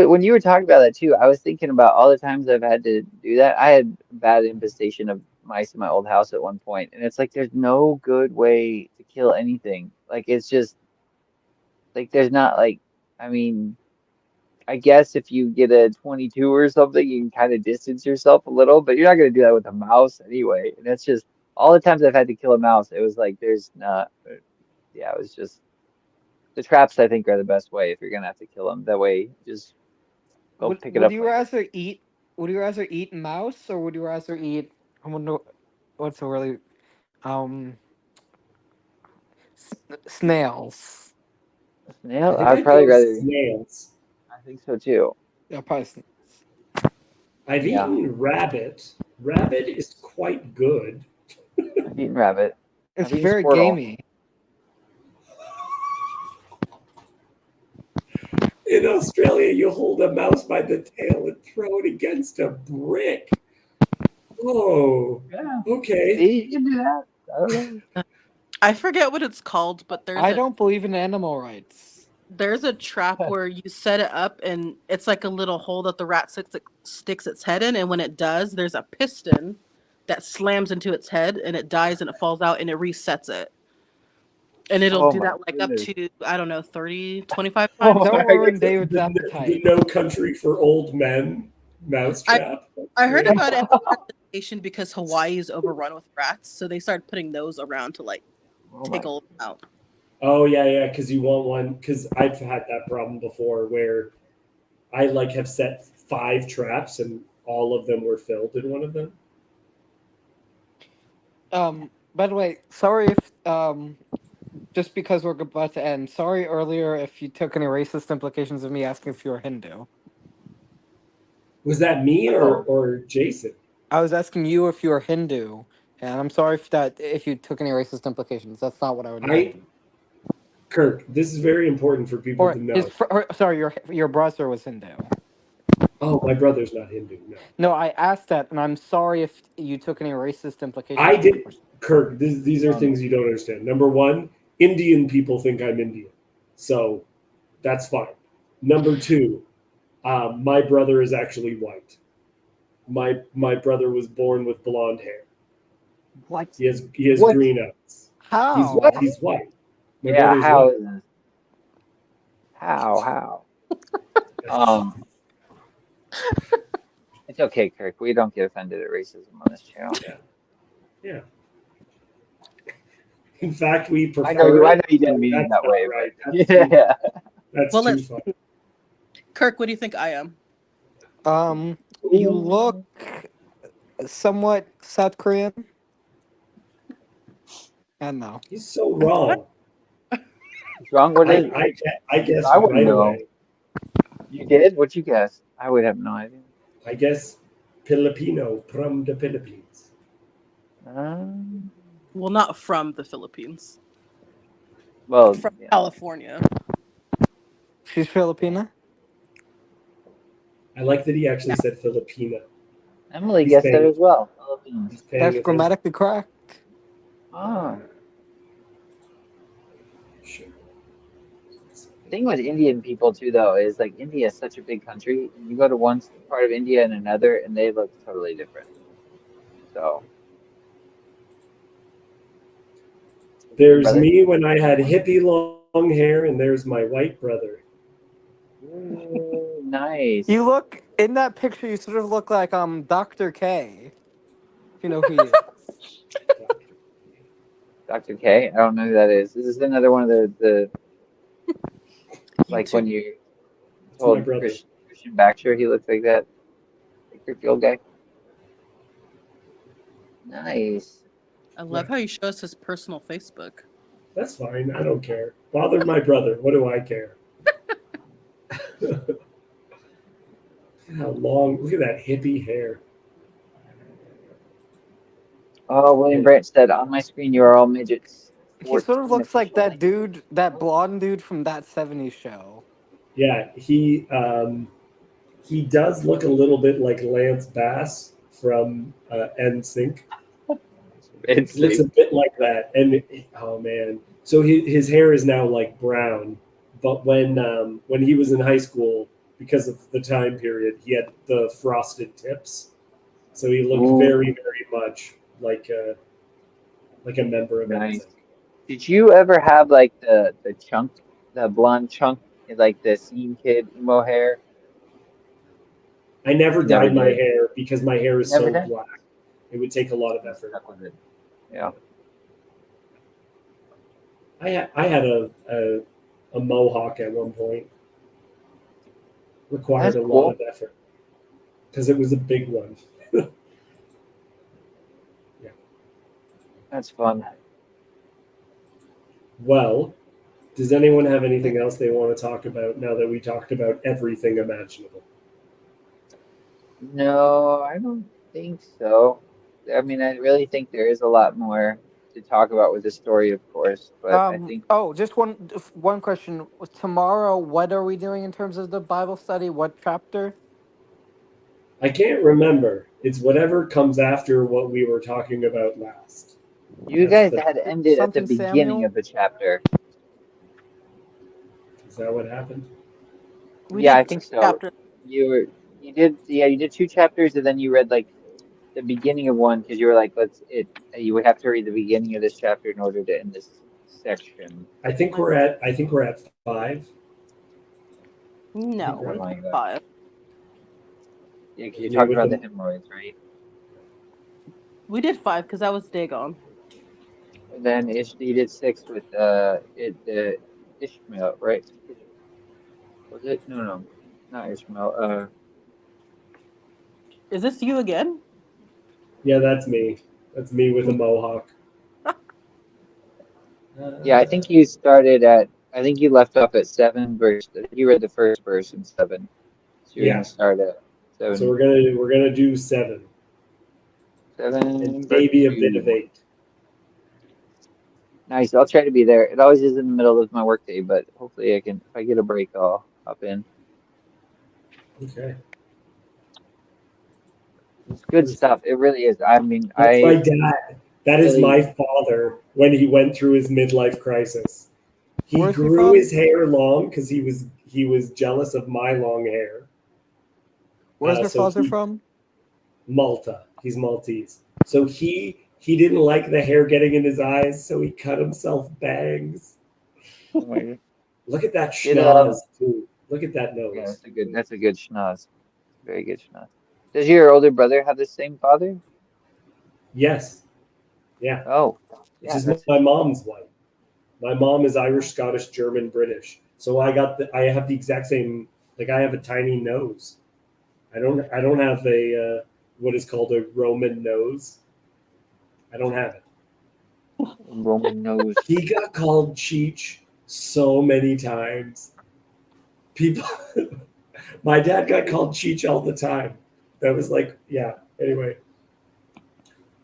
When you were talking about that too, I was thinking about all the times I've had to do that. I had bad infestation of mice in my old house at one point, and it's like there's no good way to kill anything. Like it's just like there's not like I mean, I guess if you get a 22 or something, you can kind of distance yourself a little, but you're not gonna do that with a mouse anyway. And it's just all the times I've had to kill a mouse, it was like there's not. Yeah, it was just the traps. I think are the best way if you're gonna have to kill them. That way, just go pick it Would up you later. rather eat? Would you rather eat mouse or would you rather eat? I wonder what's a really um snails. I Snail? think I'd I'd probably go rather. snails. I think so too. Yeah, probably snails. I've Yeah, eaten rabbit. Rabbit is quite good. I've eaten rabbit. It's I've eaten very squirrel. gamey. In Australia, you hold a mouse by the tail and throw it against a brick. Oh, Yeah. okay. See, you can do that. I don't know. I forget what it's called, but I don't believe in animal rights. there's a trap where you set it up and it's like a little hole that the rat sticks its head in, and when it does, there's a piston that slams into its head and it dies and it falls out and it resets it. And it'll Oh do my that like up goodness. to, I don't know, 30, 25 Oh times. Don't my ruin goodness. David's The appetite. No Country for Old Men mousetrap. I heard about it because Hawaii is overrun with rats, so they started putting those around to like Oh take my. all of them out. Oh yeah, because you want one. Because I've had that problem before where I like have set 5 traps and all of them were filled in one of them. By the way, sorry if just because we're about to end. Sorry earlier if you took any racist implications of me asking if you were Hindu. Was that me Oh. or Jason? I was asking you if you were Hindu, and I'm sorry if you took any racist implications. That's not what I would. Kirk, this is very important for people Or to know. sorry, your brother was Hindu. Oh, my brother's not Hindu. No, No, I asked that, and I'm sorry if you took any racist implications. I did. Kirk, these are things you don't understand. Number one, Indian people think I'm Indian, so that's fine. Number two, my brother is actually white. My brother was born with blonde hair. What? He has What? green eyes. How? He's white. My Yeah, brother's how white. is this? How? It's okay, Kirk. We don't get offended at racism on this channel. Yeah. In fact, we prefer. I know you didn't it, mean it that's that not way, right. but That's yeah. That's Well, too let's- fun. Kirk, what do you think I am? You look somewhat South Korean. And no. He's so wrong. What's wrong with it? I guess I wouldn't right know. away. You did? What'd you guess? I would have no idea. I guess Filipino from the Philippines. Well, not from the Philippines. Well, From yeah. California. She's Filipina? I like that he actually said Filipina. Emily He's guessed paying- that as well. He's paying That's attention. grammatically correct. Ah. Sure. The thing with Indian people too, though, is like India is such a big country. You go to one part of India and another, and they look totally different. So There's brother? me when I had hippie long hair, and there's my white brother. Ooh, nice. You look in that picture. You sort of look like Dr. K. If you know who he is. Dr. K. I don't know who that is. This is another one of the like when you It's my told brother. Christian Baxter he looks like that. Like the old guy. Nice. I love how you show us his personal Facebook. That's fine. I don't care. Bother my brother. What do I care? How long? Look at that hippie hair. Oh, William Brandt said, on my screen, you are all midgets. He sort of looks like that dude, that blonde dude from that '70s show. Yeah, he does look a little bit like Lance Bass from NSYNC. It looks a bit like that, and oh man, so his hair is now like brown. But when he was in high school, because of the time period, he had the frosted tips, so he looked very, very much like a member of Nice. NSYNC. Did you ever have like the chunk, the blonde chunk, like the scene kid emo hair? I never Never dyed my did. hair because my hair is Never so did? black. It would take a lot of effort. Stuck with it. Yeah. I had a mohawk at one point. Required That's a cool. lot of effort because it was a big one. That's fun. Well, does anyone have anything else they want to talk about now that we talked about everything imaginable? No, I don't think so. I mean, I really think there is a lot more to talk about with the story, of course. But I think Oh, just one question. Tomorrow, what are we doing in terms of the Bible study? What chapter? I can't remember. It's whatever comes after what we were talking about last. you That's guys the. had ended at the Something beginning Samuel? of the chapter. Is that what happened? We Yeah, did I two think so. chapters. You did two chapters, and then you read like the beginning of one because you were like, you would have to read the beginning of this chapter in order to end this section. I think we're at 5. I think No, we're we at Something did like that. 5. Yeah, because you me talked with about the the. hemorrhoids, right? We did 5 because that was Dagon. And then you did 6 with the Ishmael, right? Was it? No, not Ishmael. Is this you again? Yeah, that's me. That's me with a mohawk. Yeah, I think you started at. I think you left off at 7 verse. I think you read the first verse in 7, so you're Yeah. gonna start at So 7. we're gonna do 7 and 7 verse maybe a bit of 2. 8. Nice. I'll try to be there. It always is in the middle of my workday, but hopefully I can. If I get a break, I'll hop in. Okay. It's good stuff. It really is. I mean, That's my I dad. That is really. my father when he went through his midlife crisis. He Where's he grew from? his hair long because he was jealous of my long hair. Where's your So father from? Malta. He's Maltese. So he didn't like the hair getting in his eyes, so he cut himself bangs. Oh my, Look at that did schnoz too. Look at that yeah, nose. that's a good schnoz. Very good schnoz. Does your older brother have the same father? Yes. Yeah. Oh, It's yeah, just that's my mom's white. My mom is Irish, Scottish, German, British. So I have the exact same. Like I have a tiny nose. I don't have a what is called a Roman nose. I don't have it. Roman nose. He got called Cheech so many times. People, my dad got called Cheech all the time. That was like, yeah. Anyway,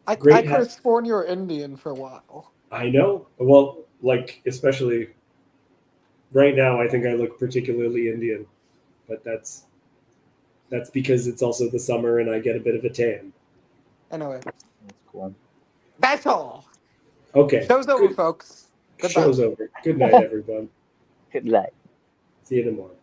I great. could have sworn you were Indian for a while. I know. Well, like especially right now, I think I look particularly Indian, but that's because it's also the summer and I get a bit of a tan. Anyway, That's cool. that's all. Okay, Show's over, good. folks. Goodbye. Show's over. Good night, everyone. Good luck. See you tomorrow.